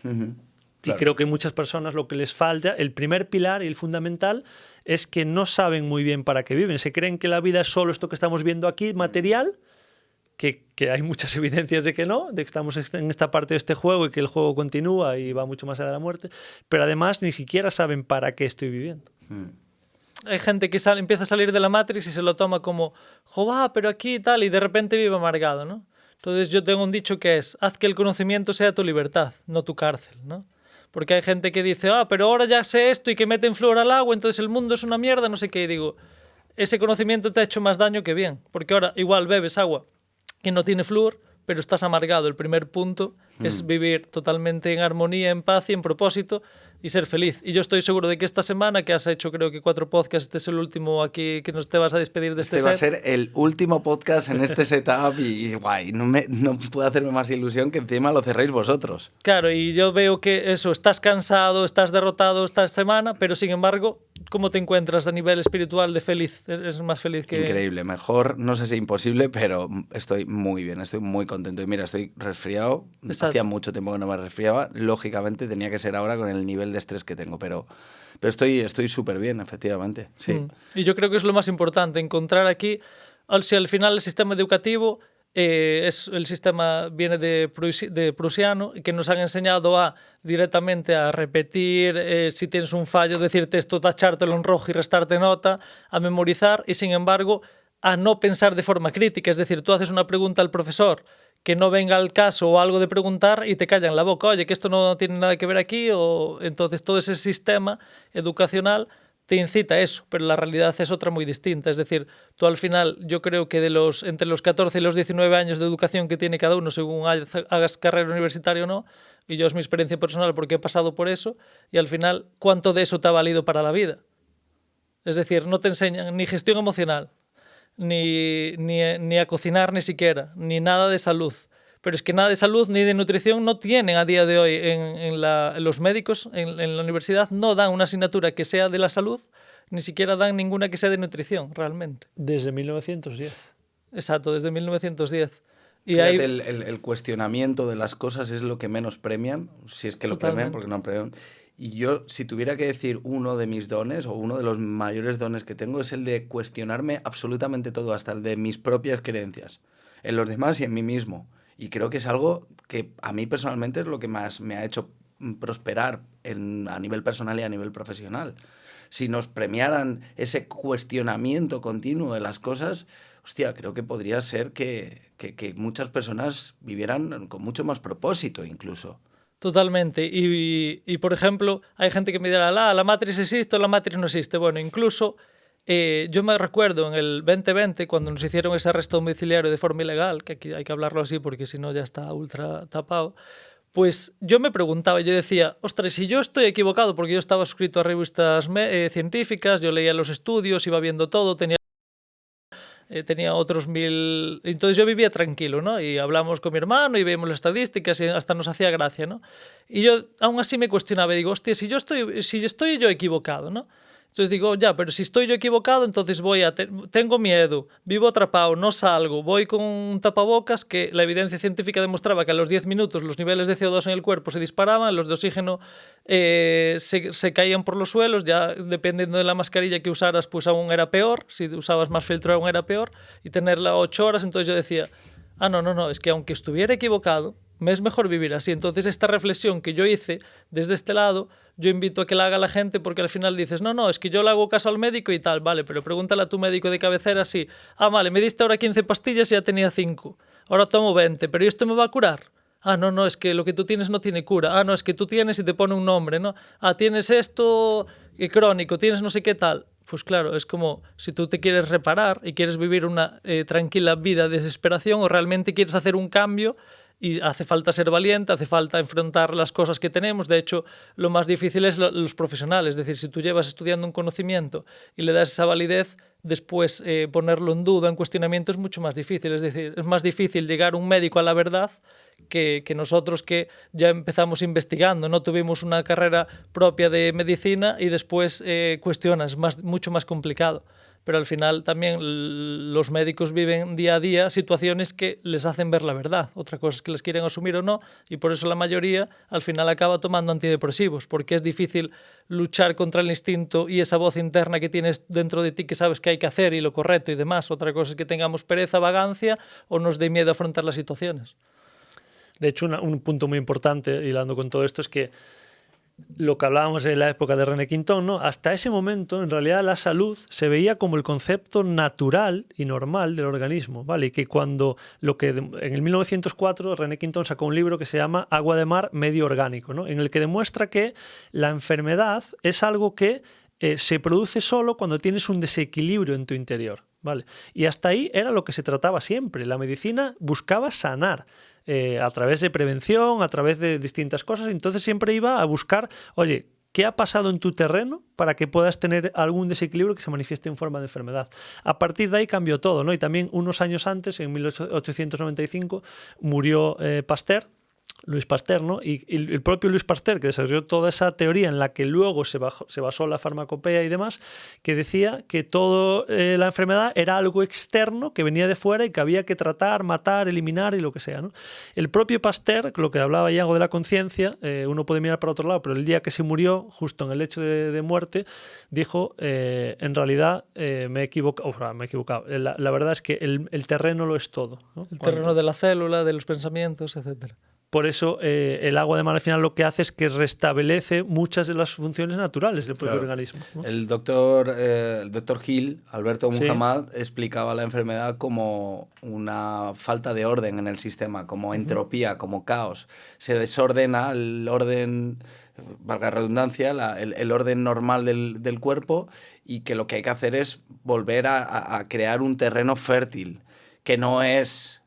Uh-huh. Claro. Y creo que muchas personas lo que les falta, el primer pilar y el fundamental, es que no saben muy bien para qué viven. Se creen que la vida es solo esto que estamos viendo aquí, material, que hay muchas evidencias de que no, de que estamos en esta parte de este juego y que el juego continúa y va mucho más allá de la muerte, pero además ni siquiera saben para qué estoy viviendo. Hay gente que empieza a salir de la Matrix y se lo toma como, pero aquí y tal, y de repente vive amargado, ¿no? Entonces yo tengo un dicho que es, haz que el conocimiento sea tu libertad, no tu cárcel, ¿no? Porque hay gente que dice, pero ahora ya sé esto y que meten flúor al agua, entonces el mundo es una mierda, no sé qué. Y digo, ese conocimiento te ha hecho más daño que bien. Porque ahora igual bebes agua que no tiene flúor, pero estás amargado. El primer punto es vivir totalmente en armonía, en paz y en propósito y ser feliz. Y yo estoy seguro de que esta semana, que has hecho creo que 4 podcasts, este es el último aquí que te vas a despedir de este set. Va a ser el último podcast en este setup y guay, no puedo hacerme más ilusión que encima lo cerréis vosotros. Claro, y yo veo que eso, estás cansado, estás derrotado esta semana, pero sin embargo, ¿cómo te encuentras a nivel espiritual de feliz? ¿Eres más feliz que...? Increíble, mejor, no sé si imposible, pero estoy muy bien, estoy muy contento. Y mira, estoy resfriado, hacía mucho tiempo que no me resfriaba, lógicamente tenía que ser ahora con el nivel de estrés que tengo, pero estoy súper bien, efectivamente. Sí. Y yo creo que es lo más importante, encontrar aquí, si al final el sistema educativo el sistema viene de prusiano, que nos han enseñado directamente a repetir, si tienes un fallo, decirte esto, tachártelo en rojo y restarte nota, a memorizar y sin embargo a no pensar de forma crítica. Es decir, tú haces una pregunta al profesor que no venga al caso o algo de preguntar y te callan la boca, oye, que esto no tiene nada que ver aquí, o entonces todo ese sistema educacional te incita a eso, pero la realidad es otra muy distinta. Es decir, tú al final, yo creo que entre los 14 y los 19 años de educación que tiene cada uno, según hagas carrera universitaria o no, y yo es mi experiencia personal porque he pasado por eso, y al final, ¿cuánto de eso te ha valido para la vida? Es decir, no te enseñan ni gestión emocional, ni a cocinar ni siquiera, ni nada de salud. Pero es que nada de salud ni de nutrición no tienen a día de hoy en los médicos, en la universidad, no dan una asignatura que sea de la salud, ni siquiera dan ninguna que sea de nutrición, realmente. Desde 1910. Exacto, desde 1910. Y fíjate, el cuestionamiento de las cosas es lo que menos premian, si es que lo premian, porque no premian. Y yo, si tuviera que decir uno de mis dones, o uno de los mayores dones que tengo, es el de cuestionarme absolutamente todo, hasta el de mis propias creencias, en los demás y en mí mismo. Y creo que es algo que a mí personalmente es lo que más me ha hecho prosperar a nivel personal y a nivel profesional. Si nos premiaran ese cuestionamiento continuo de las cosas, hostia, creo que podría ser que muchas personas vivieran con mucho más propósito incluso. Totalmente. Y, por ejemplo, hay gente que me dirá, la Matrix existe o la Matrix no existe. Bueno, incluso yo me recuerdo en el 2020, cuando nos hicieron ese arresto domiciliario de forma ilegal, que aquí hay que hablarlo así porque si no ya está ultra tapado, pues yo me preguntaba, yo decía, ostras, si yo estoy equivocado, porque yo estaba suscrito a revistas científicas, yo leía los estudios, iba viendo todo, tenía otros 1000... Entonces yo vivía tranquilo, ¿no? Y hablamos con mi hermano y veíamos las estadísticas y hasta nos hacía gracia, ¿no? Y yo aún así me cuestionaba y digo, hostia, si estoy yo equivocado, ¿no? Entonces digo, ya, pero si estoy yo equivocado, entonces tengo miedo, vivo atrapado, no salgo, voy con un tapabocas, que la evidencia científica demostraba que a los 10 minutos los niveles de CO2 en el cuerpo se disparaban, los de oxígeno se caían por los suelos, ya dependiendo de la mascarilla que usaras, pues aún era peor, si usabas más filtro aún era peor, y tenerla 8 horas, entonces yo decía, no, es que aunque estuviera equivocado, me es mejor vivir así. Entonces esta reflexión que yo hice desde este lado, yo invito a que la haga la gente porque al final dices, no, es que yo le hago caso al médico y tal, vale, pero pregúntale a tu médico de cabecera si, vale, me diste ahora 15 pastillas y ya tenía 5, ahora tomo 20, pero ¿y esto me va a curar? No, es que lo que tú tienes no tiene cura. No, es que tú tienes y te pone un nombre, ¿no? Tienes esto crónico, tienes no sé qué tal. Pues claro, es como si tú te quieres reparar y quieres vivir una tranquila vida de desesperación o realmente quieres hacer un cambio y hace falta ser valiente, hace falta enfrentar las cosas que tenemos. De hecho, lo más difícil es los profesionales. Es decir, si tú llevas estudiando un conocimiento y le das esa validez, después ponerlo en duda, en cuestionamiento, es mucho más difícil. Es decir, es más difícil llegar un médico a la verdad que nosotros que ya empezamos investigando, no tuvimos una carrera propia de medicina y después cuestionas, mucho más complicado. Pero al final también los médicos viven día a día situaciones que les hacen ver la verdad. Otra cosa es que les quieren asumir o no, y por eso la mayoría al final acaba tomando antidepresivos, porque es difícil luchar contra el instinto y esa voz interna que tienes dentro de ti que sabes que hay que hacer y lo correcto y demás. Otra cosa es que tengamos pereza, vagancia o nos dé miedo a afrontar las situaciones. De hecho, un punto muy importante, hilando con todo esto, es que lo que hablábamos en la época de René Quintón, ¿no? Hasta ese momento, en realidad, la salud se veía como el concepto natural y normal del organismo, ¿vale? Y que en el 1904 René Quintón sacó un libro que se llama Agua de mar medio orgánico, ¿no? En el que demuestra que la enfermedad es algo que se produce solo cuando tienes un desequilibrio en tu interior, ¿vale? Y hasta ahí era lo que se trataba siempre. La medicina buscaba sanar. A través de prevención, a través de distintas cosas. Entonces siempre iba a buscar, oye, ¿qué ha pasado en tu terreno para que puedas tener algún desequilibrio que se manifieste en forma de enfermedad? A partir de ahí cambió todo, ¿no? Y también unos años antes, en 1895, murió Louis Pasteur, ¿no? Y el propio Louis Pasteur, que desarrolló toda esa teoría en la que luego se basó la farmacopea y demás, que decía que toda la enfermedad era algo externo que venía de fuera y que había que tratar, matar, eliminar y lo que sea, ¿no? El propio Pasteur, lo que hablaba Iago de la conciencia, uno puede mirar para otro lado, pero el día que se murió, justo en el hecho de muerte, dijo, en realidad me he equivocado. La verdad es que el terreno lo es todo, ¿no? El terreno de la célula, de los pensamientos, etcétera. Por eso el agua de mar al final lo que hace es que restablece muchas de las funciones naturales del propio organismo, ¿no? El doctor Hill, Alberto Muhammad, explicaba la enfermedad como una falta de orden en el sistema, como entropía, como caos. Se desordena el orden, valga la redundancia, el orden normal del cuerpo, y que lo que hay que hacer es volver a crear un terreno fértil, que no es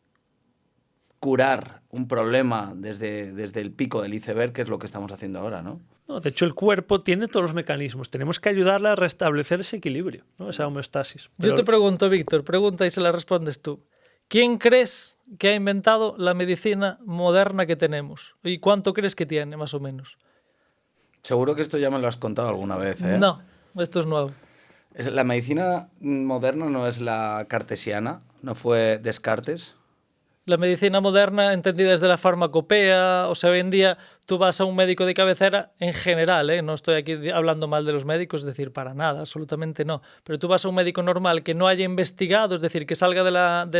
curar un problema desde el pico del iceberg, que es lo que estamos haciendo ahora, ¿no? No, de hecho, el cuerpo tiene todos los mecanismos. Tenemos que ayudarle a restablecer ese equilibrio, ¿no? Esa homeostasis. Yo te pregunto, Víctor, pregunta y se la respondes tú. ¿Quién crees que ha inventado la medicina moderna que tenemos? ¿Y cuánto crees que tiene, más o menos? Seguro que esto ya me lo has contado alguna vez, ¿eh? No, esto es nuevo. La medicina moderna no es la cartesiana, no fue Descartes. La medicina moderna, entendida desde la farmacopea, o sea, hoy en día tú vas a un médico de cabecera, en general, no estoy aquí hablando mal de los médicos, es decir, para nada, absolutamente no, pero tú vas a un médico normal que no haya investigado, es decir, que salga de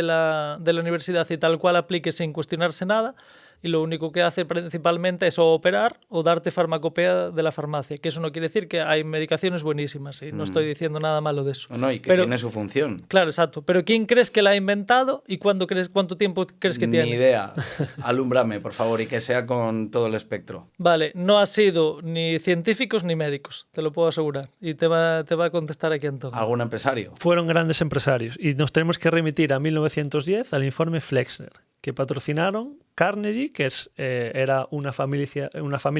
la universidad y tal cual aplique sin cuestionarse nada, y lo único que hace principalmente es o operar o darte farmacopea de la farmacia, que eso no quiere decir que hay medicaciones buenísimas, y no estoy diciendo nada malo de eso. No, y que Pero, tiene su función. claro, exacto. Pero ¿quién crees que la ha inventado y cuánto tiempo crees que tiene? Ni idea. Alúmbrame, por favor, y que sea con todo el espectro. Vale, no ha sido ni científicos ni médicos, te lo puedo asegurar. Y te va a contestar aquí Antonio. ¿Algún empresario? Fueron grandes empresarios y nos tenemos que remitir a 1910 al informe Flexner, que patrocinaron Carnegie, que era una familia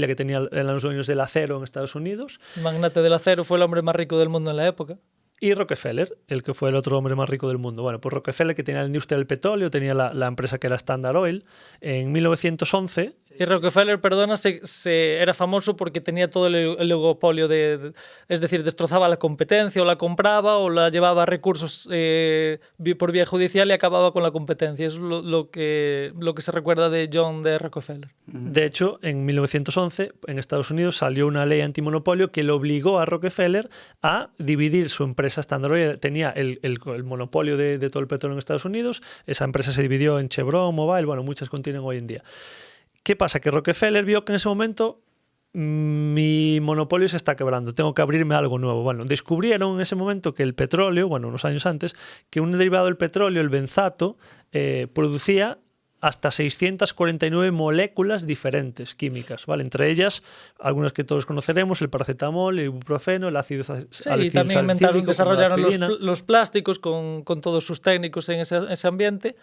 que tenía los dueños del acero en Estados Unidos, El magnate del acero fue el hombre más rico del mundo en la época. y Rockefeller, el que fue el otro hombre más rico del mundo. Bueno, pues Rockefeller, que tenía la industria del petróleo, tenía la empresa que era Standard Oil. En 1911... Y Rockefeller, perdona, era famoso porque tenía todo el oligopolio es decir, destrozaba la competencia, o la compraba, o la llevaba a recursos por vía judicial y acababa con la competencia. Eso es lo que se recuerda de John D. Rockefeller. De hecho, en 1911, en Estados Unidos, salió una ley antimonopolio que le obligó a Rockefeller a dividir su empresa Standard Oil. Tenía el monopolio de todo el petróleo en Estados Unidos. Esa empresa se dividió en Chevron, Mobil, bueno, muchas continúan hoy en día. ¿Qué pasa? Que Rockefeller vio que en ese momento mi monopolio se está quebrando, tengo que abrirme a algo nuevo. Bueno, descubrieron en ese momento que el petróleo, bueno, unos años antes, que un derivado del petróleo, el benzato, producía hasta 649 moléculas diferentes químicas, ¿vale? Entre ellas, algunas que todos conoceremos, el paracetamol, el ibuprofeno, el ácido salicílico. Y también desarrollaron los plásticos con todos sus técnicos en ese ambiente.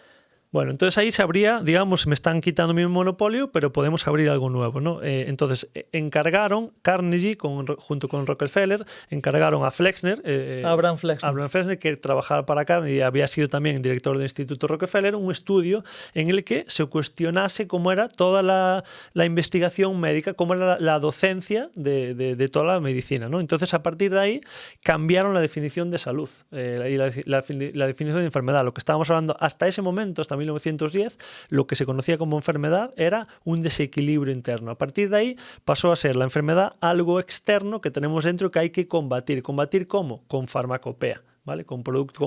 Bueno, entonces ahí se abría, digamos, me están quitando mi monopolio, pero podemos abrir algo nuevo, ¿no? Entonces, encargaron, Carnegie, junto con Rockefeller, encargaron a Flexner, Abraham Flexner, que trabajaba para Carnegie y había sido también director del Instituto Rockefeller, un estudio en el que se cuestionase cómo era toda la investigación médica, cómo era la docencia de toda la medicina, ¿no? Entonces, a partir de ahí, cambiaron la definición de salud y la definición de enfermedad. Lo que estábamos hablando hasta ese momento, hasta 1910, lo que se conocía como enfermedad era un desequilibrio interno. A partir de ahí pasó a ser la enfermedad algo externo que tenemos dentro que hay que combatir. ¿Combatir cómo? Con farmacopea, ¿vale? Con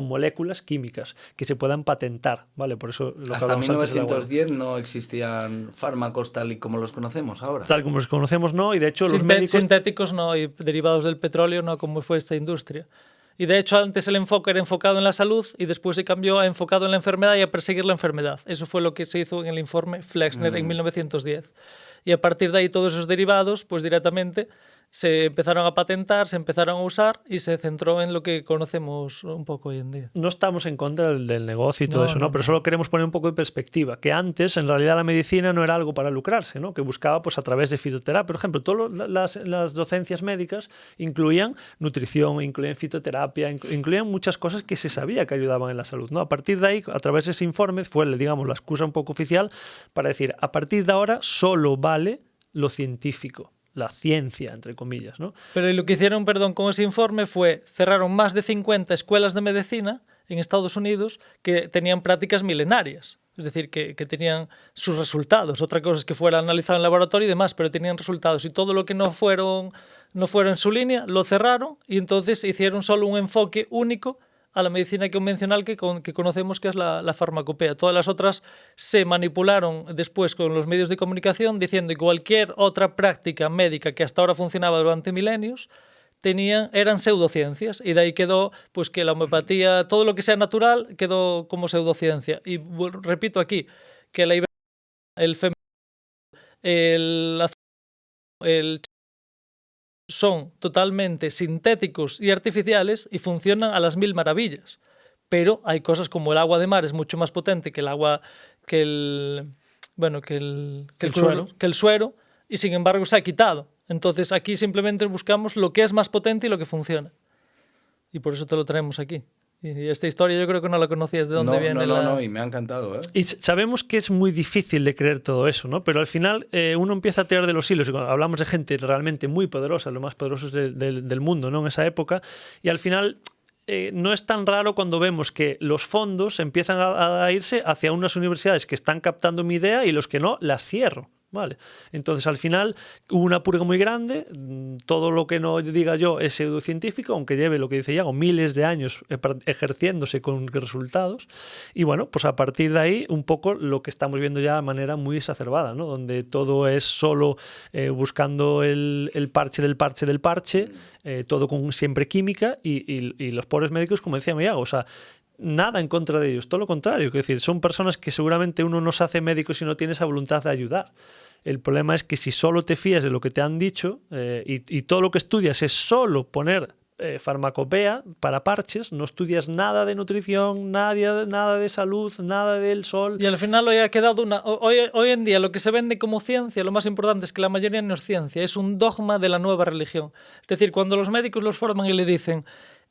moléculas químicas que se puedan patentar, ¿vale? Por eso lo que hasta hablamos antes de la 1910 no existían fármacos tal y como los conocemos ahora. Tal como los conocemos, no, y de hecho los médicos... Sintéticos no, y derivados del petróleo no, como fue esta industria. Y de hecho antes el enfoque era enfocado en la salud y después se cambió a enfocado en la enfermedad y a perseguir la enfermedad. Eso fue lo que se hizo en el informe Flexner en 1910. Y a partir de ahí todos esos derivados, pues directamente se empezaron a patentar, se empezaron a usar y se centró en lo que conocemos un poco hoy en día. No estamos en contra del negocio y todo eso, ¿no? Pero solo queremos poner un poco de perspectiva, que antes en realidad la medicina no era algo para lucrarse, ¿no? Que buscaba pues a través de fitoterapia. Por ejemplo, todas las docencias médicas incluían nutrición, incluían fitoterapia, incluían muchas cosas que se sabía que ayudaban en la salud, ¿no? A partir de ahí, a través de ese informe, fue, digamos, la excusa un poco oficial para decir, a partir de ahora solo vale lo científico, la ciencia, entre comillas, ¿no? Pero lo que hicieron, con ese informe fue cerraron más de 50 escuelas de medicina en Estados Unidos que tenían prácticas milenarias. Es decir, que tenían sus resultados. Otra cosa es que fuera analizado en laboratorio y demás, pero tenían resultados. Y todo lo que no fueron en su línea, lo cerraron y entonces hicieron solo un enfoque único a la medicina convencional que conocemos, que es la farmacopea. Todas las otras se manipularon después con los medios de comunicación diciendo que cualquier otra práctica médica que hasta ahora funcionaba durante milenios eran pseudociencias, y de ahí quedó pues que la homeopatía, todo lo que sea natural, quedó como pseudociencia. Y repito aquí, que la el son totalmente sintéticos y artificiales y funcionan a las mil maravillas. Pero hay cosas como el agua de mar es mucho más potente que el agua, que el suero, y sin embargo se ha quitado. Entonces aquí simplemente buscamos lo que es más potente y lo que funciona. Y por eso te lo traemos aquí. Y esta historia yo creo que no la conocías de dónde viene. No, y me ha encantado, ¿eh? Y sabemos que es muy difícil de creer todo eso, ¿no? Pero al final uno empieza a tirar de los hilos. Y cuando hablamos de gente realmente muy poderosa, los más poderosos del mundo, ¿no? En esa época, y al final no es tan raro cuando vemos que los fondos empiezan a irse hacia unas universidades que están captando mi idea y los que no, las cierro. ¿vale? Entonces, al final, hubo una purga muy grande. Todo lo que no diga yo es pseudocientífico, aunque lleve, lo que dice Iago, miles de años ejerciéndose con resultados. Y bueno, pues a partir de ahí, un poco lo que estamos viendo ya de manera muy exacerbada, ¿no? Donde todo es solo buscando el parche del parche del parche, todo con siempre química, y los pobres médicos, como decía Iago, o sea, nada en contra de ellos, todo lo contrario. Es decir, son personas que seguramente uno no se hace médico si no tiene esa voluntad de ayudar. El problema es que si solo te fías de lo que te han dicho y todo lo que estudias es solo poner farmacopea para parches, no estudias nada de nutrición, nada de salud, nada del sol. Y al final hoy ha quedado hoy en día lo que se vende como ciencia, lo más importante es que la mayoría no es ciencia, es un dogma de la nueva religión. Es decir, cuando los médicos los forman y le dicen: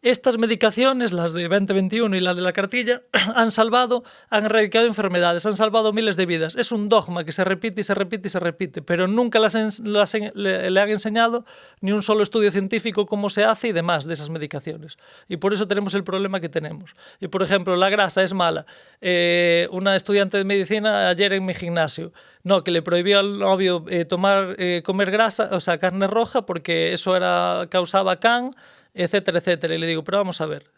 estas medicaciones, las de 2021 y las de la cartilla, han erradicado enfermedades, han salvado miles de vidas. Es un dogma que se repite y se repite y se repite, pero nunca le han enseñado ni un solo estudio científico cómo se hace y demás de esas medicaciones. Y por eso tenemos el problema que tenemos. Y, por ejemplo, la grasa es mala. Una estudiante de medicina ayer en mi gimnasio, que le prohibió al novio comer grasa, o sea, carne roja, porque eso causaba can, etcétera, etcétera. Y le digo, pero vamos a ver,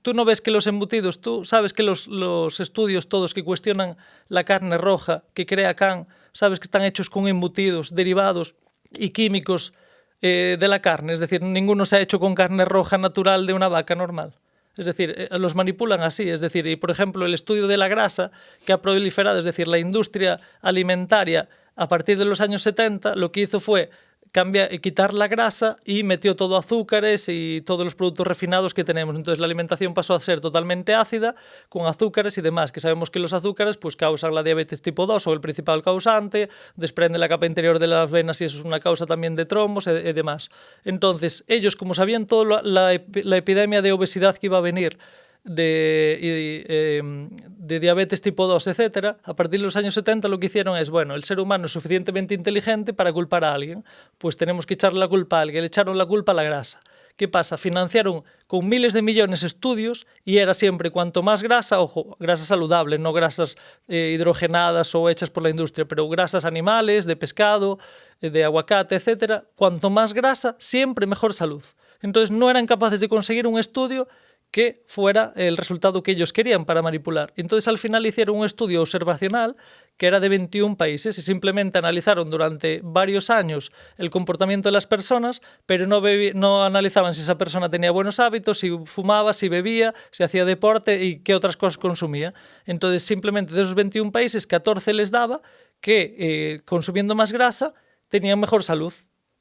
tú no ves que los embutidos, tú sabes que los estudios todos que cuestionan la carne roja, que crea can, sabes que están hechos con embutidos, derivados y químicos de la carne. Es decir, ninguno se ha hecho con carne roja natural de una vaca normal. Es decir, los manipulan así. Es decir, y por ejemplo, el estudio de la grasa que ha proliferado, es decir, la industria alimentaria a partir de los años 70, lo que hizo fue quitar la grasa y metió todo azúcares y todos los productos refinados que tenemos. Entonces la alimentación pasó a ser totalmente ácida, con azúcares y demás, que sabemos que los azúcares pues causan la diabetes tipo 2 o el principal causante, desprende la capa interior de las venas y eso es una causa también de trombos y demás. Entonces ellos, como sabían toda la epidemia de obesidad que iba a venir, de diabetes tipo 2, etcétera, a partir de los años 70 lo que hicieron es, bueno, el ser humano es suficientemente inteligente para culpar a alguien, pues tenemos que echarle la culpa a alguien. Le echaron la culpa a la grasa. ¿Qué pasa? Financiaron con miles de millones estudios y era siempre cuanto más grasa, ojo, grasa saludable, no grasas hidrogenadas o hechas por la industria, pero grasas animales, de pescado, de aguacate, etcétera, cuanto más grasa, siempre mejor salud. Entonces no eran capaces de conseguir un estudio que fuera el resultado que ellos querían para manipular. Entonces al final hicieron un estudio observacional que era de 21 países y simplemente analizaron durante varios años el comportamiento de las personas, pero no analizaban si esa persona tenía buenos hábitos, si fumaba, si bebía, si hacía deporte y qué otras cosas consumía. Entonces simplemente de esos 21 países, 14 les daba que consumiendo más grasa tenían mejor salud,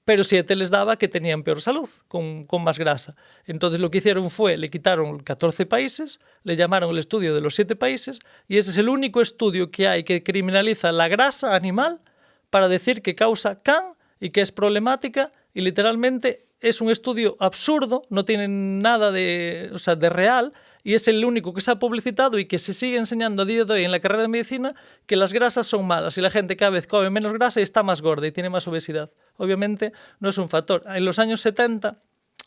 pero 7 les daba que tenían peor salud, con más grasa. Entonces lo que hicieron fue, le quitaron 14 países, le llamaron el estudio de los 7 países, y ese es el único estudio que hay que criminaliza la grasa animal para decir que causa can y que es problemática, y literalmente es un estudio absurdo, no tiene nada de real, y es el único que se ha publicitado y que se sigue enseñando a día de hoy en la carrera de medicina que las grasas son malas y la gente cada vez come menos grasa y está más gorda y tiene más obesidad. Obviamente no es un factor. En los años 70,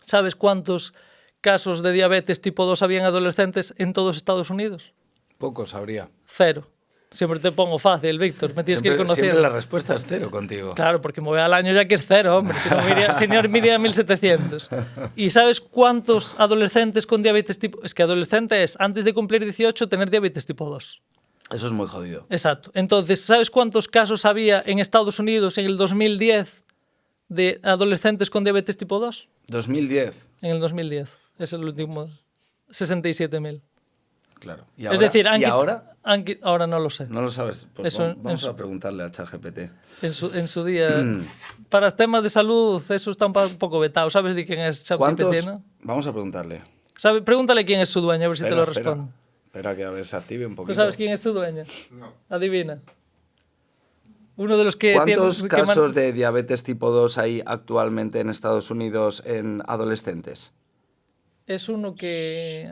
¿sabes cuántos casos de diabetes tipo 2 habían adolescentes en todos Estados Unidos? Pocos habría. 0. Siempre te pongo fácil, Víctor, me tienes que ir conociendo. Siempre la respuesta es 0 contigo. Claro, porque me voy al año ya que es 0, hombre, si no me iría a 1700. ¿Y sabes cuántos adolescentes con diabetes tipo...? Es que adolescente es, antes de cumplir 18, tener diabetes tipo 2. Eso es muy jodido. Exacto. Entonces, ¿sabes cuántos casos había en Estados Unidos en el 2010 de adolescentes con diabetes tipo 2? 2010. En el 2010. Es el último. 67.000. Claro. ¿Y ahora? Es decir, ahora? Ahora no lo sé. No lo sabes. Pues eso, vamos a preguntarle a ChatGPT. En su día. Para temas de salud, eso está un poco vetado. ¿Sabes de quién es ChatGPT, no? Vamos a preguntarle. Pregúntale quién es su dueño, a ver si te lo responde. Espera que a ver, se active un poquito. ¿Tú sabes quién es su dueño? No. Adivina. Uno de los que ¿Cuántos casos de diabetes tipo 2 hay actualmente en Estados Unidos en adolescentes? Es uno que...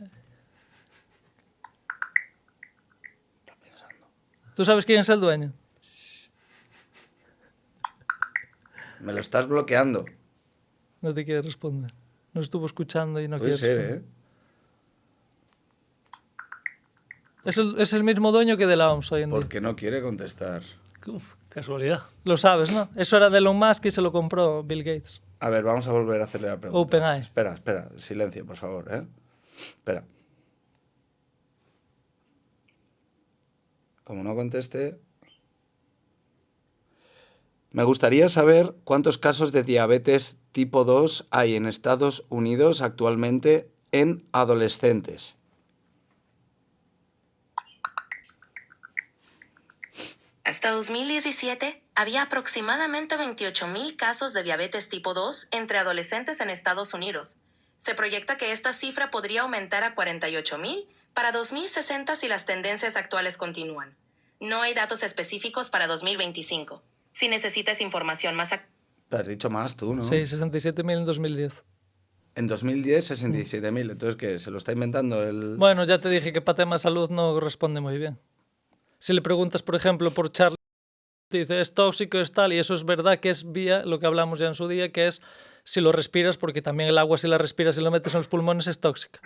¿Tú sabes quién es el dueño? Me lo estás bloqueando. No te quiere responder. No estuvo escuchando y no quiere Puede ser, responder. Es el mismo dueño que de la OMS hoy en día. Porque no quiere contestar. Casualidad. Lo sabes, ¿no? Eso era de Elon Musk y se lo compró Bill Gates. A ver, vamos a volver a hacerle la pregunta. OpenAI. Espera, silencio, por favor, ¿eh? Espera. Como no conteste... Me gustaría saber cuántos casos de diabetes tipo 2 hay en Estados Unidos actualmente en adolescentes. Hasta 2017, había aproximadamente 28.000 casos de diabetes tipo 2 entre adolescentes en Estados Unidos. Se proyecta que esta cifra podría aumentar a 48.000 para 2060 si las tendencias actuales continúan. No hay datos específicos para 2025. Si necesitas información más... Has dicho más tú, ¿no? Sí, 67.000 en 2010. En 2010, 67.000. Entonces, ¿qué? ¿Se lo está inventando el...? Bueno, ya te dije que para tema salud no responde muy bien. Si le preguntas, por ejemplo, por Charlie, te dice es tóxico, es tal, y eso es verdad que es vía lo que hablamos ya en su día, que es si lo respiras, porque también el agua si la respiras y lo metes en los pulmones es tóxica.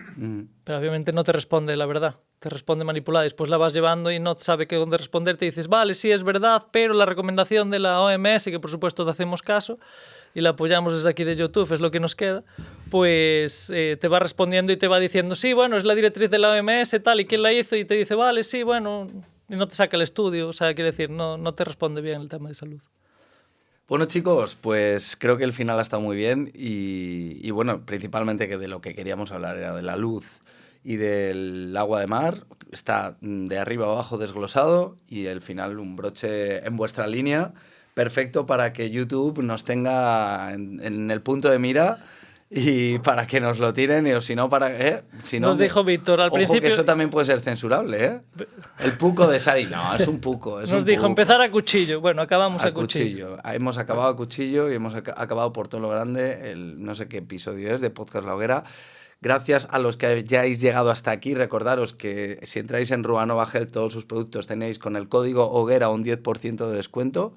Pero obviamente no te responde la verdad, te responde manipulada, y después la vas llevando y no sabe qué dónde responder, te dices, vale, sí es verdad, pero la recomendación de la OMS, que por supuesto te hacemos caso, y la apoyamos desde aquí de YouTube, es lo que nos queda, pues te va respondiendo y te va diciendo, sí, bueno, es la directriz de la OMS, tal, y quién la hizo, y te dice, vale, sí, bueno, y no te saca el estudio, o sea, quiere decir, no te responde bien el tema de salud. Bueno, chicos, pues creo que el final ha estado muy bien y bueno, principalmente que de lo que queríamos hablar era de la luz y del agua de mar. Está de arriba a abajo desglosado y el final un broche en vuestra línea, perfecto para que YouTube nos tenga en el punto de mira y para que nos lo tiren, y o si no, si no, Nos dijo Víctor al ojo, principio... que eso también puede ser censurable, ¿eh? El puco de Sari, no, es un puco. Nos dijo empezar a cuchillo, bueno, acabamos a cuchillo. Hemos acabado a cuchillo y hemos acabado por todo lo grande, no sé qué episodio es de Podcast La Hoguera. Gracias a los que hayáis llegado hasta aquí. Recordaros que si entráis en Ruanova Health, todos sus productos tenéis con el código Hoguera un 10% de descuento.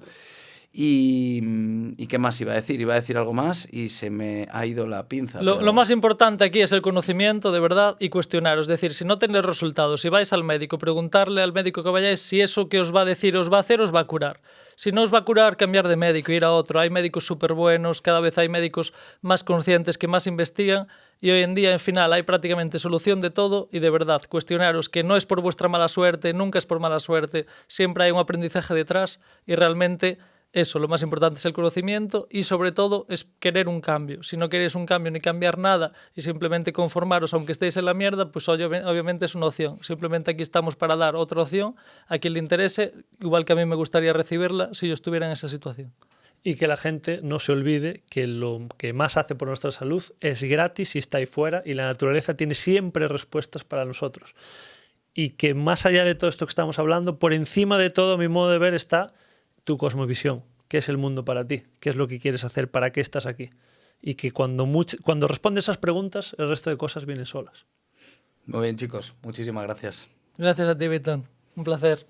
¿Y qué más iba a decir? Iba a decir algo más y se me ha ido la pinza. Lo más importante aquí es el conocimiento de verdad y cuestionaros. Es decir, si no tenéis resultados, si vais al médico, preguntarle al médico que vayáis si eso que os va a decir os va a hacer, os va a curar. Si no os va a curar, cambiar de médico, ir a otro. Hay médicos súper buenos, cada vez hay médicos más conscientes que más investigan y hoy en día, en final, hay prácticamente solución de todo y de verdad, cuestionaros que no es por vuestra mala suerte, nunca es por mala suerte, siempre hay un aprendizaje detrás y realmente... Eso, lo más importante es el conocimiento y sobre todo es querer un cambio. Si no queréis un cambio ni cambiar nada y simplemente conformaros aunque estéis en la mierda, pues obviamente es una opción. Simplemente aquí estamos para dar otra opción a quien le interese, igual que a mí me gustaría recibirla si yo estuviera en esa situación. Y que la gente no se olvide que lo que más hace por nuestra salud es gratis y está ahí fuera y la naturaleza tiene siempre respuestas para nosotros. Y que más allá de todo esto que estamos hablando, por encima de todo, a mi modo de ver, está tu cosmovisión. ¿Qué es el mundo para ti? ¿Qué es lo que quieres hacer? ¿Para qué estás aquí? Y que cuando respondes esas preguntas, el resto de cosas vienen solas. Muy bien, chicos. Muchísimas gracias. Gracias a ti, Víctor. Un placer.